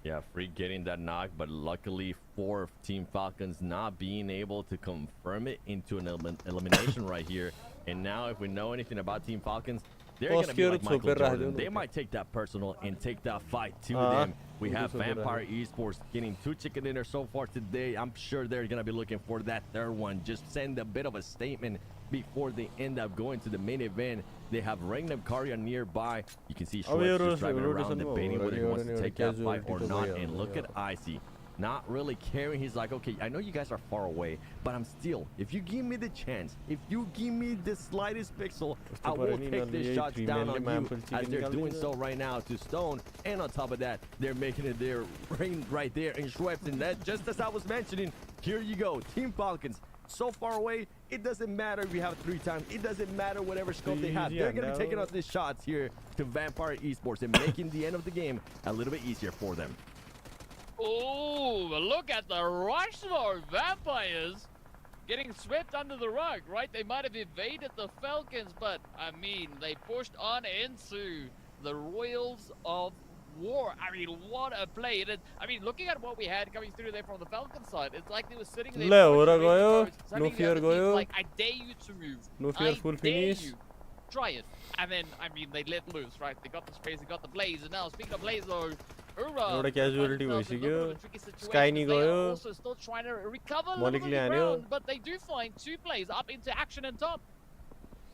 Yeah, Freak getting that knock, but luckily for Team Falcons not being able to confirm it into an elimination right here. And now if we know anything about Team Falcons, they're going to be like Michael Jordan. They might take that personal and take that fight to them. We have Vampire Esports getting 2 chicken dinners so far today. I'm sure they're going to be looking for that third one. Just send a bit of a statement before they end up going to the main event. They have Regnum Karya nearby. You can see Schwartz just driving around debating whether he wants to take that fight or not. And look at Icy. Not really caring. He's like, okay, I know you guys are far away, but I'm still, if you give me the chance, if you give me the slightest pixel, I will take these shots down on you, as they're doing so right now to Stone. And on top of that, they're making it their ring right there in Schweppes. And that, just as I was mentioning, here you go, Team Falcons. So far away, it doesn't matter if you have 3 times. It doesn't matter whatever scope they have. They're going to be taking out these shots here to Vampire Esports and making the end of the game a little bit easier for them. Oh, look at the rush though. Vampires getting swept under the rug, right? They might have evaded the Falcons, but I mean, they pushed on into the Royals of War. I mean, what a play. I mean, looking at what we had coming through there from the Falcon side, it's like they were sitting there. No fear, like, I dare you to move. No fear, full finish. Try it. And then, I mean, they let loose, right? They got the space, they got the Blaze. And now, speaking of Blaze, though, एउटा casualty भइसक्यो sky नि गयो also still trying to recover a little bit of ground, but they do find 2 plays up into action and top.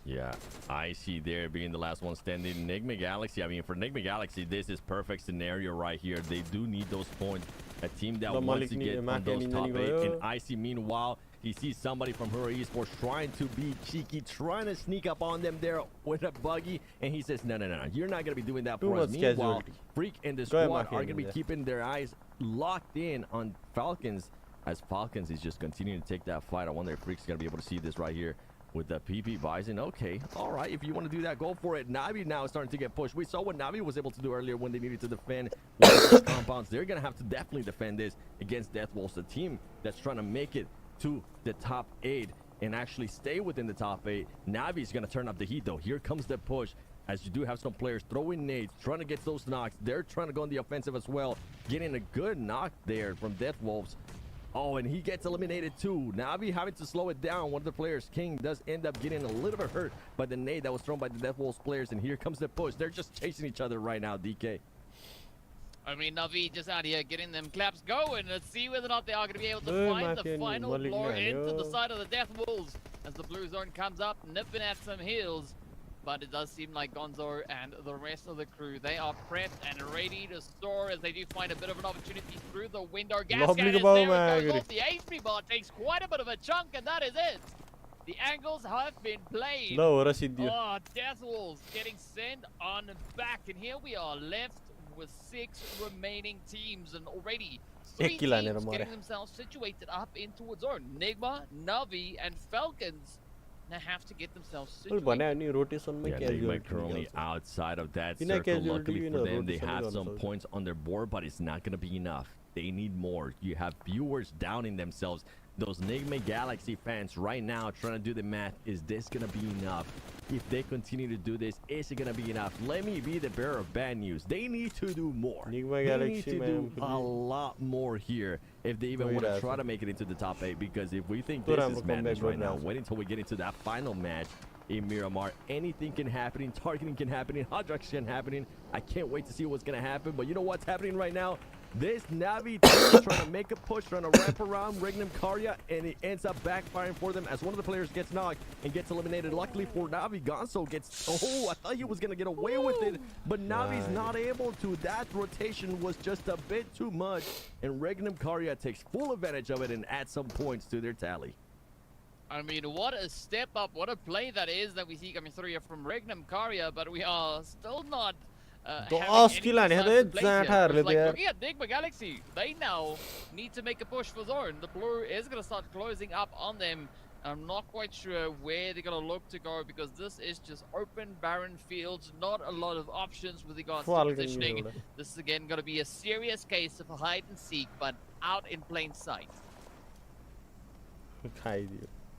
Yeah, I see there being the last one standing. Nigma Galaxy, I mean, for Nigma Galaxy, this is perfect scenario right here. They do need those points. A team that wants to get on those top 8. And Icy, meanwhile, he sees somebody from Hero Esports trying to be cheeky, trying to sneak up on them there with a buggy. And he says, no, you're not going to be doing that for us. Meanwhile, Freak and the squad are going to be keeping their eyes locked in on Falcons, as Falcons is just continuing to take that fight. I wonder if Freak's going to be able to see this right here with the PP Ryzen. Okay, all right, if you want to do that, go for it. Navi now is starting to get pushed. We saw what Navi was able to do earlier when they needed to defend compounds. They're going to have to definitely defend this against Death Wolves, a team that's trying to make it to the top 8 and actually stay within the top 8. Navi's going to turn up the heat, though. Here comes the push, as you do have some players throwing nades, trying to get those knocks. They're trying to go on the offensive as well, getting a good knock there from Death Wolves. Oh, and he gets eliminated too. Navi having to slow it down. One of the players, King, does end up getting a little bit hurt by the nade that was thrown by the Death Wolves players. And here comes the push. They're just chasing each other right now, DK. I mean, Navi just out here getting them claps going. Let's see whether or not they are going to be able to find the final blow into the side of the Death Wolves as the blue zone comes up, nipping at some heals. But it does seem like Gonzo and the rest of the crew, they are prepped and ready to store as they do find a bit of an opportunity through the window. Gas cannon is there, it goes off. The HP bar takes quite a bit of a chunk, and that is it. The angles have been played. Oh, Death Wolves getting sent on back, and here we are left with 6 remaining teams, and already 3 teams getting themselves situated up in towards zone. Nigma, Navi, and Falcons now have to get themselves situated. Yeah, Nigma currently outside of that circle. Luckily for them, they have some points on their board, but it's not going to be enough. They need more. You have viewers downing themselves. Those Nigma Galaxy fans right now trying to do the math. Is this going to be enough if they continue to do this, is it going to be enough? Let me be the bearer of bad news. They need to do more. Enigma They Galaxy, need to man, do a lot more here if they even want to try to make it into the top 8. Because if we think this is madness right now, wait until we get into that final match in Miramar. Anything can happen. Targeting can happen. Hot drugs can happen. I can't wait to see what's going to happen. But you know what's happening right now? This Navi team is trying to make a push, trying to wrap around Regnum Karya, and it ends up backfiring for them as one of the players gets knocked and gets eliminated. Luckily for Navi, Gonzo gets... Oh, I thought he was going to get away with it, but Navi's not able to. That rotation was just a bit too much, and Regnum Karya takes full advantage of it and adds some points to their tally. I mean, what a step up, what a play that is that we see coming through here from Regnum Karya, but we are still not... looking at Digma Galaxy, they now need to make a push for zone. The blue is going to start closing up on them. I'm not quite sure where they're going to look to go because this is just open, barren fields, not a lot of options with regards to positioning. This is again going to be a serious case of a hide and seek, but out in plain sight.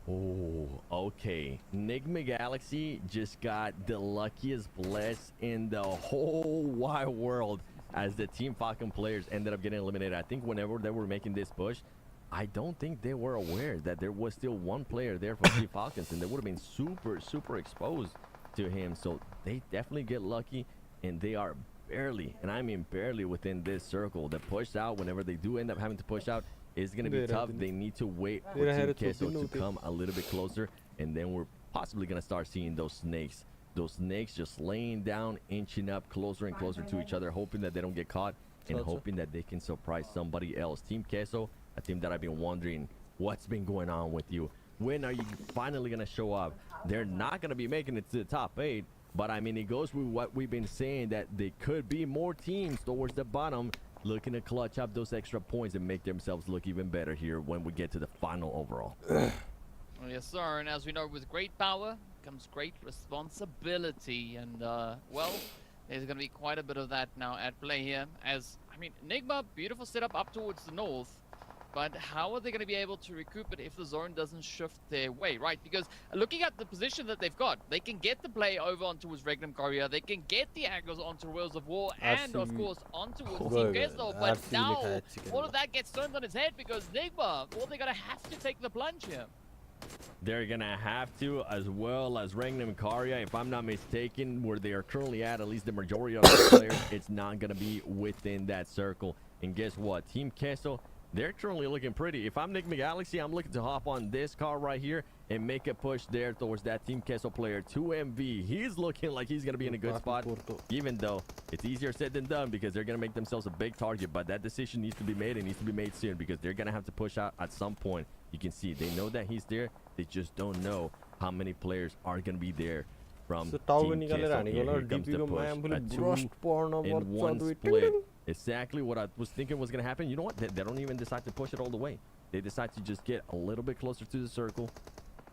Oh, okay. Nigma Galaxy just got the luckiest bless in the whole wide world as the Team Falcon players ended up getting eliminated. I think whenever they were making this push, I don't think they were aware that there was still one player there from Team Falcons, and they would have been super exposed to him. So they definitely get lucky, and they are barely, and I mean barely, within this circle. The push out, whenever they do end up having to push out, it's going to be tough. They need to wait for Team Queso to come a little bit closer, and then we're possibly going to start seeing those snakes. Those snakes just laying down, inching up closer and closer to each other, hoping that they don't get caught and hoping that they can surprise somebody else. Team Queso, a team that I've been wondering what's been going on with you. When are you finally going to show up? They're not going to be making it to the top 8, but I mean, it goes with what we've been saying, that there could be more teams towards the bottom looking to clutch up those extra points and make themselves look even better here when we get to the final overall. Yes, sir. And as we know, with great power comes great responsibility. And, well, there's going to be quite a bit of that now at play here. As, I mean, Enigma, beautiful setup up towards the north. But how are they going to be able to recoup it if the zone doesn't shift their way, right? Because looking at the position that they've got, they can get the play over onto Regnum Karya, they can get the angles onto Wheels of War, and of course onto Team Queso. But now all of that gets turned on its head because Enigma, well, they're going to have to take the plunge here. They're going to have to, as well as Regnum Karya, if I'm not mistaken, where they are currently at least the majority of the players, it's not going to be within that circle. And guess what? Team Queso, they're currently looking pretty. If I'm Nigma Galaxy, I'm looking to hop on this car right here and make a push there towards that Team Queso player, 2MV. He's looking like he's going to be in a good spot, even though it's easier said than done because they're going to make themselves a big target. But that decision needs to be made, and needs to be made soon because they're going to have to push out at some point. You can see they know that he's there. They just don't know how many players are going to be there from Team Queso. Here comes the push. A 2-in-1 split. Exactly what I was thinking was going to happen. You know what? They don't even decide to push it all the way. They decide to just get a little bit closer to the circle.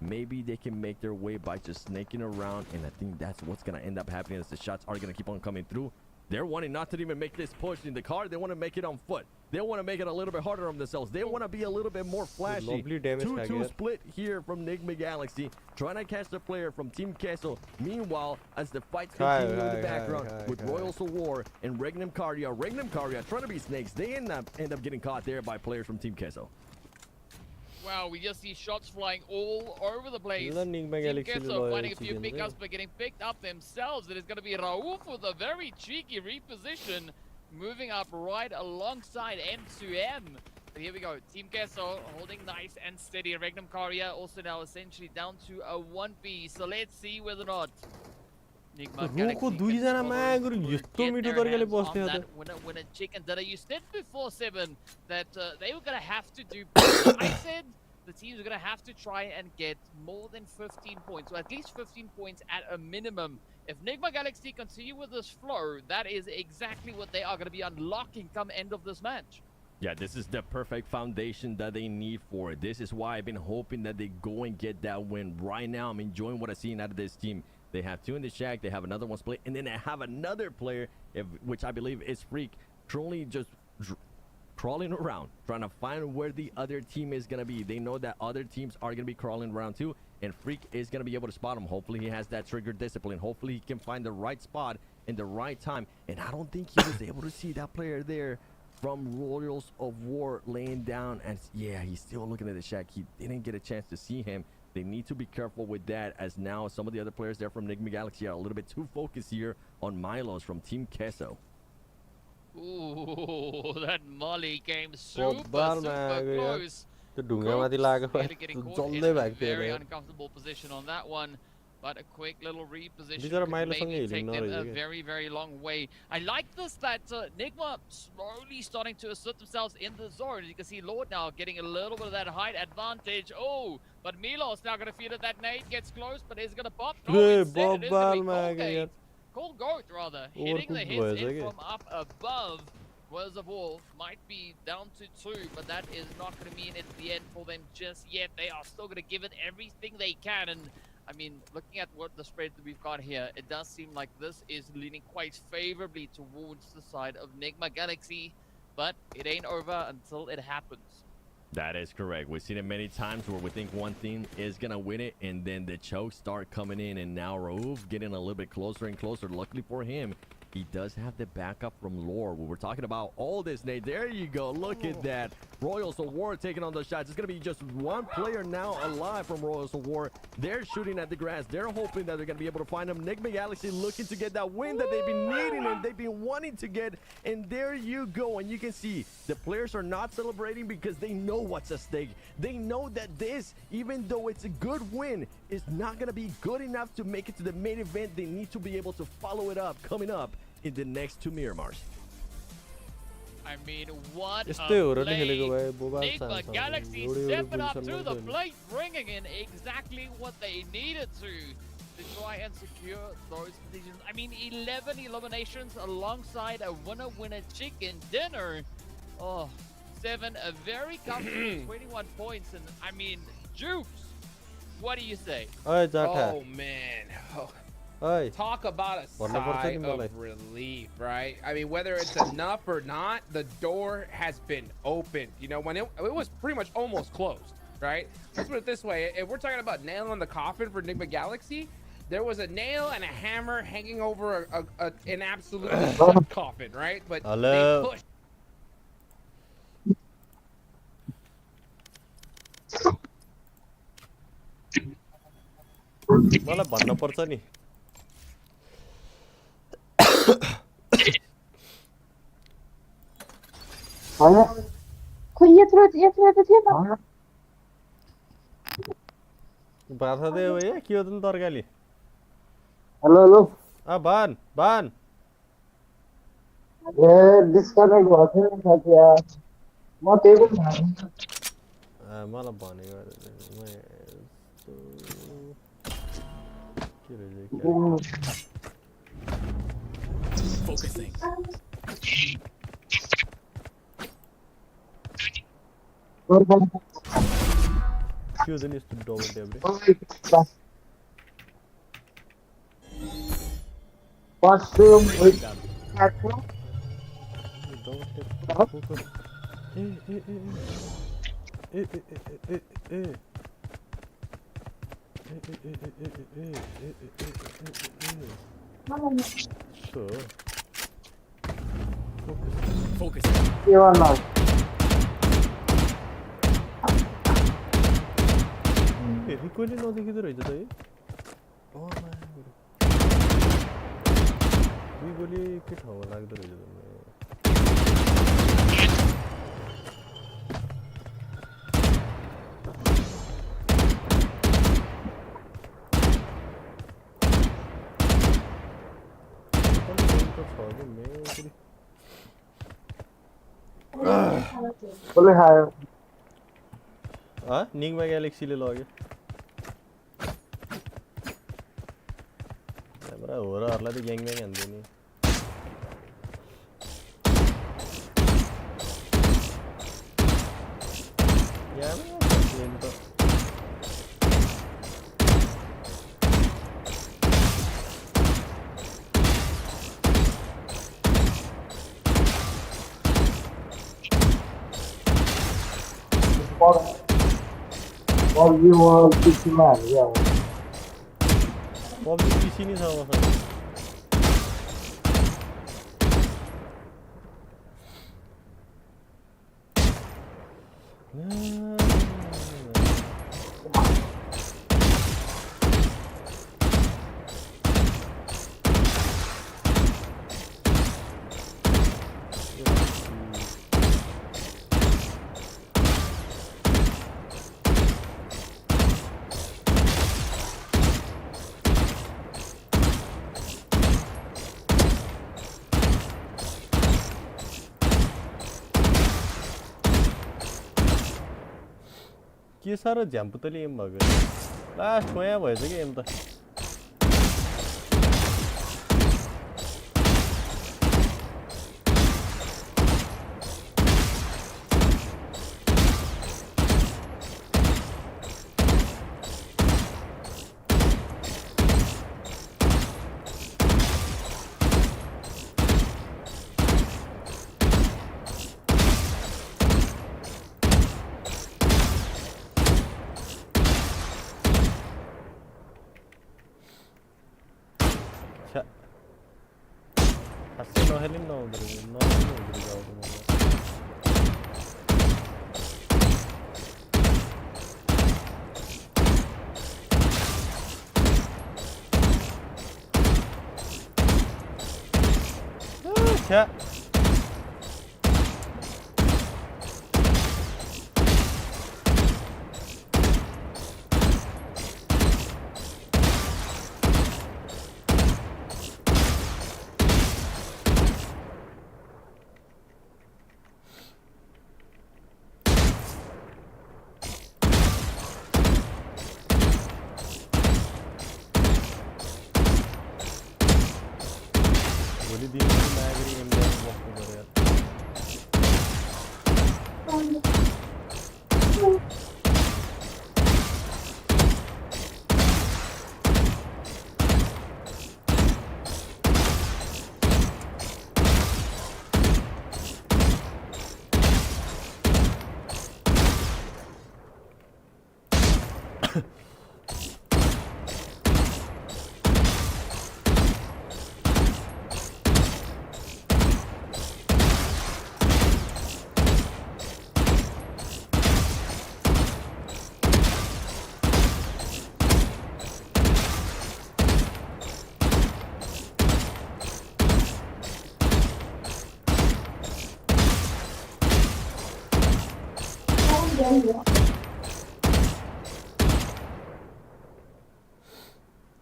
Maybe they can make their way by just snaking around, and I think that's what's going to end up happening as the shots are going to keep on coming through. They're wanting not to even make this push in the car. They want to make it on foot. They want to make it a little bit harder on themselves. They want to be a little bit more flashy. 2-2 split here from Nigma Galaxy, trying to catch the player from Team Queso. Meanwhile, as the fights continue in the background with Royals of War and Regnum Karya trying to be snakes, they end up getting caught there by players from Team Queso. Wow, we just see shots flying all over the place. Team Queso finding a few pickups, but getting picked up themselves. It is going to be Rauf with a very cheeky reposition, moving up right alongside M2M. But here we go. Team Queso holding nice and steady. Regnum Karya also now essentially down to a 1P. So let's see whether or not Nigma Galaxy winner chicken dinner. You said before, Seven, that they were going to have to do better. I said the teams are going to have to try and get more than 15 points, or at least 15 points at a minimum. If Nigma Galaxy continue with this flow, that is exactly what they are going to be unlocking come end of this match. Yeah, this is the perfect foundation that they need for it. This is why I've been hoping that they go and get that win. Right now, I'm enjoying what I'm seeing out of this team. They have 2 in the shack, they have another one split, and then they have another player, which I believe is Freak, truly just crawling around, trying to find where the other team is going to be. They know that other teams are going to be crawling around too, and Freak is going to be able to spot him. Hopefully he has that trigger discipline. Hopefully he can find the right spot in the right time. And I don't think he was able to see that player there from Royals of War laying down. And yeah, he's still looking at the shack. He didn't get a chance to see him. They need to be careful with that, as now some of the other players there from Enigma Galaxy are a little bit too focused here on Milos from Team Queso. Ooh, that Molly came Bobal super close. त्यो ढुङ्गामाथि लागेको Really getting caught in जल्दै a भएको थियो very यार uncomfortable position on that one. But a quick little reposition बिचरा could माइलोसँगै maybe take हिँड्नु them a नरहेछ very, very long way. I like this, that Nigma slowly starting to assert themselves in the zone. As you can see, Lord now getting a little bit of that height advantage. Oh, but Milos now going to feed it. That nade gets close, but is going to pop. No, instead it is going to be Colgate. Colgate, rather. Hitting the hits in from up above. Was of all might be down to 2, but that is not going to mean it's the end for them just yet. They are still going to give it everything they can. And I mean, looking at what the spread that we've got here, it does seem like this is leaning quite favorably towards the side of Enigma Galaxy, but it ain't over until it happens. That is correct. We've seen it many times where we think one team is going to win it, and then the chokes start coming in, and now Raouf getting a little bit closer and closer. Luckily for him, he does have the backup from Lore. We were talking about all this, Nate. There you go. Look at that. Royals of War taking on those shots. It's going to be just one player now alive from Royals of War. They're shooting at the grass. They're hoping that they're going to be able to find him. Enigma Galaxy looking to get that win that they've been needing and they've been wanting to get. And there you go. And you can see the players are not celebrating because they know what's at stake. They know that this, even though it's a good win, is not going to be good enough to make it to the main event. They need to be able to follow it up coming up in the next 2 Miramars. I mean, what a play. Enigma Galaxy stepping up to the plate, bringing in exactly what they needed to try and secure those positions. I mean, 11 eliminations alongside a winner-winner chicken dinner. Oh, 7, a very comfortable 21 points. And I mean, Jukes, what do you say? Oh, man. Oh. Talk about a sigh of relief, right? I mean, whether it's enough or not, the door has been opened. You know, when it was pretty much almost closed, right? Let's put it this way. If we're talking about nail in the coffin for Enigma Galaxy, there was a nail and a hammer hanging over an absolutely shut coffin, right? But they pushed. मलाई भन्न पर्छ नि खोइ यत्रो त थिएन भाषा दे हो के हो त तरकारी हेलो हेलो भान ए डिस्कनेक्ट भएको थियो नि साथी यार म त्यही पनि मलाई भनेको के रहेछ Focusing. के हो नि यस्तो डबल ट्याब Focus. रिकॉइल नदेखिँदो रहेछ त है दुई गोली के ठाउँमा लाग्दो रहेछ निगमा ग्यालेक्सीले लग्यो त्यहाँबाट होरहरूलाई त ग्याङ ग्याङ हान्दैन नि PUBG म पिसीमा हाल्ने क्या अब PUBG PC नि छ मसँग के साह्रो झ्याम्पुतली एम भएको लास्ट नयाँ भएछ कि एम त खासै नखेली पनि नहुँदो रहेछ नखेली हुँदो रहेछ अब छ्या भोलि दिन नागरी एमबाट बस्नु पर्यो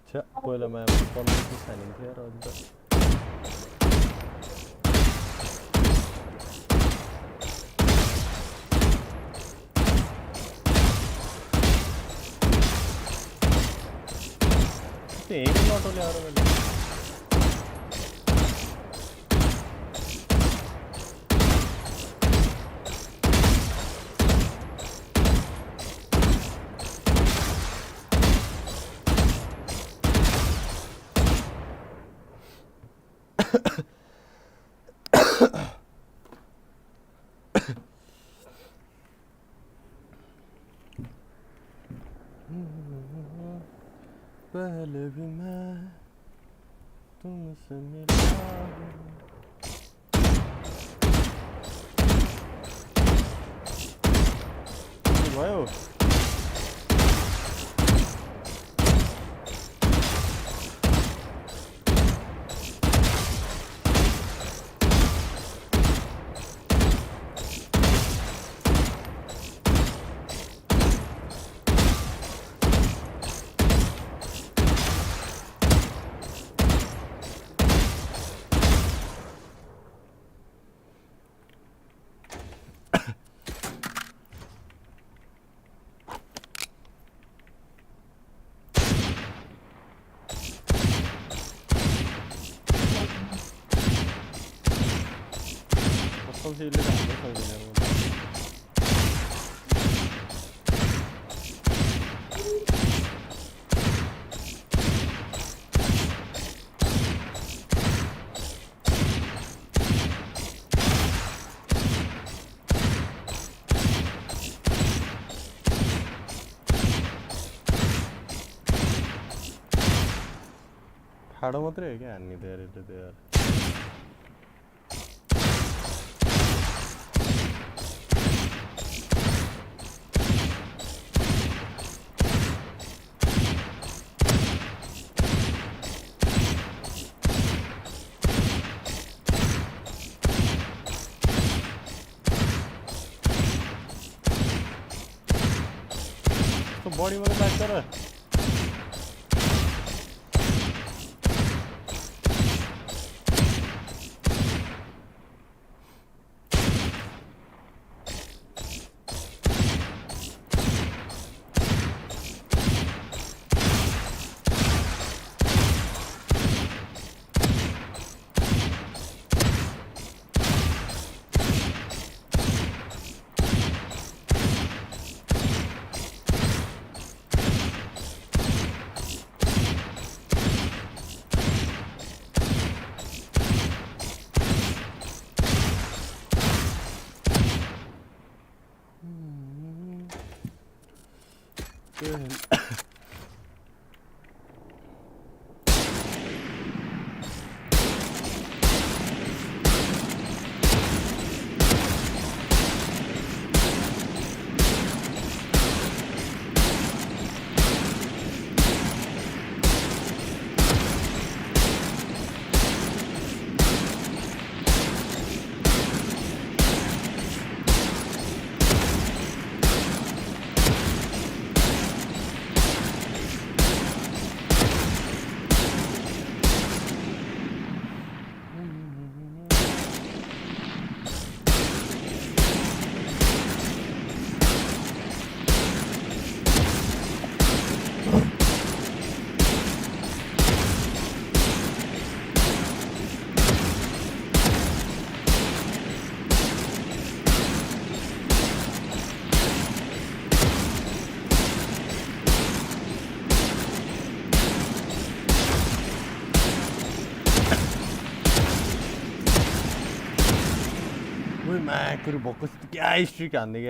छ्या पहिला माया 15 पिस हानिन्थ्यो र अन्त त्यो हेक लटो ल्याएर मैले पहले भी मैं तुमसे मिला हूँ भयो कसैले राख्नै सक्दैन हाडो मात्रै हो क्या हान्ने त यार यसले त यार बडी मात्रै लाग्छ र 그리고 먹고 싶을 게 아이씨가 안 되게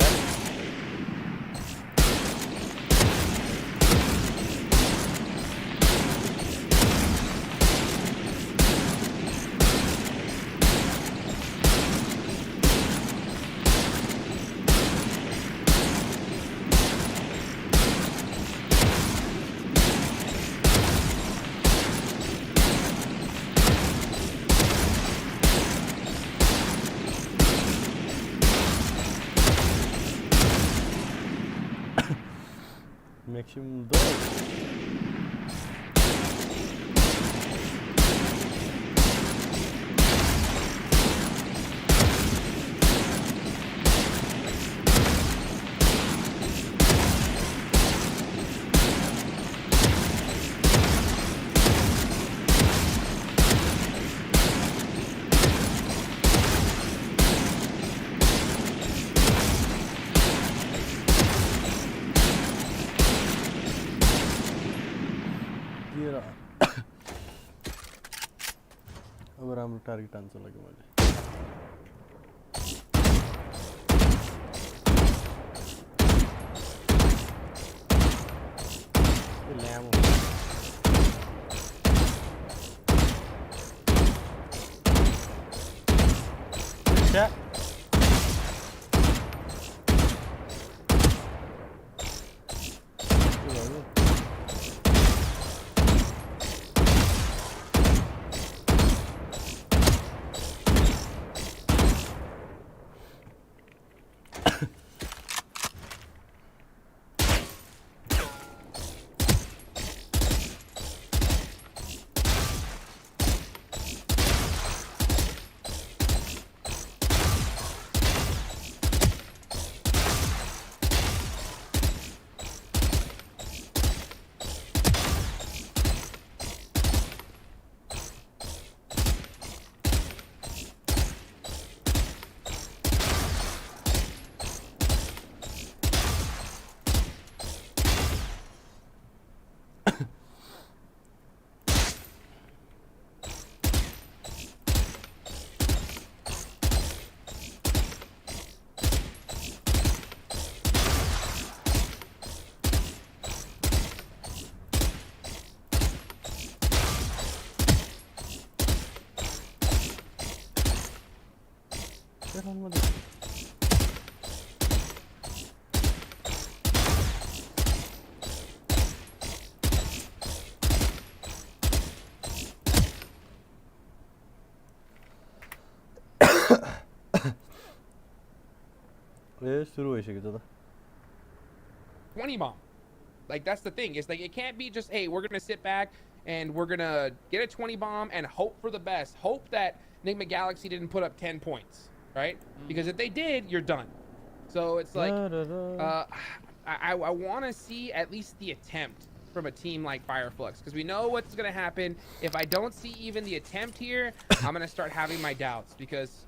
maximum 2 अब राम्रो टार्गेट आन्छ लाग्यो मैले ल्याम क्या सुरु भइसक्यो त 20 bomb. Like, that's the thing. It's like, it can't be just, hey, we're going to sit back and we're going to get a 20 bomb and hope for the best. Hope that Enigma Galaxy didn't put up 10 points, right? Because if they did, you're done. So it's like, I want to see at least the attempt from a team like Fireflux, because we know what's going to happen. If I don't see even the attempt here, I'm going to start having my doubts because,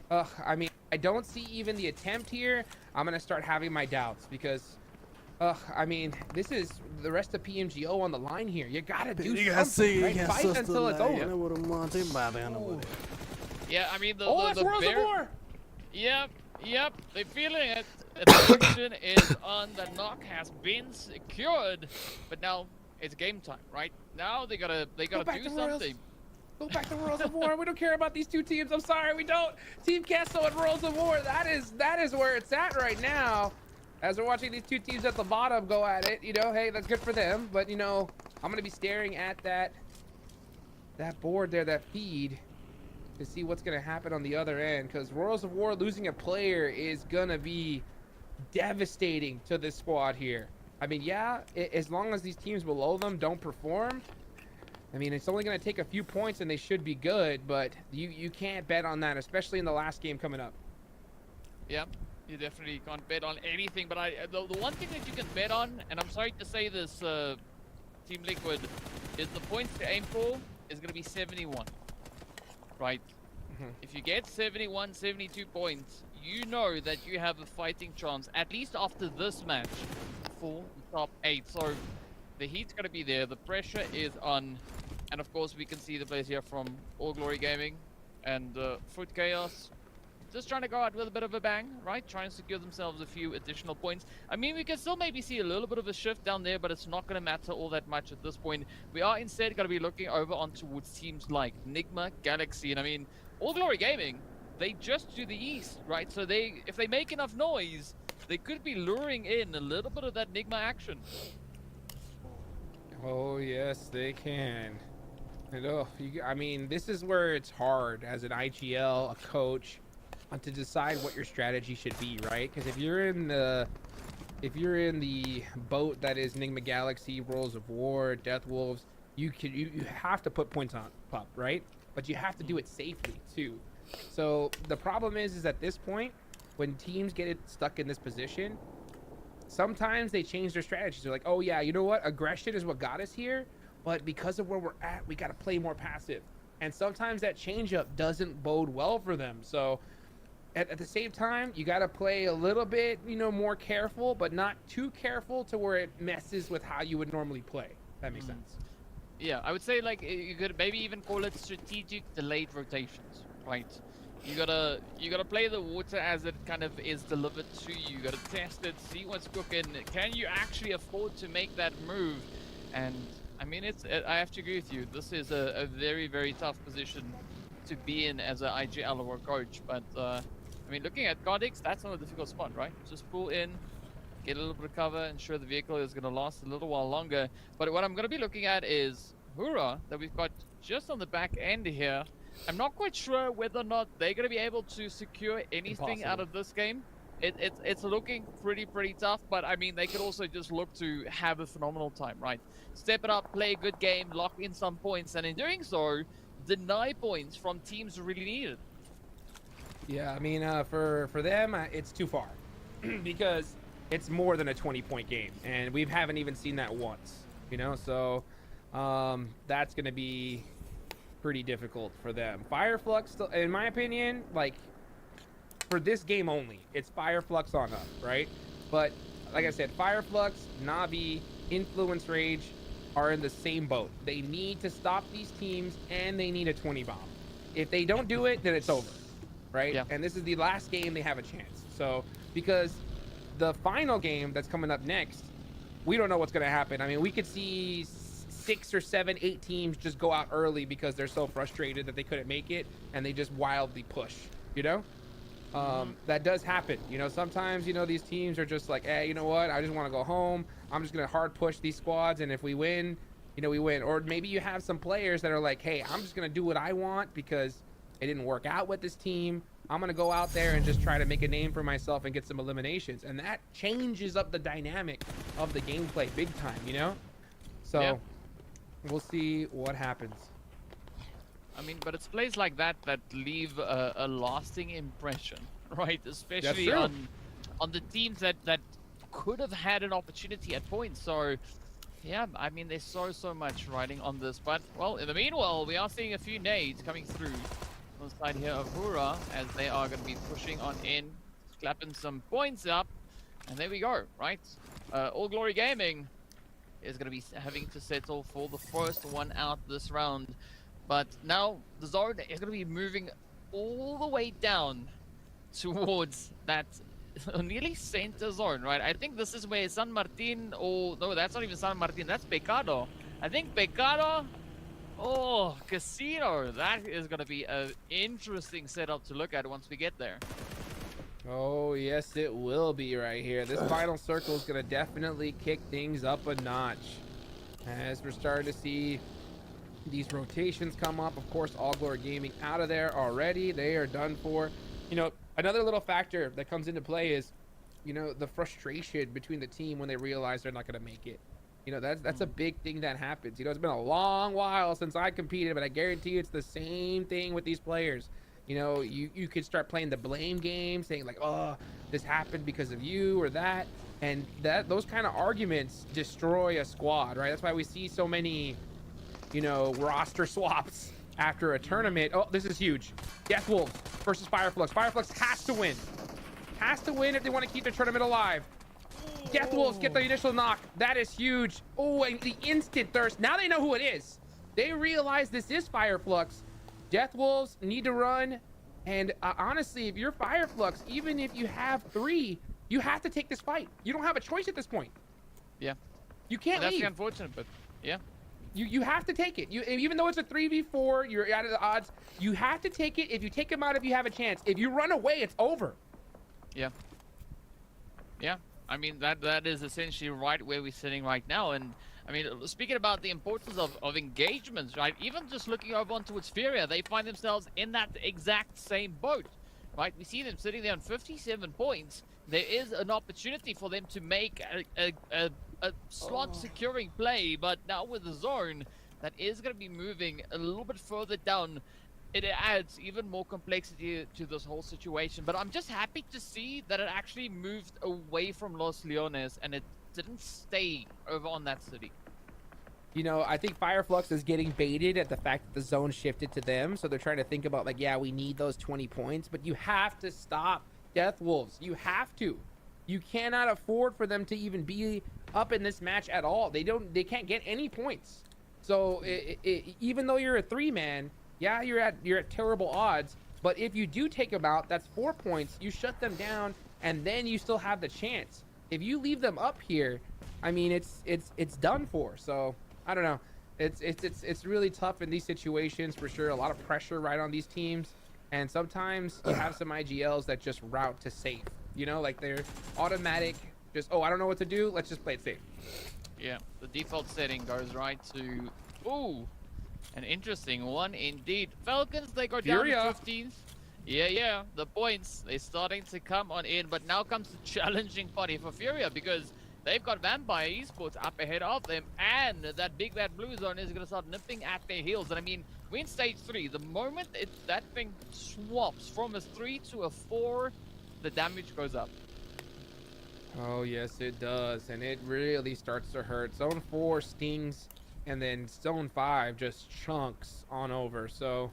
I mean, I don't see even the attempt here. I'm going to start having my doubts because, I mean, this is the rest of PMGO on the line here. You got to do something, right? Fight until it's over. Yeah, I mean, that's Worlds of War! Yep, they're feeling it. The action is on. The knock has been secured, but now it's game time, right? Now they gotta do something. Go back to Worlds of War. We don't care about these two teams. I'm sorry, we don't. Team Kesso and Worlds of War. That is where it's at right now. As we're watching these two teams at the bottom go at it, you know, hey, that's good for them. But, you know, I'm going to be staring at that board there, that feed, to see what's going to happen on the other end. Because Worlds of War losing a player is going to be devastating to this squad here. I mean, yeah, as long as these teams below them don't perform, I mean, it's only going to take a few points and they should be good. But you can't bet on that, especially in the last game coming up. Yep. You definitely can't bet on anything, but the one thing that you can bet on, and I'm sorry to say this, Team Liquid, is the points to aim for is going to be 71, right? If you get 71, 72 points, you know that you have a fighting chance, at least after this match, for the top 8. So the heat's going to be there, the pressure is on, and of course we can see the players here from All Glory Gaming and Foot Chaos. Just trying to go out with a bit of a bang, right? Trying to secure themselves a few additional points. I mean, we can still maybe see a little bit of a shift down there, but it's not going to matter all that much at this point. We are instead going to be looking over on towards teams like Enigma, Galaxy, and I mean, All Glory Gaming, they just to the east, right? So if they make enough noise, they could be luring in a little bit of that Enigma action. Oh, yes, they can. And I mean, this is where it's hard as an IGL, a coach, to decide what your strategy should be, right? Because if you're in the boat that is Enigma Galaxy, Worlds of War, Death Wolves, you have to put points on up, right? But you have to do it safely too. So the problem is at this point, when teams get stuck in this position, sometimes they change their strategies. They're like, oh yeah, you know what? Aggression is what got us here, but because of where we're at, we got to play more passive. And sometimes that changeup doesn't bode well for them. So at the same time, you got to play a little bit, you know, more careful, but not too careful to where it messes with how you would normally play. That makes sense. Yeah, I would say like you could maybe even call it strategic delayed rotations, right? You gotta play the water as it kind of is delivered to you. You gotta test it, see what's cooking. Can you actually afford to make that move? And I mean, I have to agree with you. This is a very, very tough position to be in as an IGL or a coach, but I mean, looking at Godix, that's not a difficult spot, right? Just pull in, get a little bit of cover, ensure the vehicle is going to last a little while longer. But what I'm going to be looking at is Hura that we've got just on the back end here. I'm not quite sure whether or not they're going to be able to secure anything out of this game. It's looking pretty tough, but I mean, they could also just look to have a phenomenal time, right? Step it up, play a good game, lock in some points, and in doing so, deny points from teams who really need it. Yeah, I mean, for them, it's too far because it's more than a 20-point game, and we haven't even seen that once, you know. So that's going to be pretty difficult for them. Fireflux, still, in my opinion, like for this game only, it's Fireflux on up, right? But like I said, Fireflux, Navi, Influence Rage are in the same boat. They need to stop these teams, and they need a 20 bomb. If they don't do it, then it's over. Right? Yeah. And this is the last game they have a chance. So, because the final game that's coming up next, we don't know what's going to happen. I mean, we could see 6 or 7, 8 teams just go out early because they're so frustrated that they couldn't make it, and they just wildly push, you know? That does happen. You know, sometimes, you know, these teams are just like, hey, you know what? I just want to go home. I'm just going to hard push these squads. And if we win, you know, we win. Or maybe you have some players that are like, hey, I'm just going to do what I want because it didn't work out with this team. I'm going to go out there and just try to make a name for myself and get some eliminations. And that changes up the dynamic of the gameplay big time, you know? So we'll see what happens. I mean, but it's plays like that that leave a lasting impression, right? Especially on the teams that could have had an opportunity at points. So, yeah, I mean, there's so much riding on this. But, well, in the meanwhile, we are seeing a few nades coming through on the side here of Hura as they are going to be pushing on in, clapping some points up. And there we go, right? All Glory Gaming is going to be having to settle for the first one out this round. But now the zone is going to be moving all the way down towards that nearly center zone, right? I think this is where San Martin, or no, that's not even San Martin, that's Pecado. I think Pecado, oh, Casino, that is going to be an interesting setup to look at once we get there. Oh, yes, it will be right here. This final circle is going to definitely kick things up a notch as we're starting to see these rotations come up. Of course, All Glory Gaming out of there already. They are done for. You know, another little factor that comes into play is, you know, the frustration between the team when they realize they're not going to make it. You know, that's a big thing that happens. You know, it's been a long while since I competed, but I guarantee you it's the same thing with these players. You know, you could start playing the blame game, saying like, oh, this happened because of you or that. And those kind of arguments destroy a squad, right? That's why we see so many, you know, roster swaps after a tournament. Oh, this is huge. Death Wolves versus Fireflux. Fireflux has to win. Has to win if they want to keep the tournament alive. Death Wolves get the initial knock. That is huge. Oh, and the instant thirst. Now they know who it is. They realize this is Fireflux. Death Wolves need to run. And honestly, if you're Fireflux, even if you have 3, you have to take this fight. You don't have a choice at this point. Yeah. You can't leave. That's unfortunate, but yeah. You have to take it. Even though it's a 3v4, you're out of the odds. You have to take it. If you take him out, if you have a chance. If you run away, it's over. Yeah. Yeah. I mean, that is essentially right where we're sitting right now. And I mean, speaking about the importance of engagements, right? Even just looking over onto Xperia, they find themselves in that exact same boat, right? We see them sitting there on 57 points. There is an opportunity for them to make a slot securing play, but now with the zone that is going to be moving a little bit further down, it adds even more complexity to this whole situation. But I'm just happy to see that it actually moved away from Los Leones and it didn't stay over on that city. You know, I think Fireflux is getting baited at the fact that the zone shifted to them, so they're trying to think about like, yeah, we need those 20 points, but you have to stop Death Wolves. You have to. You cannot afford for them to even be up in this match at all. They can't get any points. So even though you're a 3-man, yeah, you're at terrible odds, but if you do take them out, that's 4 points. You shut them down, and then you still have the chance. If you leave them up here, I mean, it's done for. So I don't know. It's really tough in these situations for sure. A lot of pressure right on these teams, and sometimes you have some IGLs that just route to safe. You know, like they're automatic. Just, oh, I don't know what to do. Let's just play it safe. Yeah, the default setting goes right to, ooh, an interesting one indeed. Falcons, they go down to 15th. Yeah, the points, they're starting to come on in, but now comes the challenging party for Furia because they've got Vampire Esports up ahead of them, and that big bad blue zone is going to start nipping at their heels. And I mean, we're in stage 3. The moment that thing swaps from a 3 to a 4, the damage goes up. Oh, yes, it does. And it really starts to hurt. Zone 4 stings, and then Zone 5 just chunks on over. So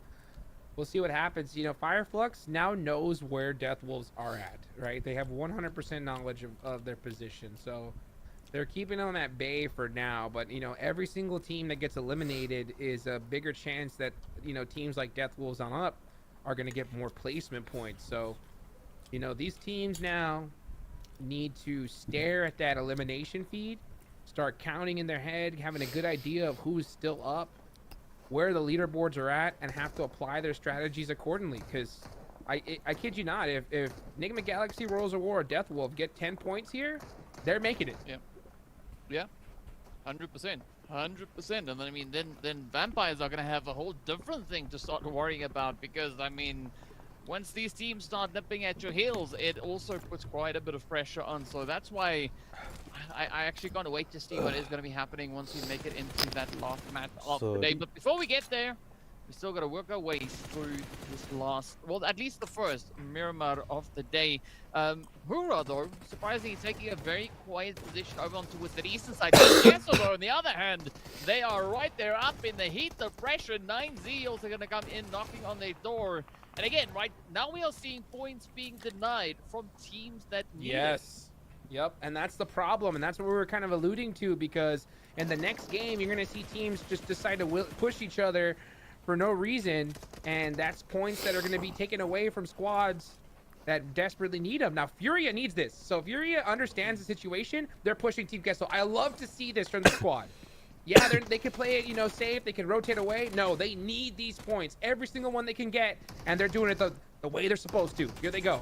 we'll see what happens. You know, Fireflux now knows where Death Wolves are at, right? They have 100% knowledge of their position. So they're keeping on that bay for now. But, you know, every single team that gets eliminated is a bigger chance that, you know, teams like Death Wolves on up are going to get more placement points. So, you know, these teams now need to stare at that elimination feed, start counting in their head, having a good idea of who's still up, where the leaderboards are at, and have to apply their strategies accordingly, because I kid you not. If Enigma Galaxy, Worlds of War, or Death Wolf get 10 points here, they're making it. Yeah, 100%. 100%. And then, I mean, then Vampires are going to have a whole different thing to start worrying about, because, I mean, once these teams start nipping at your heels, it also puts quite a bit of pressure on. So that's why I actually can't wait to see what is going to be happening once we make it into that last match of the day. But before we get there, we still got to work our way through this last, well, at least the first Miramar of the day. Hura, though, surprisingly taking a very quiet position over onto with the eastern side. Yes, though, on the other hand, they are right there up in the heat, the pressure. 9Z also going to come in, knocking on their door. And again, right now we are seeing points being denied from teams that need it. Yep, and that's the problem, and that's what we were kind of alluding to, because in the next game, you're going to see teams just decide to push each other for no reason, and that's points that are going to be taken away from squads that desperately need them. Now, Furia needs this. So Furia understands the situation. They're pushing Team Kessel. I love to see this from the squad. Yeah, they can play it, you know, safe. They can rotate away. No, they need these points. Every single one they can get, and they're doing it the way they're supposed to. Here they go.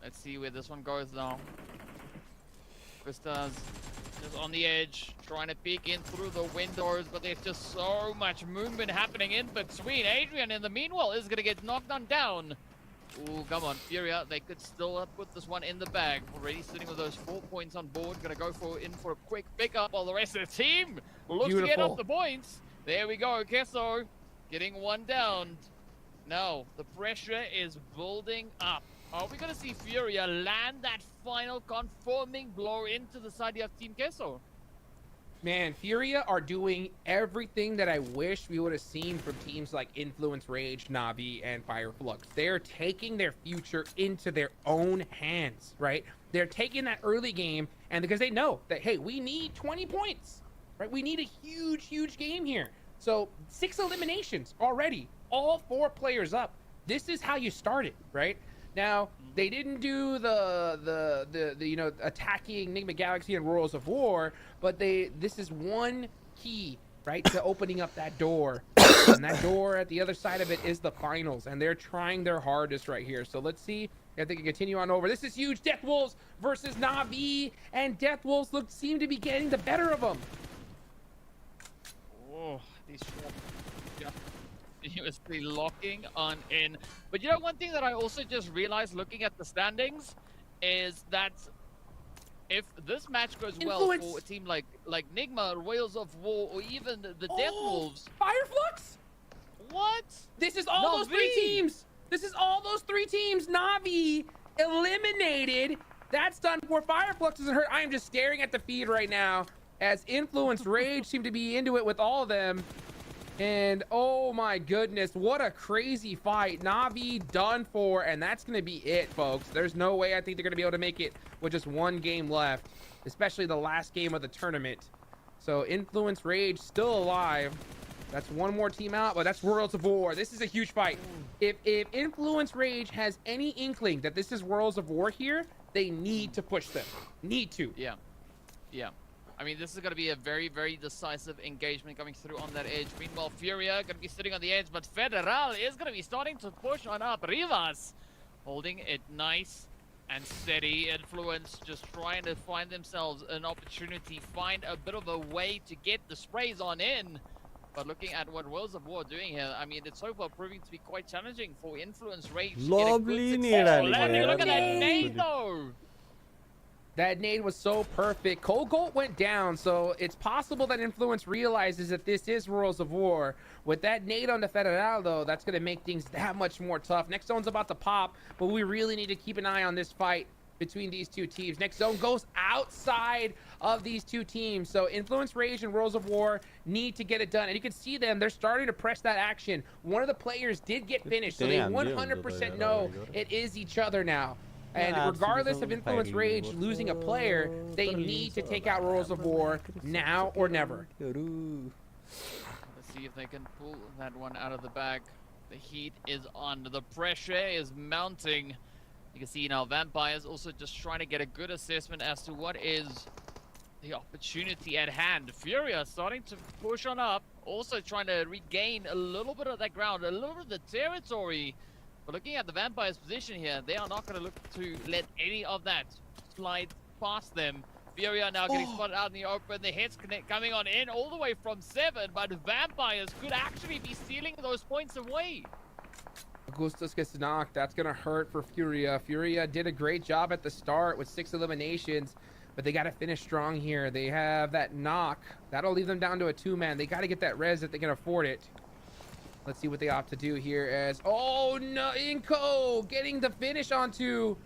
Let's see where this one goes now. Krista's just on the edge, trying to peek in through the windows, but there's just so much movement happening in between. Adrian, in the meanwhile, is going to get knocked on down. Ooh, come on, Furia. They could still put this one in the bag. Already sitting with those 4 points on board. Going to go in for a quick pickup while the rest of the team looks to get off the points. There we go, Kesso getting one down. Now, the pressure is building up. Are we going to see Furia land that final confirming blow into the side of Team Kesso? Man, Furia are doing everything that I wish we would have seen from teams like Influence, Rage, Navi, and Fireflux. They're taking their future into their own hands, right? They're taking that early game, and because they know that, hey, we need 20 points, right? We need a huge, huge game here. So 6 eliminations already, all 4 players up. This is how you start it, right? Now, they didn't do the you know, attacking Enigma Galaxy and Worlds of War, but this is one key, right, to opening up that door. And that door at the other side of it is the finals, and they're trying their hardest right here. So let's see if they can continue on over. This is huge. Death Wolves versus Navi, and Death Wolves seem to be getting the better of them. Oh, these he was pretty locking on in. But you know, one thing that I also just realized looking at the standings is that if this match goes well for a team like Nigma, Royals of War, or even the Death Wolves. Fireflux? What? This is all those 3 teams. This is all those 3 teams. Navi eliminated. That's done for. Fireflux isn't hurt. I am just staring at the feed right now as Influence, Rage seem to be into it with all of them. And oh my goodness, what a crazy fight. Navi done for, and that's going to be it, folks. There's no way I think they're going to be able to make it with just 1 game left, especially the last game of the tournament. So Influence, Rage still alive. That's 1 more team out, but that's Worlds of War. This is a huge fight. If Influence, Rage has any inkling that this is Worlds of War here, they need to push them. Need to. Yeah. Yeah. I mean, this is going to be a very, very decisive engagement coming through on that edge. Meanwhile, Furia going to be sitting on the edge, but Federal is going to be starting to push on up. Rivas holding it nice and steady. Influence just trying to find themselves an opportunity, find a bit of a way to get the sprays on in. But looking at what Worlds of War are doing here, I mean, it's so far proving to be quite challenging for Influence Rage. Lovely look at that nade, though. That nade was so perfect. Cold Gold went down, so it's possible that Influence realizes that this is Worlds of War. With that nade on the Federal, though, that's going to make things that much more tough. Next zone's about to pop, but we really need to keep an eye on this fight between these 2 teams. Next zone goes outside of these 2 teams. So Influence, Rage, and Worlds of War need to get it done. And you can see them, they're starting to press that action. One of the players did get finished, so they 100% know it is each other now. And regardless of Influence, Rage losing a player, they need to take out Worlds of War now or never. Let's see if they can pull that one out of the bag. The heat is on. The pressure is mounting. You can see now Vampires also just trying to get a good assessment as to what is the opportunity at hand. Furia starting to push on up, also trying to regain a little bit of that ground, a little bit of the territory. But looking at the Vampire's position here, they are not going to look to let any of that slide past them. Furia now getting spotted out in the open. The hits coming on in all the way from 7, but Vampires could actually be stealing those points away. Augustus gets knocked. That's going to hurt for Furia. Furia did a great job at the start with 6 eliminations, but they got to finish strong here. They have that knock. That'll leave them down to a 2-man. They got to get that res if they can afford it. Let's see what they opt to do here as... Oh, no, Inko getting the finish onto...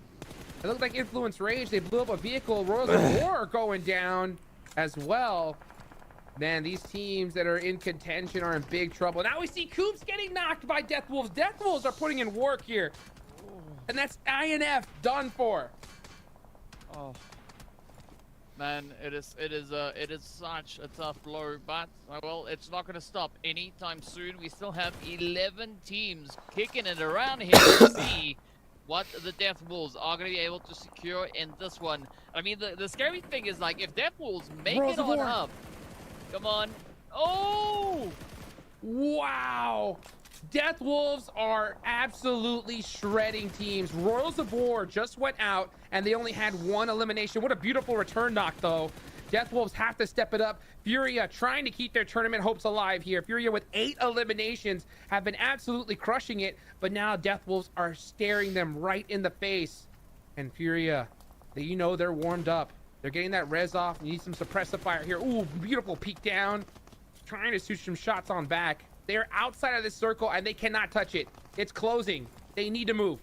It looked like Influence Rage. They blew up a vehicle. Royals of War are going down as well. Man, these teams that are in contention are in big trouble. Now we see Coops getting knocked by Death Wolves. Death Wolves are putting in work here. And that's INF done for. Oh. Man, it is such a tough blow, but well, it's not going to stop anytime soon. We still have 11 teams kicking it around here to see what the Death Wolves are going to be able to secure in this one. I mean, the scary thing is, like, if Death Wolves make it on up, come on. Oh! Wow! Death Wolves are absolutely shredding teams. Royals of War just went out, and they only had 1 elimination. What a beautiful return knock, though. Death Wolves have to step it up. Furia trying to keep their tournament hopes alive here. Furia with 8 eliminations have been absolutely crushing it, but now Death Wolves are staring them right in the face. And Furia, you know they're warmed up. They're getting that res off. You need some suppressive fire here. Ooh, beautiful peek down. Trying to shoot some shots on back. They're outside of this circle, and they cannot touch it. It's closing. They need to move.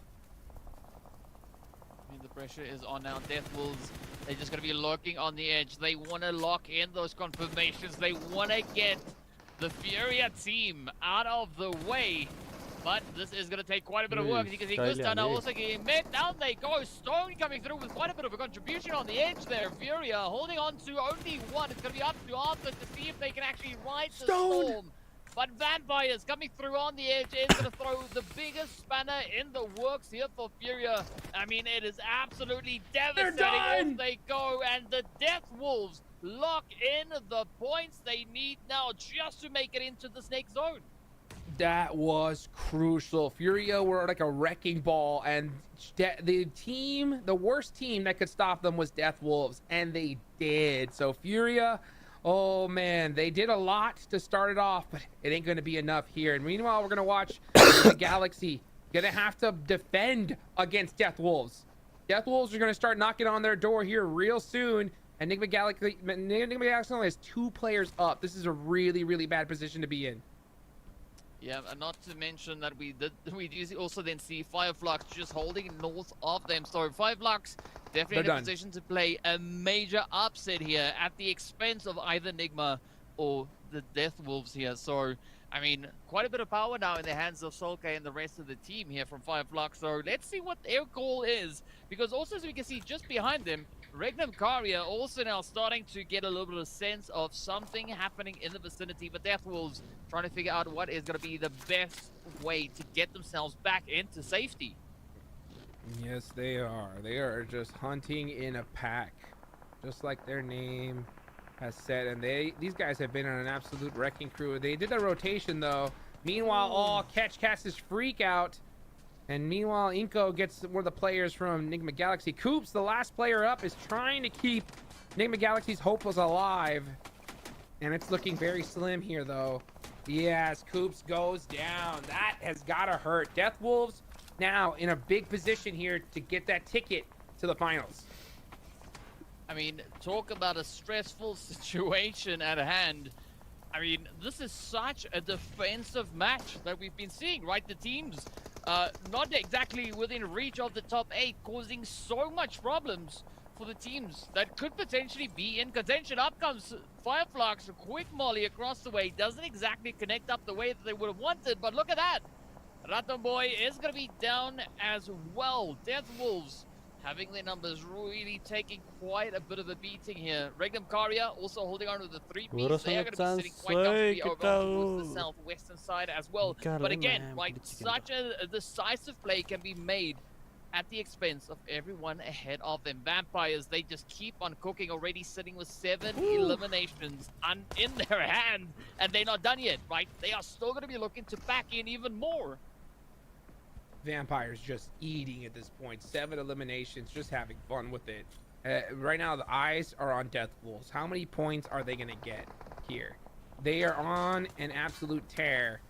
I mean, the pressure is on now. Death Wolves, they're just going to be lurking on the edge. They want to lock in those confirmations. They want to get the Furia team out of the way. But this is going to take quite a bit of work. As you can see, Gusta now also getting met. Down they go. Stone coming through with quite a bit of a contribution on the edge there. Furia holding on to only 1. It's going to be up to Arthur to see if they can actually ride the storm. But Vampires coming through on the edge is going to throw the biggest spanner in the works here for Furia. I mean, it is absolutely devastating. Off they go, and the Death Wolves lock in the points they need now just to make it into the Snake Zone. That was crucial. Furia were like a wrecking ball, and the worst team that could stop them was Death Wolves, and they did. So Furia, oh man, they did a lot to start it off, but it ain't going to be enough here. And meanwhile, we're going to watch the Galaxy going to have to defend against Death Wolves. Death Wolves are going to start knocking on their door here real soon. And Enigma Galaxy only has 2 players up. This is a really, really bad position to be in. Yeah, and not to mention that we do also then see Fireflux just holding north of them. So Fireflux definitely in a position to play a major upset here at the expense of either Enigma or the Death Wolves here. So, I mean, quite a bit of power now in the hands of Solke and the rest of the team here from Fireflux. So let's see what their goal is. Because also, as we can see just behind them, Regnum Karia also now starting to get a little bit of a sense of something happening in the vicinity, but Death Wolves trying to figure out what is going to be the best way to get themselves back into safety. Yes, they are. They are just hunting in a pack, just like their name has said. And these guys have been on an absolute wrecking crew. They did a rotation though. Meanwhile, all catch casts freak out. And meanwhile, Inko gets one of the players from Enigma Galaxy. Coops, the last player up, is trying to keep Enigma Galaxy's hopeless alive. And it's looking very slim here, though. Yes, Coops goes down. That has got to hurt. Death Wolves now in a big position here to get that ticket to the finals. I mean, talk about a stressful situation at hand. I mean, this is such a defensive match that we've been seeing, right? The teams not exactly within reach of the top 8, causing so much problems for the teams that could potentially be in contention. Up comes Fireflux, a quick molly across the way. Doesn't exactly connect up the way that they would have wanted, but look at that. Raton Boy is going to be down as well. Death Wolves having their numbers really taking quite a bit of a beating here. Regnum Karia also holding on to the 3-piece. They are going to be sitting quite comfortably over towards the southwestern side as well. But again, right, such a decisive play can be made at the expense of everyone ahead of them. Vampires, they just keep on cooking, already sitting with 7 eliminations in their hand, and they're not done yet, right? They are still going to be looking to back in even more. Vampires just eating at this point. 7 eliminations, just having fun with it. Right now, the eyes are on Death Wolves. How many points are they going to get here? They are on an absolute tear.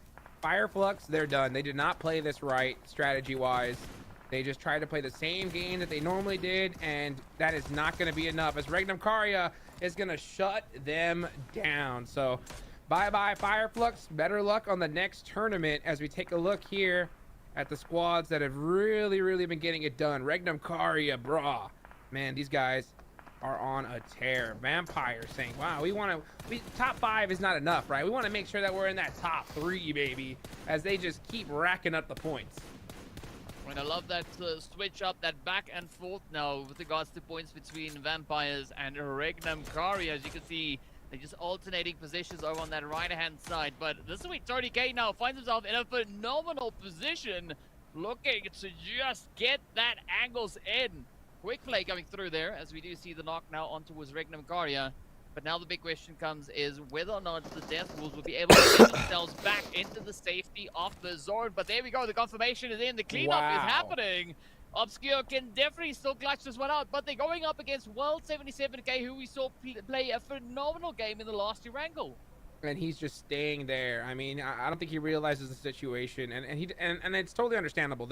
Fireflux, they're done. They did not play this right, strategy-wise. They just tried to play the same game that they normally did, and that is not going to be enough, as Regnum Karya is going to shut them down. So, bye-bye, Fireflux. Better luck on the next tournament as we take a look here at the squads that have really been getting it done. Regnum Karya, brah. Man, these guys are on a tear. Vampire saying, wow, top 5 is not enough, right? We want to make sure that we're in that top 3, baby, as they just keep racking up the points. And I love that switch up, that back and forth now with regards to points between Vampires and Regnum Karya. As you can see, they're just alternating positions over on that right-hand side. But this is where Tony K now finds himself in a phenomenal position, looking to just get that angles in. Quick play coming through there, as we do see the knock now on towards Regnum Karya. But now the big question comes is whether or not the Death Wolves will be able to get themselves back into the safety of the zone. But there we go, the confirmation is in, the cleanup is happening. Obscure can definitely still clutch this one out, but they're going up against World 77K, who we saw play a phenomenal game in the last Erangel. And he's just staying there. I mean, I don't think he realizes the situation, and it's totally understandable.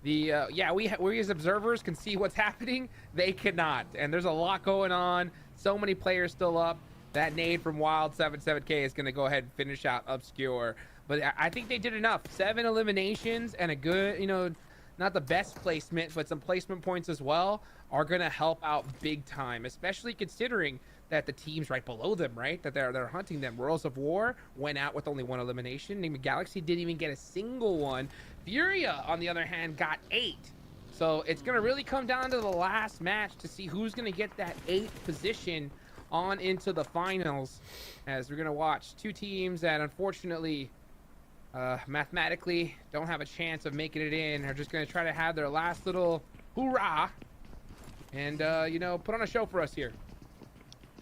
We as observers can see what's happening. They cannot, and there's a lot going on. So many players still up. That nade from Wild 77K is going to go ahead and finish out Obscure. But I think they did enough. 7 eliminations and a good, not the best placement, but some placement points as well are going to help out big time, especially considering that the teams right below them, right, that they're hunting them. Worlds of War went out with only 1 elimination. Name Galaxy didn't even get a single one. Furia, on the other hand, got 8. So it's going to really come down to the last match to see who's going to get that 8th position on into the finals, as we're going to watch 2 teams that unfortunately mathematically don't have a chance of making it in. Are just going to try to have their last little hoorah and put on a show for us here.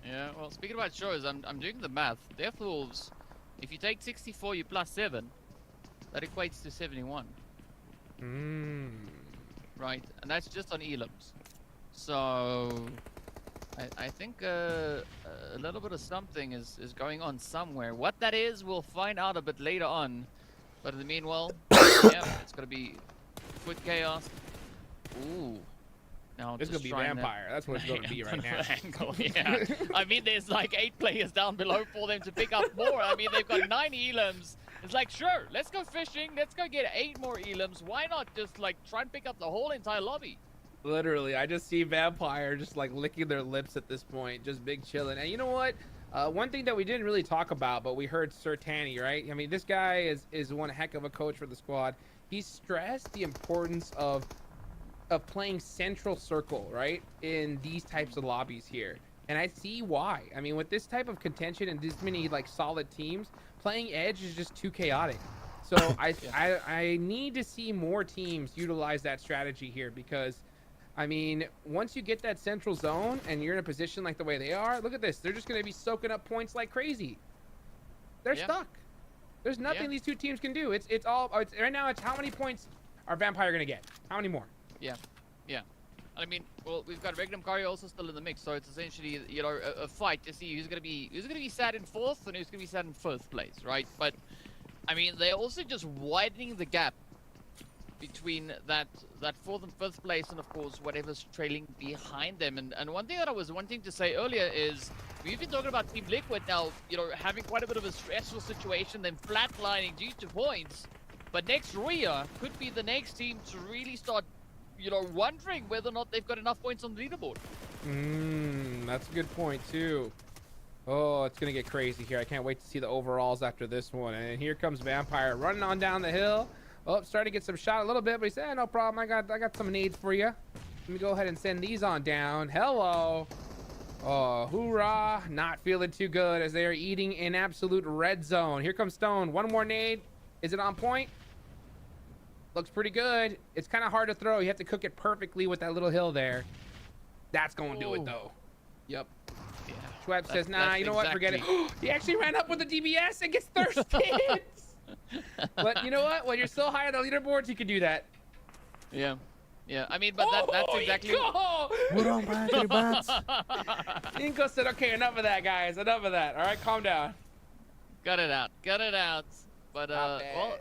Yeah, well, speaking about shows, I'm doing the math. Death Wolves, if you take 64, you plus 7, that equates to 71. Right, and that's just on elims. So I think a little bit of something is going on somewhere. What that is, we'll find out a bit later on. But in the meanwhile, yeah, it's gonna be quick chaos. Ooh. Now it's gonna be Vampire. That's what it's gonna be right now. Angle, yeah. I mean, there's like 8 players down below for them to pick up more. I mean, they've got 9 elims. It's like, sure, let's go fishing. Let's go get 8 more elims. Why not just like try and pick up the whole entire lobby? Literally, I just see Vampire just like licking their lips at this point, just big chilling. And you know what? One thing that we didn't really talk about, but we heard Sir Tanny, right? I mean, this guy is one heck of a coach for the squad. He stressed the importance of playing central circle, right, in these types of lobbies here. And I see why. I mean, with this type of contention and this many like solid teams, playing edge is just too chaotic. So I need to see more teams utilize that strategy here, because I mean, once you get that central zone and you're in a position like the way they are, look at this. They're just going to be soaking up points like crazy. They're stuck. There's nothing these 2 teams can do. It's right now. It's how many points are Vampire going to get? How many more? Yeah. I mean, well, we've got Regnum Karya also still in the mix, so it's essentially, a fight to see who's gonna be sat in 4th and who's gonna be sat in 1st place, right? But I mean, they're also just widening the gap between that 4th and 5th place, and of course whatever's trailing behind them. And one thing that I was wanting to say earlier is we've been talking about Team Liquid now, having quite a bit of a stressful situation, then flatlining due to points. But next Ria could be the next team to really start wondering whether or not they've got enough points on the leaderboard. That's a good point too. Oh, it's gonna get crazy here. I can't wait to see the overalls after this one. And here comes Vampire running on down the hill. Oh, starting to get some shot a little bit, but he said, no problem. I got some nades for you. Let me go ahead and send these on down. Hello. Oh, hoorah. Not feeling too good as they are eating an absolute red zone. Here comes Stone. One more nade. Is it on point? Looks pretty good. It's kind of hard to throw. You have to cook it perfectly with that little hill there. That's going to do it, though. Yep. Yeah. Schweb says, nah, you know what? Forget it. He actually ran up with the DBS and gets thirsty. But you know what? When you're so high on the leaderboards, you can do that. Yeah. Yeah, I mean, but that's exactly... Inko said, okay, enough of that, guys. Enough of that. All right, calm down. Cut it out. Cut it out. But, well,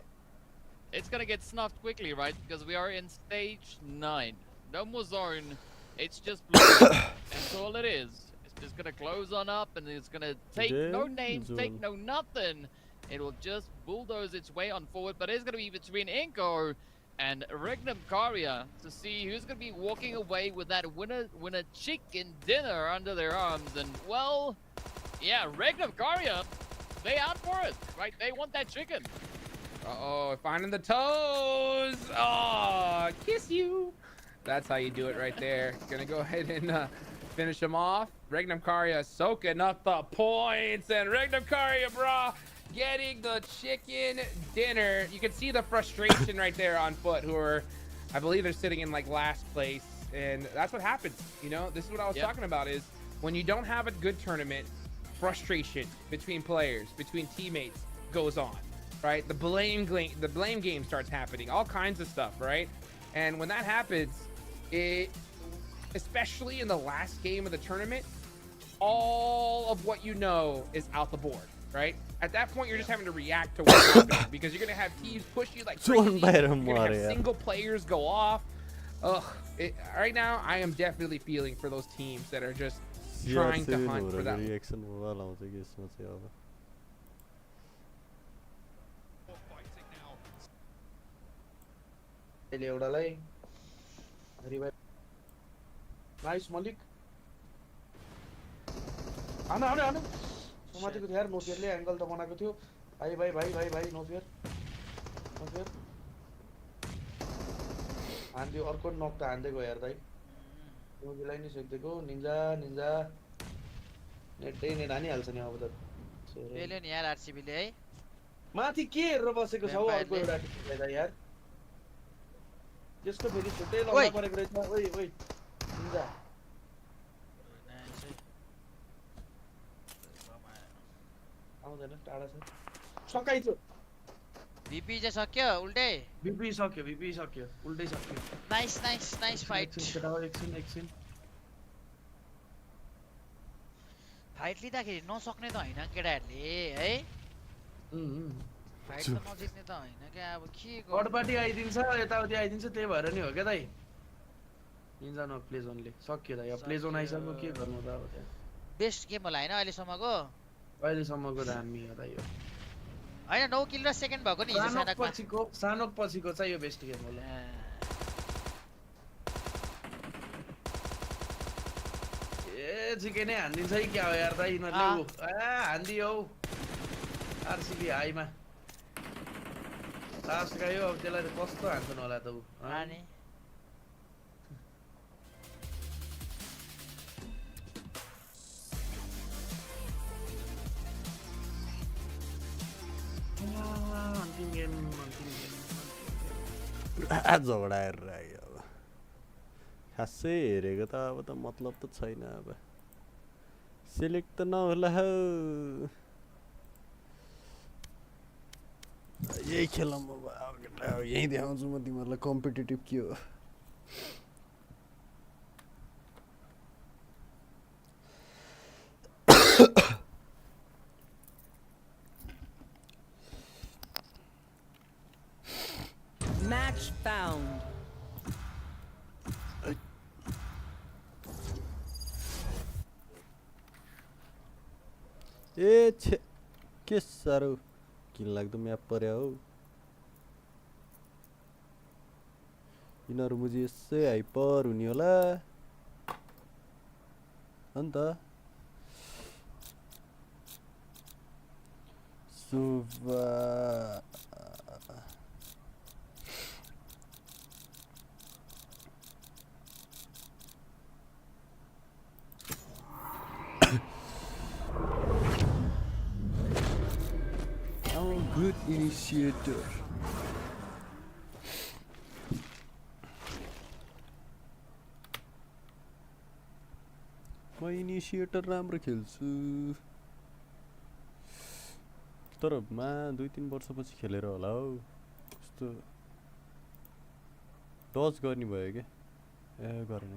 it's gonna get snuffed quickly, right? Because we are in stage 9. No more zone. It's just blue. That's all it is. It's just gonna close on up, and it's gonna take no names, take no nothing. It will just bulldoze its way on forward, but it's gonna be between Inko and Regnum Karya to see who's gonna be walking away with that winner chicken dinner under their arms. And well, yeah, Regnum Karya, they out for it, right? They want that chicken. Uh-oh, finding the toes. Oh, kiss you. That's how you do it right there. Gonna go ahead and finish him off. Regnum Karya soaking up the points, and Regnum Karya, brah, getting the chicken dinner. You can see the frustration right there on foot, who are, I believe they're sitting in like last place, and that's what happens. You know, this is what I was talking about, is when you don't have a good tournament, frustration between players, between teammates goes on, right? The blame game starts happening, all kinds of stuff, right? And when that happens, it, especially in the last game of the tournament, all of what you know is out the board, right? At that point, you're just having to react to what's happening, because you're gonna have teams push you like crazy. You're gonna have single players go off. Ugh. Right now, I am definitely feeling for those teams that are just trying to hunt for that. Nice, Malik. आना समातेको थियो यार, no फियरले angle त बनाएको थियो। भाइ no fear हान्दियो, अर्को नक त हान्दै गयो यार दाइ। मोबिलाई नि सक्दिएको निन्जा नेटै नेट हानिहाल्छ नि अब त। पेल्यो नि यार आरसीबीले है। माथि के हेरेर बसेको छ हौ अर्को एउटा टिमले दाइ यार। त्यसको फेरि छुट्टै लगाउनु परेको रहेछ। ओइ निन्जा आउँदैन, टाढा छ। सकाइছো। भिपी चाहिँ सक्यो उल्टै। भिपी सक्यो उल्टै सक्यो। Nice fight. एकछिन फाइट लिँदाखेरि नसक्ने त होइन केटाहरूले है। फाइट त नजित्ने त होइन क्या, अब के गर्नु। थर्ड पार्टी आइदिन्छ, यताउति आइदिन्छ, त्यही भएर नि हो क्या दाइ। निन्जा न प्ले जोनले सक्यो दाइ। अब प्ले जोन आइसक्यो, के गर्नु त अब त्यहाँ। बेस्ट गेम होला हैन अहिलेसम्मको दामी हो दाइ यो। हैन 9 किल र सेकेन्ड भएको नि हिजो सानोक पछिको चाहिँ यो बेस्ट गेम होला। ए जिके नै हान्दिन्छ है क्या हो यार दाइ यिनीहरुले। हान्दियो आरसीबी हाईमा लास्ट गयो। अब त्यसलाई कस्तो हान्छन् होला त उ। अनि झगडा हेरेर आयो। अब खासै हेरेको त अब त मतलब त छैन। अब सेलेक्ट त नहोला हौ। यही खेलौँ अब केटा, यही देखाउँछु म तिमीहरूलाई कम्पिटिटिभ के हो। Match found. ए छे के साह्रो किन लाग्दो म्याप पर्यो हौ। यिनीहरू मुझे यसै हाइपर हुने होला अन्त। सुवा good initiator. इनिसिएटर राम्रो खेल्छु तर 2-3 वर्षपछि खेलेर होला हौ कस्तो डज गर्ने भयो के गरेन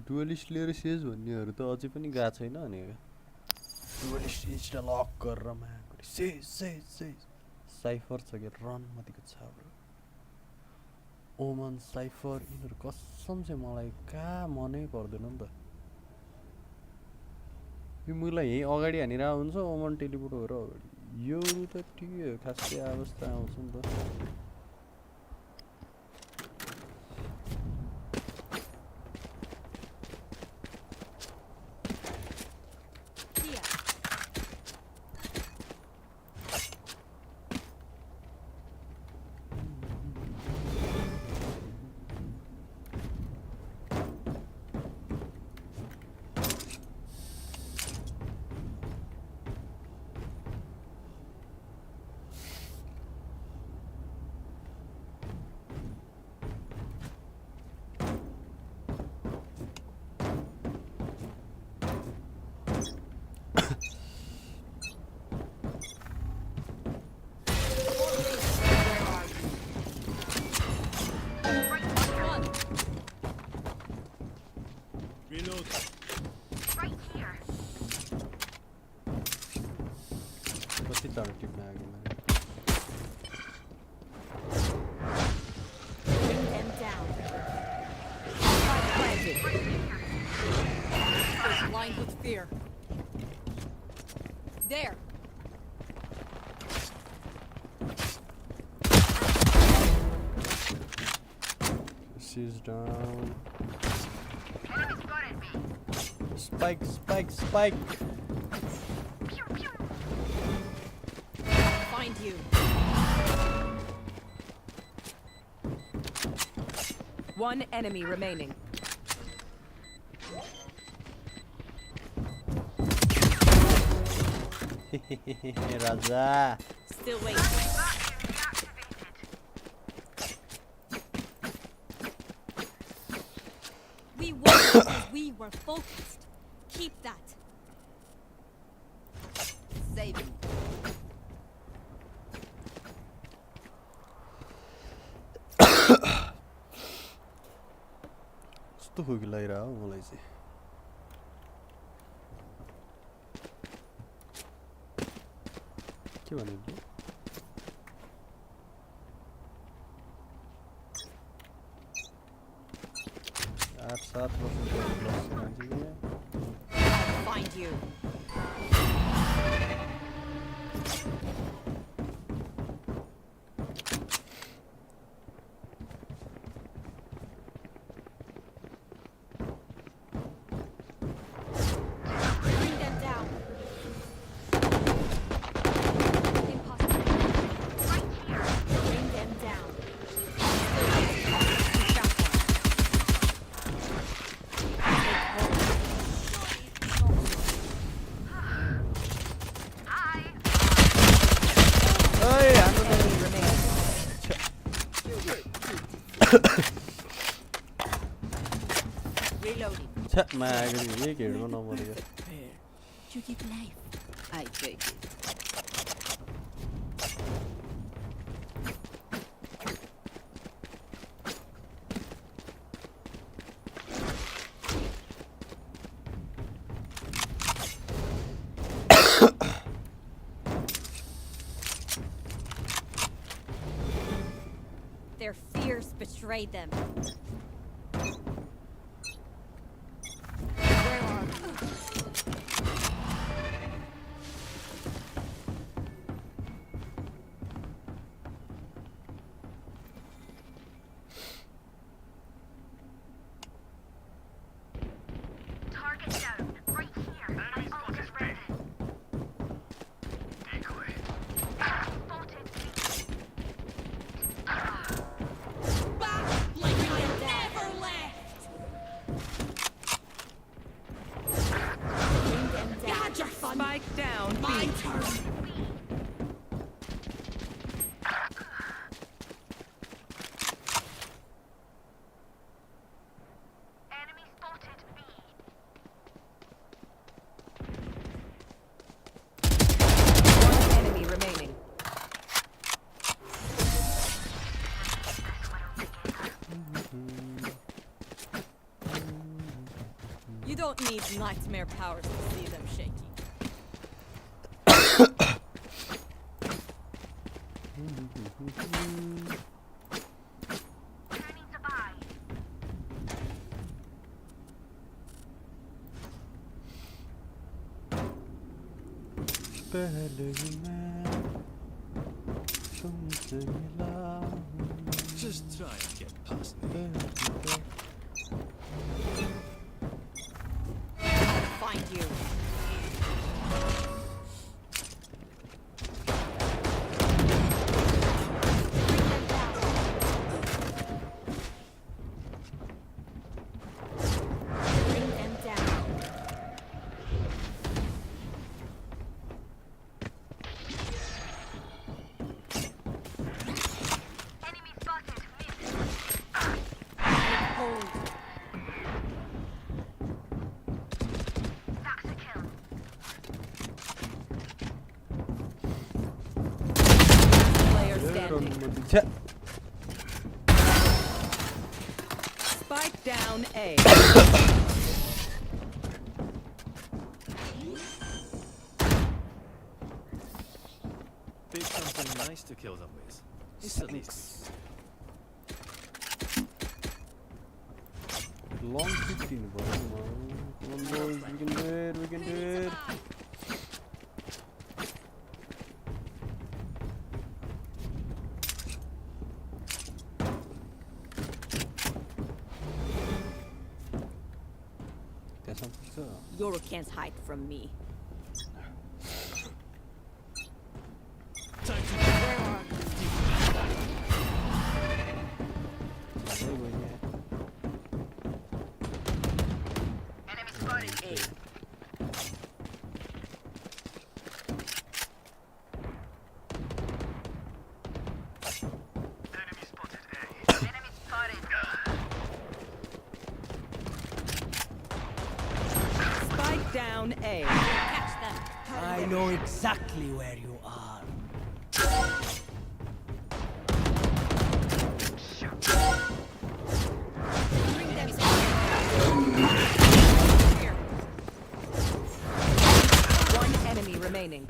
डुअलिस्ट लिएर सेज भन्नेहरु त अझै पनि गएको छैन अनि डुअलिस्ट इन्स्टल लक गरेर सेज साइफर छ के रन मतिको छ ब्रो ओमन साइफर यिनीहरु कसम चाहिँ मलाई मनै पर्दैन नि त यो मलाई यही अगाडि हानेर हुन्छ ओमन टेलिपोर्ट भएर अगाडि यो त ठिकै हो खासै अवस्था आउँछ नि त There. She's down. Spike. Find you. One enemy remaining. Raja. Still waiting. We won because we were focused. Keep that. Saving. कस्तो खोकी लागिरहेको हो मलाई चाहिँ के भनेको 8-7 Find you. Bring them down. Impossible. Right here. Bring them down. Reloading. ये खेड्नु नमरेको You give life. I take it. Their fears betrayed them. Where are you? Target down. Right here. My ult is ready. Decoy. don't need nightmare powers to see them shaking. Just try and get past me. I'll find you. Bring them down. Hold. Player standing. Spike down A. Pick something nice to kill them with. It's the least. Long 15, bro. Come on, boys. We can do it. We can do it. There's something to Yoru can't hide from me. Time to Where are you? Spike down A. Catch them. I know exactly where you are. Bring them. Here. One enemy remaining.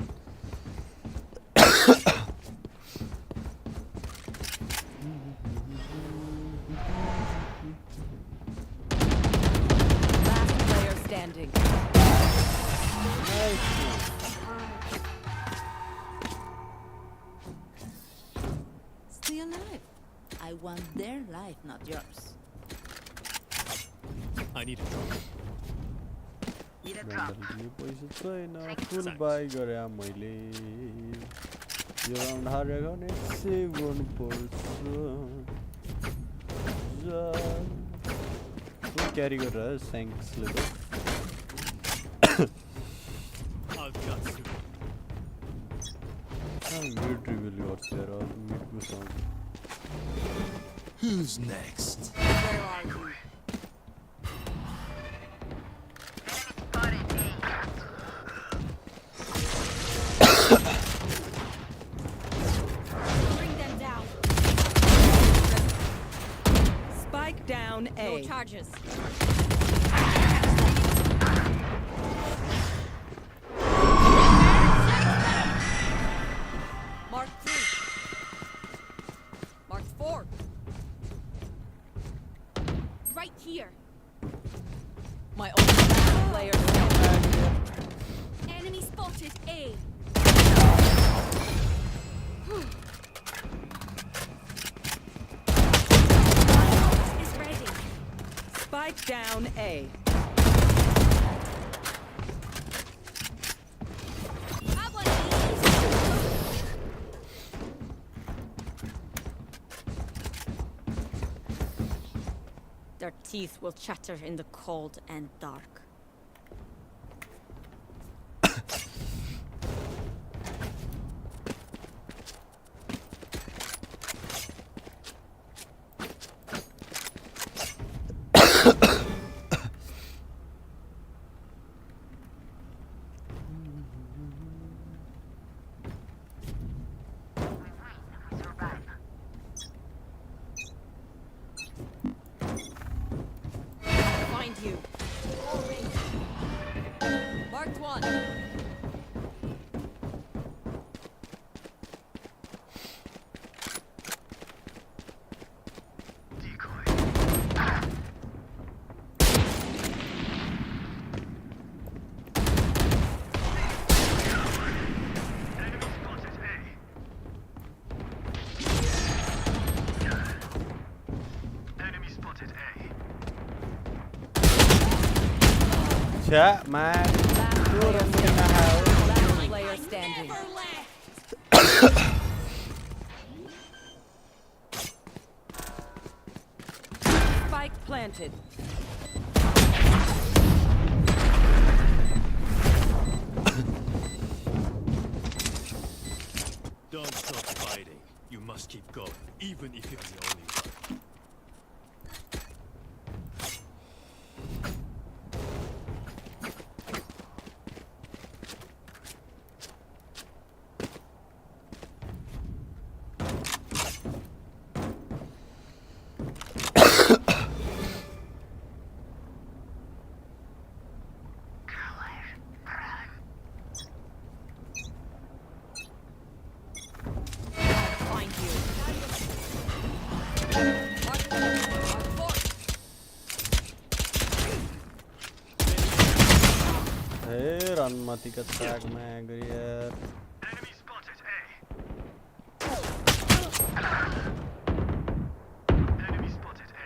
Last player standing. Stay alive. I want their life, not yours. I need a drop. भन्दाखेरि पैसा छैन full by गरे मैले यो round हारेर भने save गर्नुपर्छ क्यारी गरेर स्याङ्क्सले I've got you. Mid reveal गर्छ यार मिडको sound Who's next? Where are you? Bring them down. Spike down A. No charges. Mark 3. Mark 4. Right here. My own player. Enemy spotted A. Is ready. Spike down A. Have one of these. Their teeth will chatter in the cold and dark. Find you. Marked one. Chat, man. Last player standing. Spike planted. Don't stop fighting. You must keep going, even if you're the only one. Hey, run mati ka tag man, yaar. Enemy spotted A. Enemy spotted A.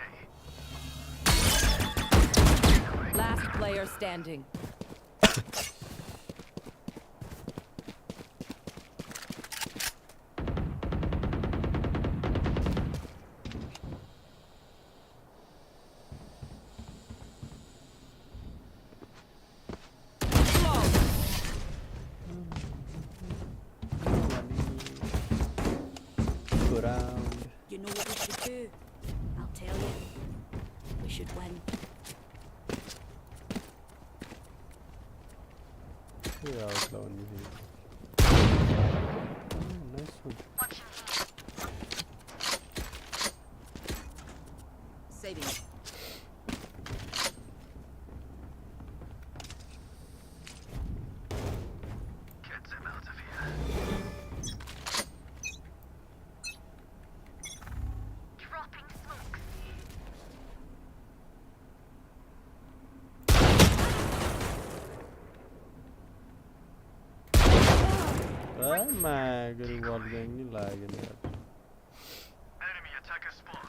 Last player standing. You know what we should do? I'll tell you. We should win. Yeah, outlaw on you. Nice one. Saving. Get them out of here. Dropping smokes. मैं गरीब वाल gang नहीं लाएगा यार. Enemy attacker spawn.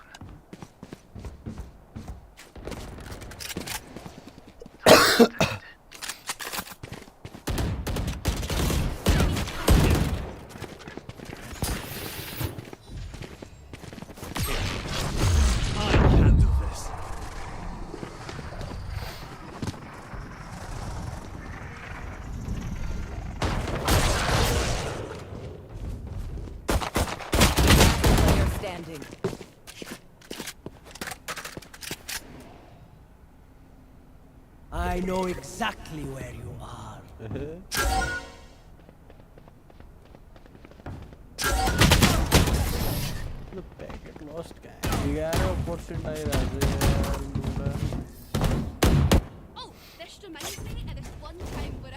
I can do this. Player standing. I know exactly where you are. The packet lost gang. 11% I RYZEN. Oh, this reminds me of this one time where I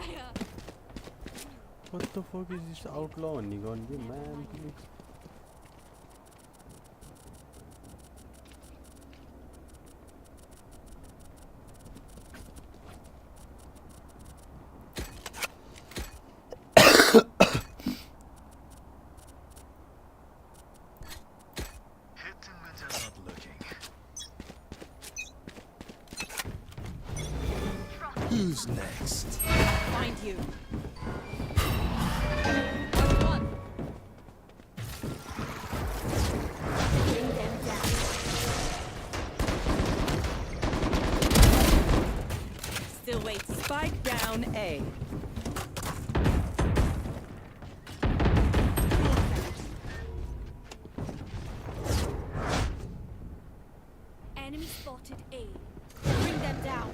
What the fuck is this outlaw on Nigon? Man, please. Hitting when they're not looking. Who's next? Find you. bring them down. Still wait. Spike down A. Enemy spotted A. Bring them down.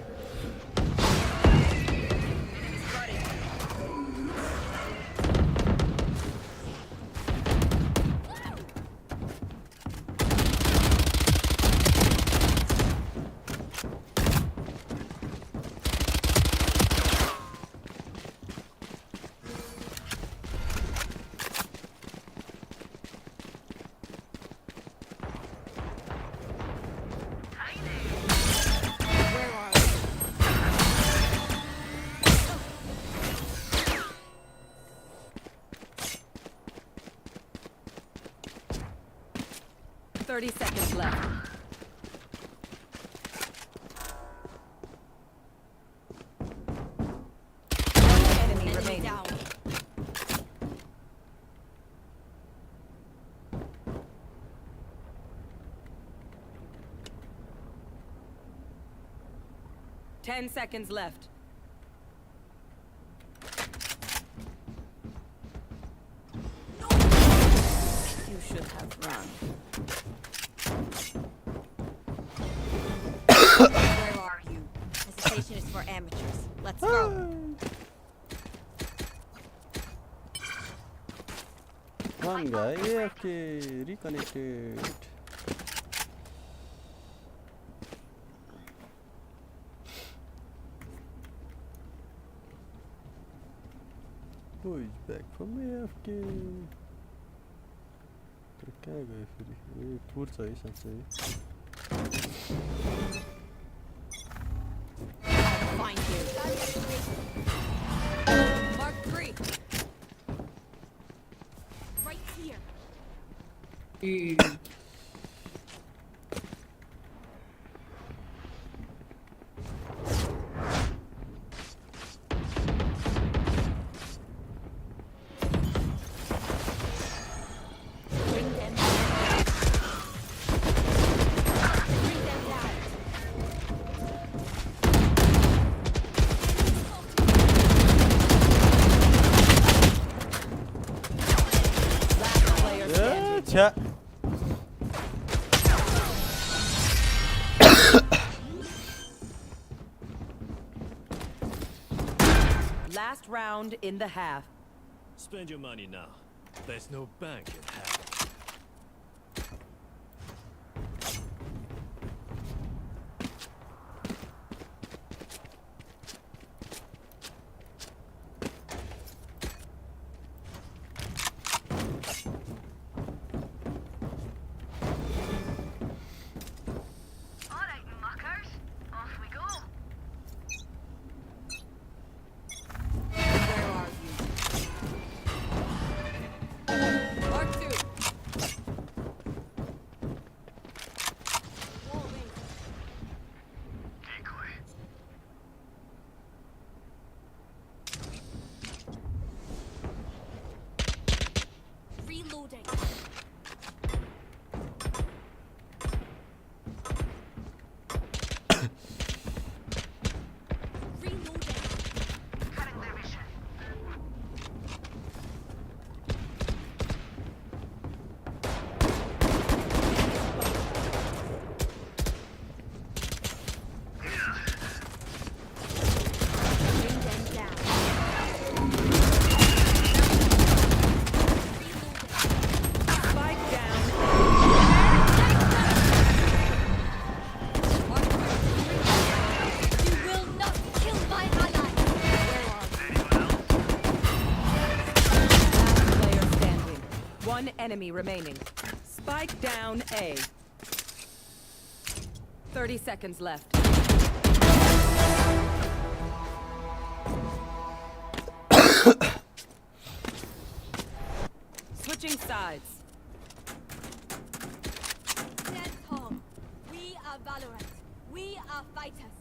30 seconds left. One enemy remaining. Down. Ten seconds left. You should have run. Where are you? Hesitation is for amateurs. Let's go. One guy AFK reconnected. Who is back from AFK? तर कहाँ गयो फेरि ए पुर छ है साँच्चै Find you. Mark 3. Right here. Bring them down. Bring them down. Last player standing. छ्या Last round in the half. Spend your money now. There's no bank in hell. Alright, muckers. Off we go. Where are you? Mark 2. Wall raised. Decoy. Reloading. Reloading. Cutting their vision. Bring them down. Spike down. Mark 3. You will not kill my ally. Where are you? Last player standing. One enemy remaining. Spike down A. 30 seconds left. Switching sides. Stand calm. We are Valorant. We are fighters.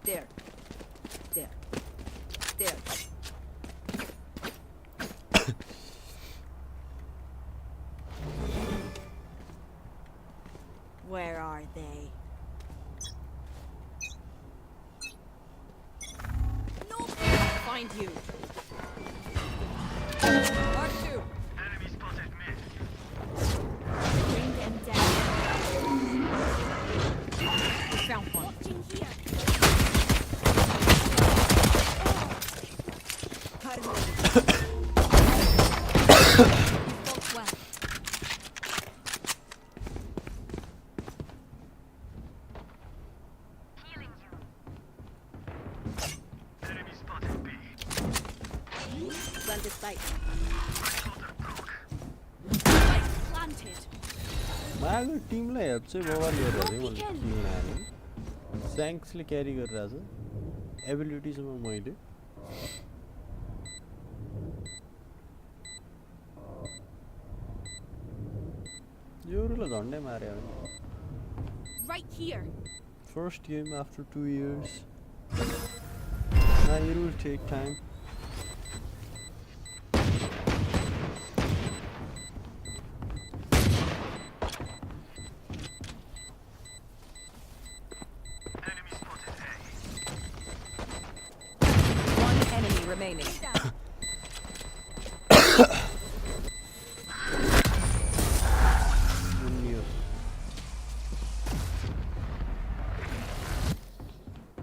There. There. There. Where are they? No! Find you. Mark 2. Enemy spotted mid. Bring them down. Found one. Watching here. Fought well. Healing you. Enemy spotted B. Plant this sight. Spike planted. मागो टिमलाई help चाहिँ बवाल गरिरहेको थिएँ मैले किल नहाल्नु स्याङ्क्सले क्यारी गरिरहेछ एबिलिटीसम्म मैले योरुलाई झन्डै मार्यो Right here. First game after 2 years. Now it will take time. One enemy remaining.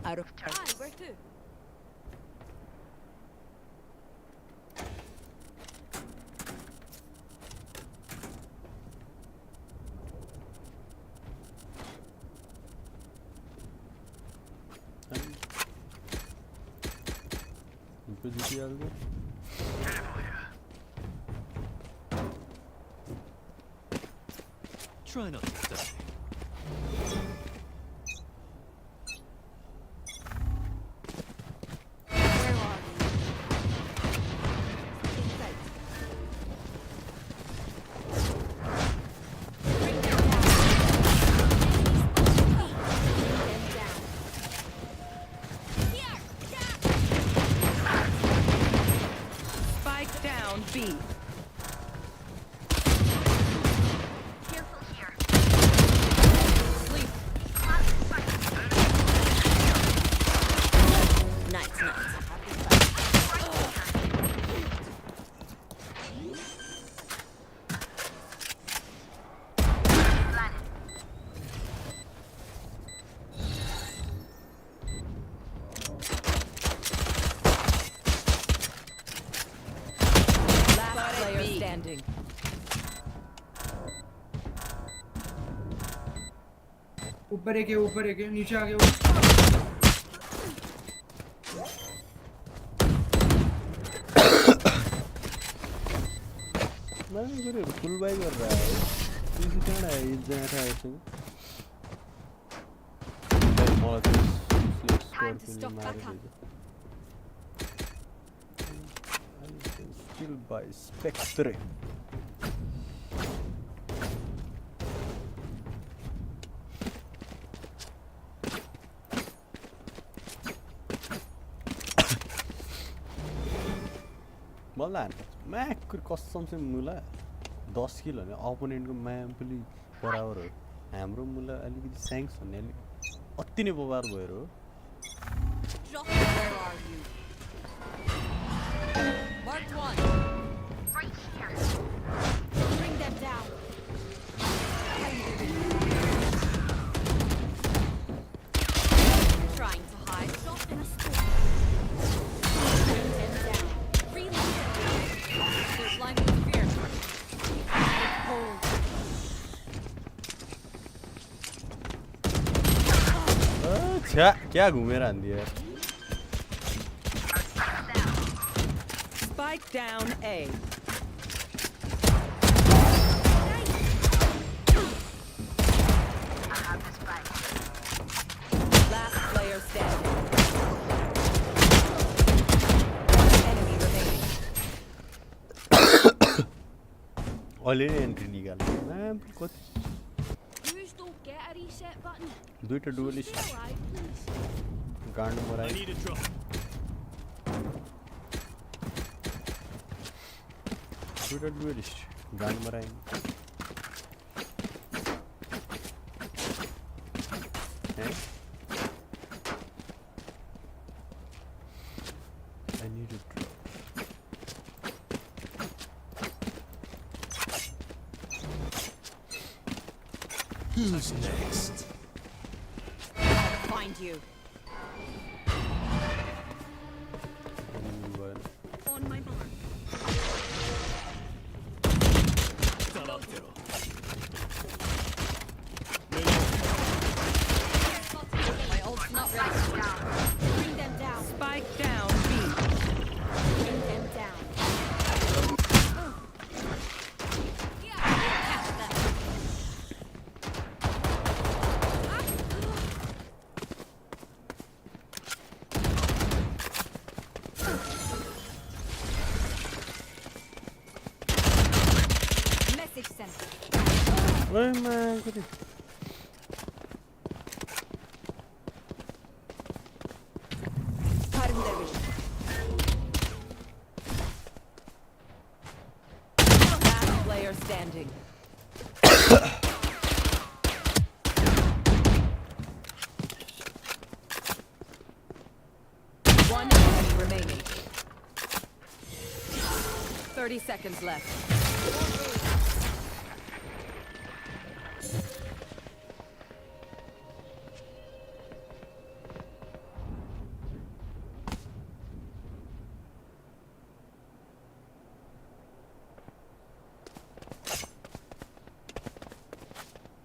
Out of time. Where to? Try not to die. Spike down B. Nice. Last player standing. ऊपर एक है नीचे आ गया मैं फुल बाई कर रहा है इसी कारण है इतना था ऐसे Time to stock back up. Still by Spectre. मलाई म्याकको कसम चाहिँ मुला 10 किल भने अपोनेन्टको म्याम पनि बराबर हो हाम्रो मुला अलिकति स्याङ्क्स भन्ने अलिक अति नै बबार भएर हो Where are you? Marked one. Right here. Bring them down. Trying to hide. Drop in a storm. Bring them down. Reload them. They're blind with fear. Hold. अच्छा क्या घुमेर हान्दियो यार Spike down A. Last player standing. Enemy remaining. Already entry निकाल्नु ma'am कति Use don't get a reset button. दुईटा dualist Stay alive, please. गान्ड I मराइ need a drop. दुईटा dualist गान्ड मराइ I need a drop. Who's next? Find you. On my mark. Tarantero. My ult's not ready. Bring them down. Spike down B. Bring them down. center. Oh my goodness. Last player standing. One enemy remaining. 30 seconds left.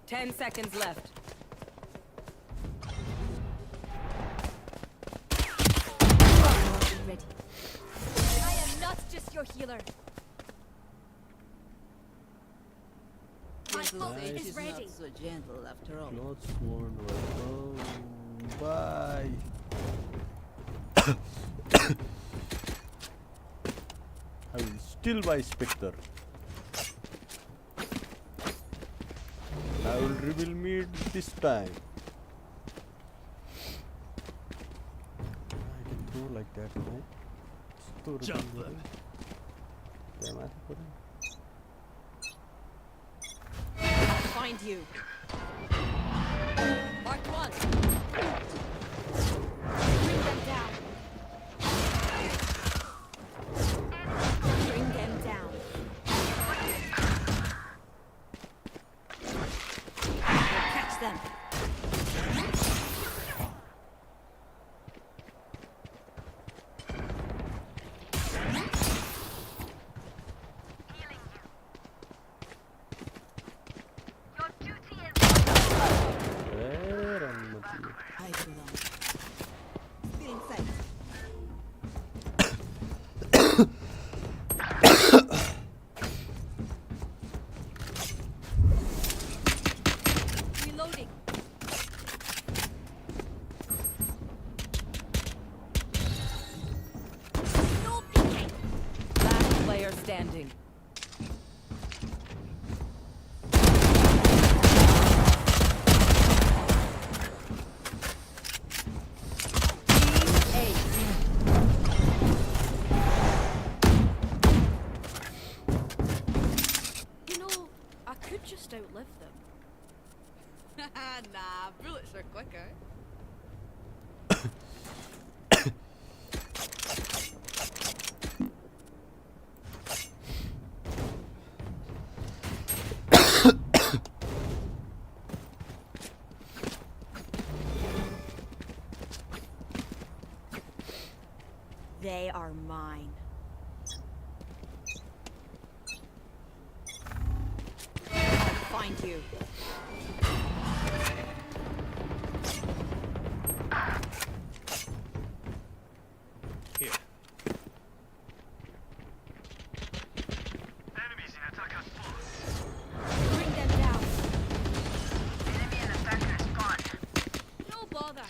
10 seconds left. Ready. I am not just your healer. My ult is ready. so gentle after all. Clothes worn well. Bye. I will still buy Spectre. I will reveal me this time. I can do like that, right? Jump them. Damn, I put it. Find you. Mark one. Bring them down. Bring them down. Catch them. I belong. Feeling safe. Reloading. No peeking. Last player standing. You know, I could just outlive them. Nah, bullets are quicker. They are mine. I'll find you. Here. Bring them down. Enemy in the sector is gone. No bother.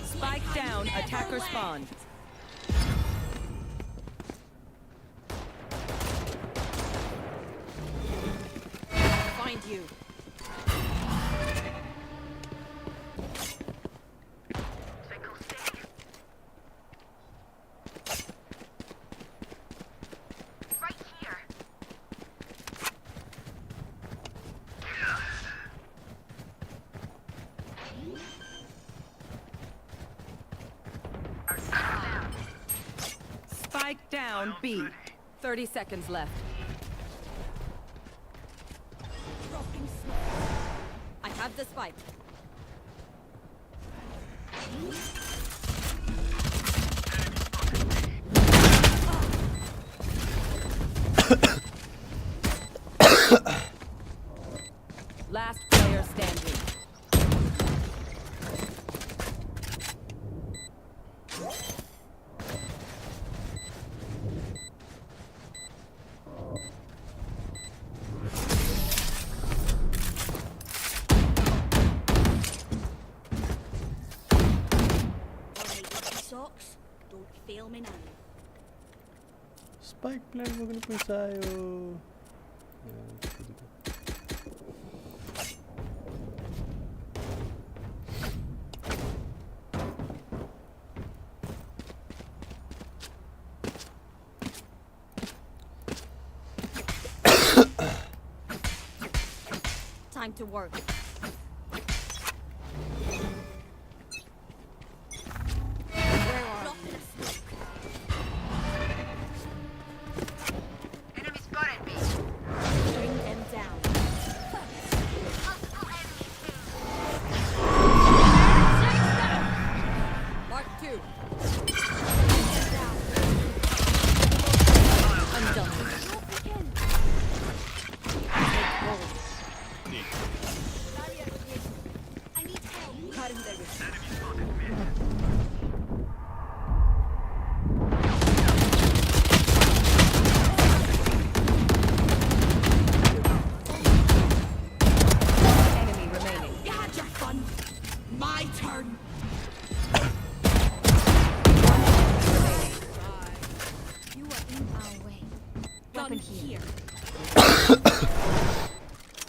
Spike down, attacker spawn. Find you. Right here. Spike down, B. 30 seconds left. Dropping smoke. I have the spike. Last player standing. ไม่นาน Spike plan mo gani pisa ayo. Time to work. Where are you? Enemy spotted me. Bring them down. Mark 2. I'm done. Take hold. I need help. Cutting their vision. Enemy remaining. You had your fun. My turn. You are in our way. Gun here.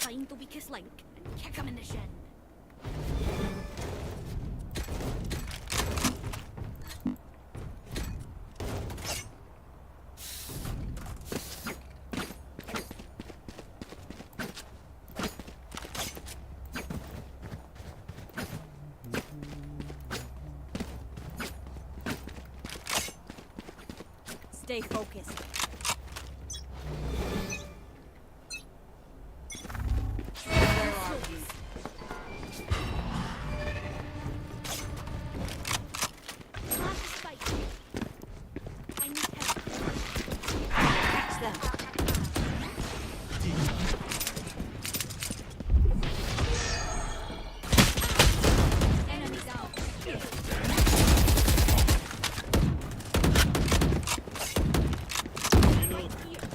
Find the weakest link and kick him in the shin. Stay focused. Where are you? Plant the spike. I need help. Catch them. Enemy down. Right here.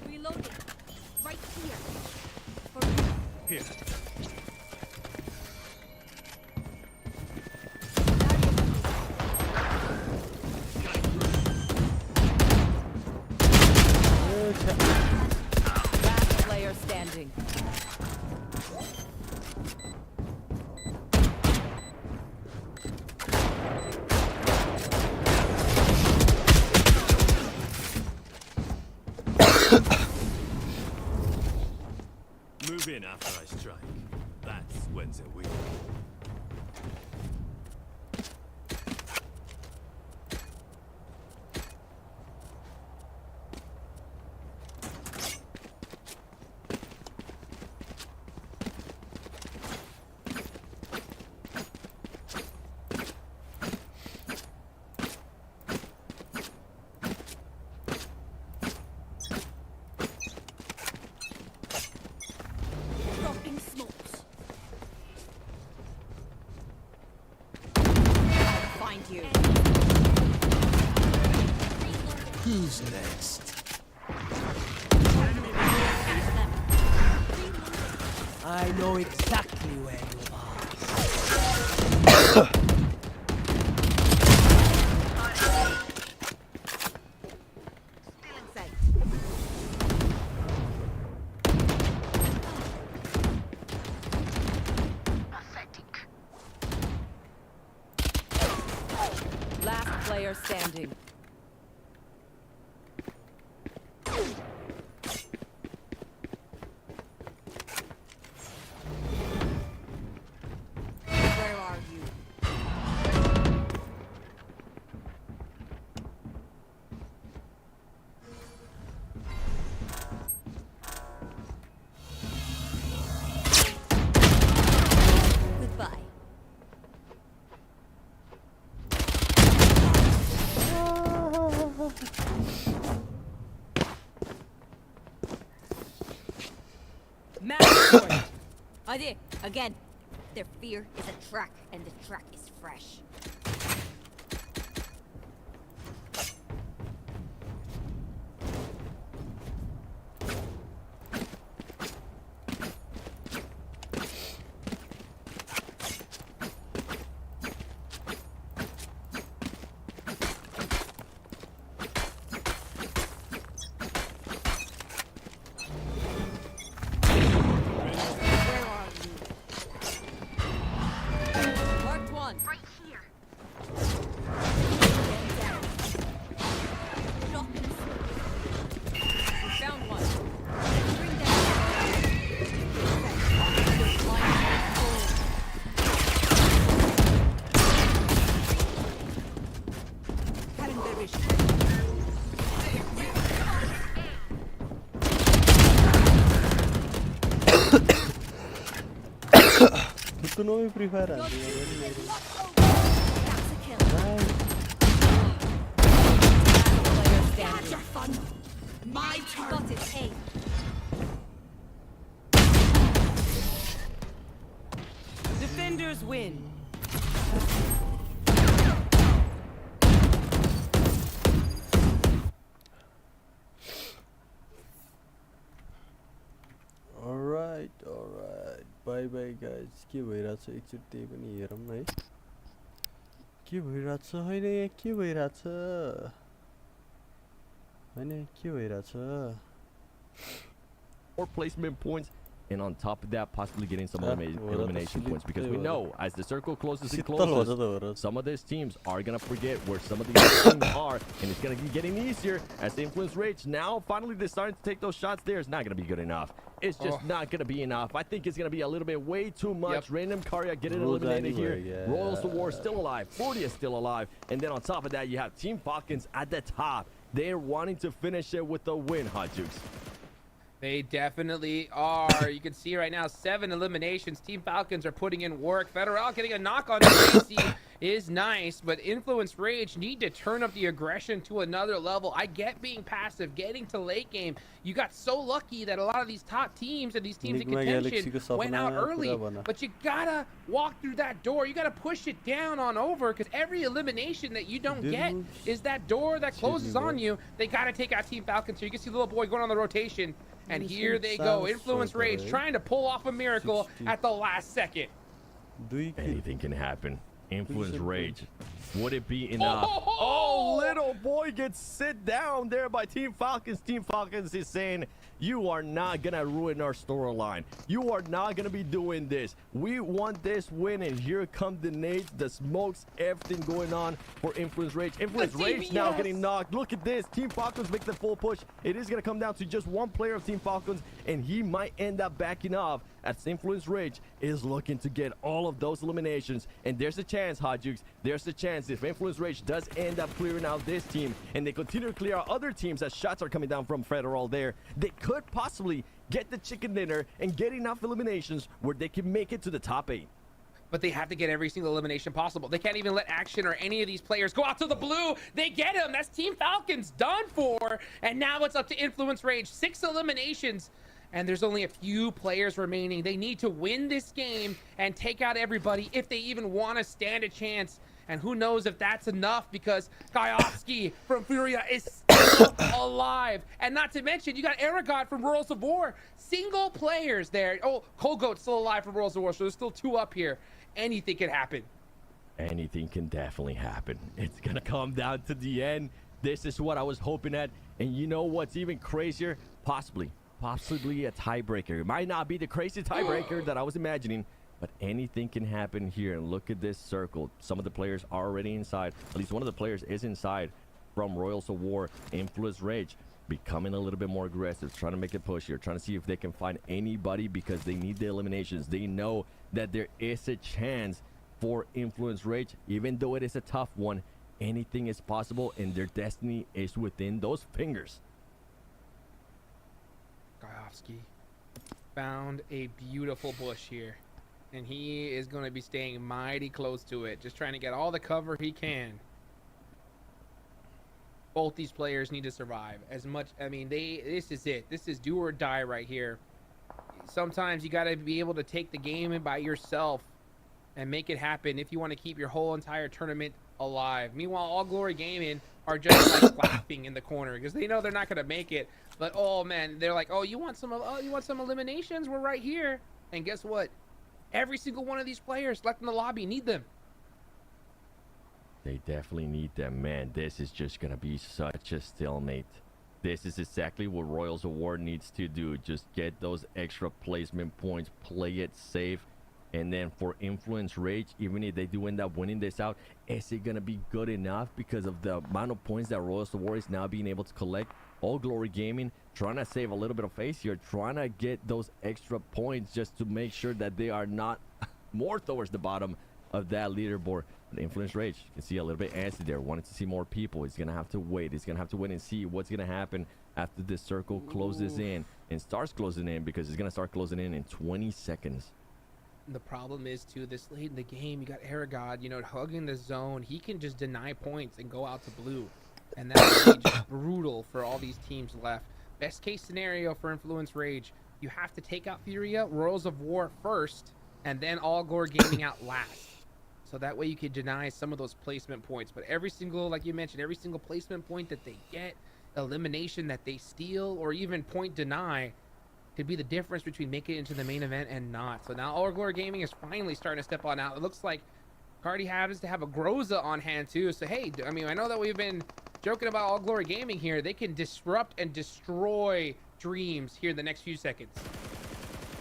Reloading. Right here. For Here. Last player standing. Move in after I strike. That's when they're weak. dropping smokes. Find you. Who's next? I know exactly where you are. Still in sight. Last player standing. Where are you? Goodbye. Match point. Adi, again. Their fear is a track, and the track is fresh. कुनो में free fire Your हाल्छ duty is not over. That's a kill. Player Had standing. your fun. My turn. Spotted A. Defenders win. Alright. Bye bye guys. के भइराछ एकचोटि त्यही पनि हेरौँ न है के भइराछ हैन यहाँ के भइराछ हैन के भइराछ More placement points, and on top of that, possibly getting some elimination points, because we know as the circle closes and closes, some of these teams are gonna forget where some of these teams are, and it's gonna be getting easier as the influence rates now finally they're starting to take those shots. There is not gonna be good enough. It's just not gonna be enough. I think it's gonna be a little bit way too much. Random Karya getting eliminated here. Royals of War still alive. 40 is still alive, and then on top of that, you have Team Falcons at the top. They're wanting to finish it with a win, Hot Jukes. They definitely are. You can see right now 7 eliminations. Team Falcons are putting in work. Federal getting a knock on Tracy is nice, but Influence Rage need to turn up the aggression to another level. I get being passive, getting to late game. You got so lucky that a lot of these top teams and these teams in contention went out early, but you gotta walk through that door. You gotta push it down on over, because every elimination that you don't get is that door that closes on you. They gotta take out Team Falcons. So you can see the little boy going on the rotation. And here they go. Influence Rage trying to pull off a miracle at the last second. Anything can happen. Influence Rage. Would it be enough? Oh, little boy gets sit down there by Team Falcons. Team Falcons is saying, you are not going to ruin our storyline. You are not going to be doing this. We want this win, and here come the nades, the smokes, everything going on for Influence Rage. Influence Rage now getting knocked. Look at this. Team Falcons make the full push. It is going to come down to just one player of Team Falcons, and he might end up backing off as Influence Rage is looking to get all of those eliminations. And there's a chance, Hot Jukes, there's a chance if Influence Rage does end up clearing out this team and they continue to clear out other teams as shots are coming down from Federal there, they could possibly get the chicken dinner and get enough eliminations where they can make it to the top 8. But they have to get every single elimination possible. They can't even let Action or any of these players go out to the blue. They get him. That's Team Falcons done for. And now it's up to Influence Rage. 6 eliminations. And there's only a few players remaining. They need to win this game and take out everybody if they even want to stand a chance. And who knows if that's enough, because Gajovsky from Furia is still alive. And not to mention, you got Aragon from Royals of War. Single players there. Oh, Colgoat's still alive from Royals of War, so there's still 2 up here. Anything can happen. Anything can definitely happen. It's going to come down to the end. This is what I was hoping at. And you know what's even crazier? Possibly a tiebreaker. It might not be the crazy tiebreaker that I was imagining, but anything can happen here. And look at this circle. Some of the players are already inside. At least one of the players is inside from Royals of War. Influence Rage becoming a little bit more aggressive, trying to make a push here, trying to see if they can find anybody, because they need the eliminations. They know that there is a chance for Influence Rage, even though it is a tough one. Anything is possible, and their destiny is within those fingers. Gajovsky found a beautiful bush here, and he is going to be staying mighty close to it, just trying to get all the cover he can. Both these players need to survive as much. I mean, this is it. This is do or die right here. Sometimes you got to be able to take the game in by yourself and make it happen if you want to keep your whole entire tournament alive. Meanwhile, All Glory Gaming are just like laughing in the corner because they know they're not going to make it. But oh man, they're like, oh, you want some eliminations? We're right here. And guess what? Every single one of these players left in the lobby need them. They definitely need them, man. This is just gonna be such a stalemate. This is exactly what Royals of War needs to do. Just get those extra placement points, play it safe. And then for Influence Rage, even if they do end up winning this out, is it gonna be good enough because of the amount of points that Royals of War is now being able to collect? All Glory Gaming trying to save a little bit of face here, trying to get those extra points just to make sure that they are not more towards the bottom of that leaderboard. But Influence Rage, you can see a little bit antsy there, wanting to see more people. He's gonna have to wait. He's gonna have to wait and see what's gonna happen after this circle closes in and starts closing in, because it's gonna start closing in 20 seconds. the problem is too, this late in the game, you got Aragod, you know, hugging the zone. He can just deny points and go out to blue, and that's really just brutal for all these teams left. Best case scenario for Influence Rage, you have to take out Furia, Royals of War first, and then All Glory Gaming out last. So that way you can deny some of those placement points. But every single, like you mentioned, every single placement point that they get, elimination that they steal, or even point deny, could be the difference between making it into the main event and not. So now All Glory Gaming is finally starting to step on out. It looks like Cardi happens to have a Groza on hand too. So hey, I mean, I know that we've been joking about All Glory Gaming here. They can disrupt and destroy Dreams here in the next few seconds.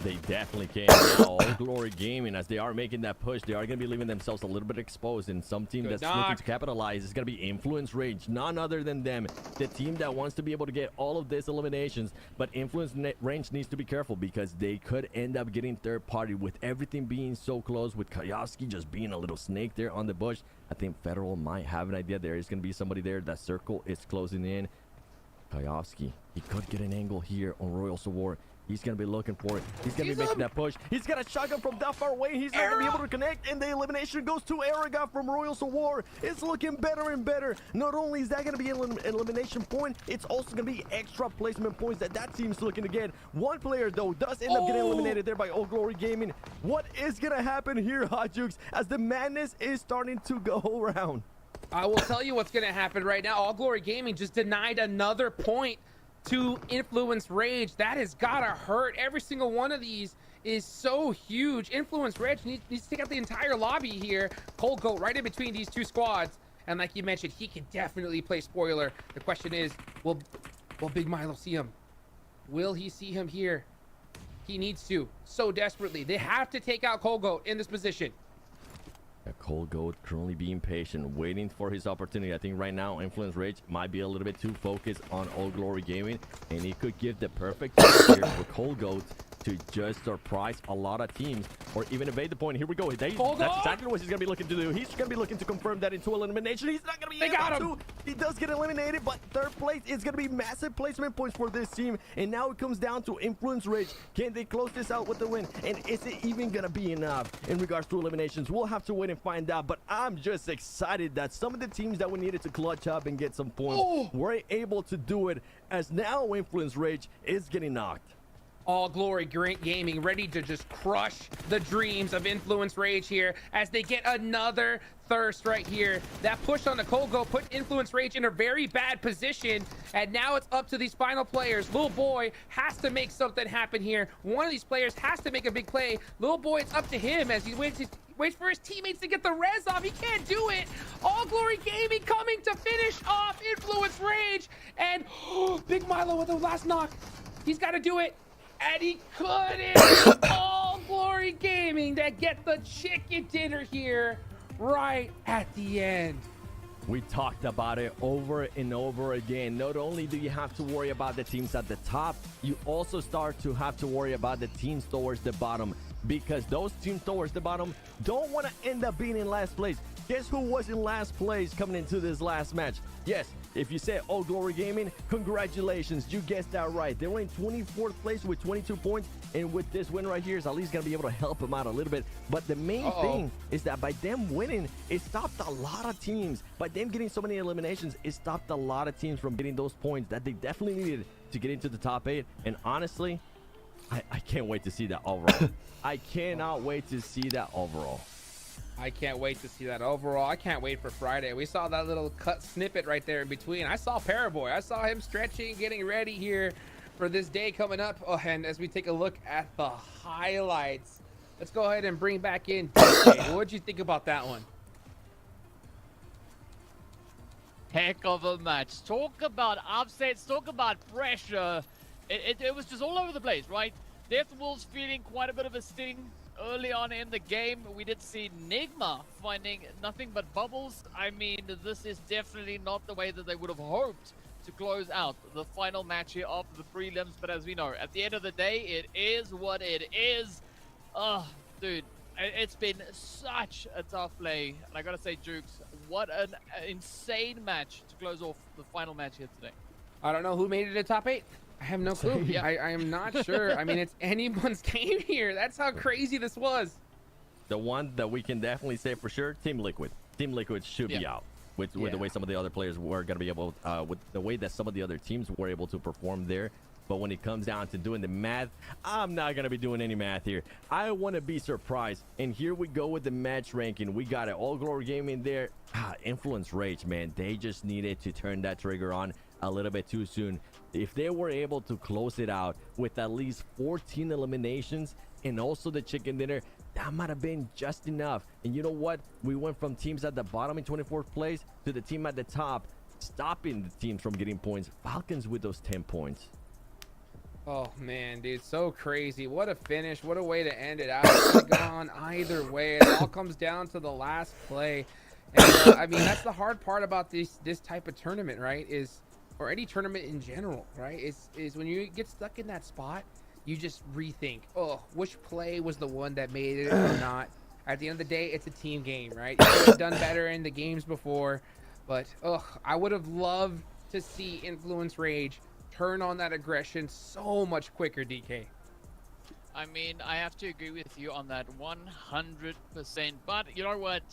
They definitely can. All Glory Gaming, as they are making that push, they are going to be leaving themselves a little bit exposed. And some team that's looking to capitalize is going to be Influence Rage. None other than them. The team that wants to be able to get all of these eliminations. But Influence Range needs to be careful because they could end up getting third party with everything being so close. With Kayowski just being a little snake there on the bush. I think Federal might have an idea. There is going to be somebody there. That circle is closing in. Kayowski, he could get an angle here on Royals of War. He's going to be looking for it. He's going to be making that push. He's got a shotgun from that far away. He's not going to be able to connect. And the elimination goes to Aragog from Royals of War. It's looking better and better. Not only is that going to be an elimination point, it's also going to be extra placement points that team's looking to get. One player, though, does end up getting eliminated there by All Glory Gaming. What is going to happen here, Hot Jukes, as the madness is starting to go around? I will tell you what's going to happen right now. All Glory Gaming just denied another point to Influence Rage. That has gotta hurt. Every single one of these is so huge. Influence Rage needs to take out the entire lobby here. Cold Goat right in between these two squads, and like you mentioned, he can definitely play spoiler. The question is, will Big Milo see him? Will he see him here? He needs to so desperately. They have to take out Cold Goat in this position. Cold Goat currently being patient, waiting for his opportunity. I think right now Influence Rage might be a little bit too focused on All Glory Gaming, and he could give the perfect chance here for Cold Goat to just surprise a lot of teams or even evade the point. Here we go. That's exactly what he's going to be looking to do. He's going to be looking to confirm that into elimination. He's not going to be able to. He does get eliminated, but third place is going to be massive placement points for this team. And now it comes down to Influence Rage. Can they close this out with the win? And is it even going to be enough in regards to eliminations? We'll have to wait and find out. But I'm just excited that some of the teams that we needed to clutch up and get some points were able to do it, as now Influence Rage is getting knocked. All Glory Gaming ready to just crush the dreams of Influence Rage here as they get another thirst right here. That push on the Cold Goat put Influence Rage in a very bad position, and now it's up to these final players. Little Boy has to make something happen here. One of these players has to make a big play. Little Boy, it's up to him as he waits for his teammates to get the res off. He can't do it. All Glory Gaming coming to finish off Influence Rage, and Big Milo with the last knock. He's got to do it. And he couldn't. All Glory Gaming that get the chicken dinner here right at the end. We talked about it over and over again. Not only do you have to worry about the teams at the top, you also start to have to worry about the teams towards the bottom, because those teams towards the bottom don't want to end up being in last place. Guess who was in last place coming into this last match? Yes, if you said All Glory Gaming, congratulations, you guessed that right. They were in 24th place with 22 points, and with this win right here, is at least going to be able to help them out a little bit. But the main thing is that by them winning, it stopped a lot of teams. By them getting so many eliminations, it stopped a lot of teams from getting those points that they definitely needed to get into the top 8. And honestly, I can't wait to see that overall. I cannot wait to see that overall. I can't wait to see that overall. I can't wait for Friday. We saw that little cut snippet right there in between. I saw Paraboy. I saw him stretching, getting ready here for this day coming up. Oh, and as we take a look at the highlights, let's go ahead and bring back in DJ. What'd you think about that one? Heck of a match. Talk about upsets, talk about pressure. It was just all over the place, right? Death Wolves feeling quite a bit of a sting early on in the game. We did see Nigma finding nothing but bubbles. I mean, this is definitely not the way that they would have hoped to close out the final match here after the prelims. But as we know, at the end of the day, it is what it is. Oh, dude, it's been such a tough play. And I gotta say, Jukes, what an insane match to close off the final match here today. I don't know who made it a top 8. I have no clue. I am not sure. I mean, it's anyone's game here. That's how crazy this was. The one that we can definitely say for sure, Team Liquid. Team Liquid should be out with the way some of the other players were going to be able, with the way that some of the other teams were able to perform there. But when it comes down to doing the math, I'm not going to be doing any math here. I want to be surprised. And here we go with the match ranking. We got it. All Glory Gaming there. Influence Rage, man. They just needed to turn that trigger on a little bit too soon. If they were able to close it out with at least 14 eliminations and also the chicken dinner, that might have been just enough. And you know what? We went from teams at the bottom in 24th place to the team at the top, stopping the teams from getting points. Falcons with those 10 points. Oh man, dude, so crazy. What a finish. What a way to end it out. It could have gone either way. It all comes down to the last play. And I mean, that's the hard part about this type of tournament, right? Or any tournament in general, right? Is when you get stuck in that spot, you just rethink, oh, which play was the one that made it or not. At the end of the day, it's a team game, right? You could have done better in the games before, but I would have loved to see Influence Rage turn on that aggression so much quicker, DK. I mean, I have to agree with you on that 100%. But you know what?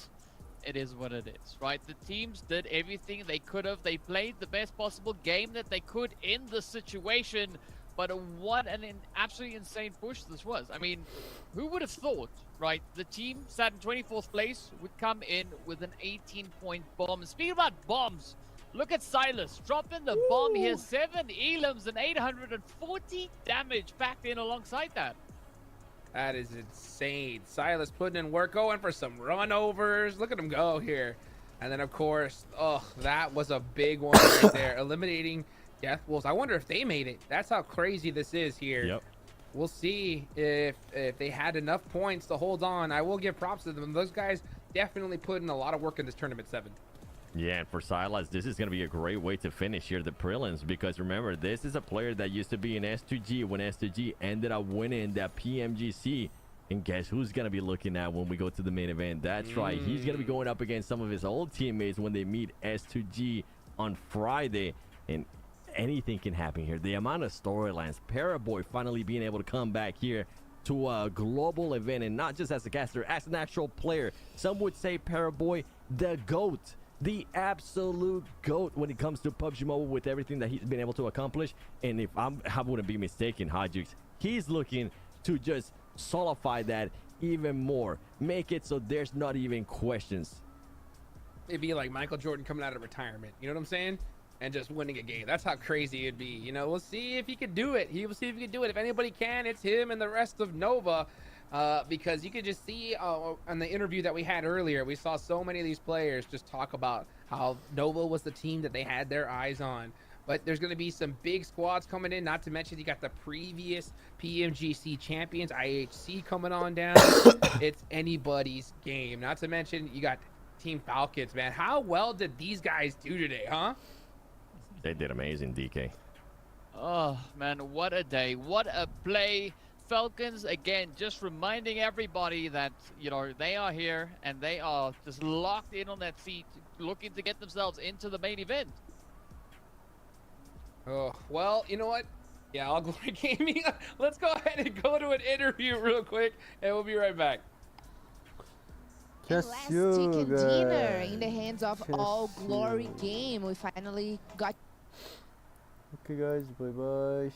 It is what it is, right? The teams did everything they could have. They played the best possible game that they could in the situation. But what an absolutely insane push this was. I mean, who would have thought, right? The team sat in 24th place would come in with an 18-point bomb. And speaking about bombs, look at Silas dropping the bomb here. 7 elims and 840 damage packed in alongside that. That is insane. Silas putting in work, going for some runovers. Look at him go here. And then, of course, that was a big one right there. Eliminating Death Wolves. I wonder if they made it. That's how crazy this is here. Yep. We'll see if they had enough points to hold on. I will give props to them. Those guys definitely put in a lot of work in this tournament, 7. Yeah, and for Silas, this is going to be a great way to finish here the prelims, because remember, this is a player that used to be in S2G when S2G ended up winning that PMGC. And guess who's going to be looking at when we go to the main event? That's right. He's going to be going up against some of his old teammates when they meet S2G on Friday. And anything can happen here. The amount of storylines, Paraboy finally being able to come back here to a global event, and not just as a caster, as an actual player. Some would say Paraboy, the GOAT. The absolute GOAT when it comes to PUBG Mobile, with everything that he's been able to accomplish. And if I wouldn't be mistaken, Hajix, he's looking to just solidify that even more. Make it so there's not even questions. It'd be like Michael Jordan coming out of retirement. You know what I'm saying? And just winning a game. That's how crazy it'd be. You know, we'll see if he could do it. He will see if he can do it. If anybody can, it's him and the rest of Nova. Because you could just see on the interview that we had earlier, we saw so many of these players just talk about how Nova was the team that they had their eyes on. But there's going to be some big squads coming in, not to mention you got the previous PMGC champions, IHC, coming on down. It's anybody's game. Not to mention you got Team Falcons, man. How well did these guys do today, huh? They did amazing, DK. Oh, man, what a day. What a play. Falcons, again, just reminding everybody that, you know, they are here and they are just locked in on that seat, looking to get themselves into the main event. Oh, well, you know what? Yeah, All Glory Gaming. Let's go ahead and go to an interview real quick, and we'll be right back. Yes, Last you chicken guys. dinner in the hands of Yes, All Glory you. Game. We finally got Okay, guys, bye bye.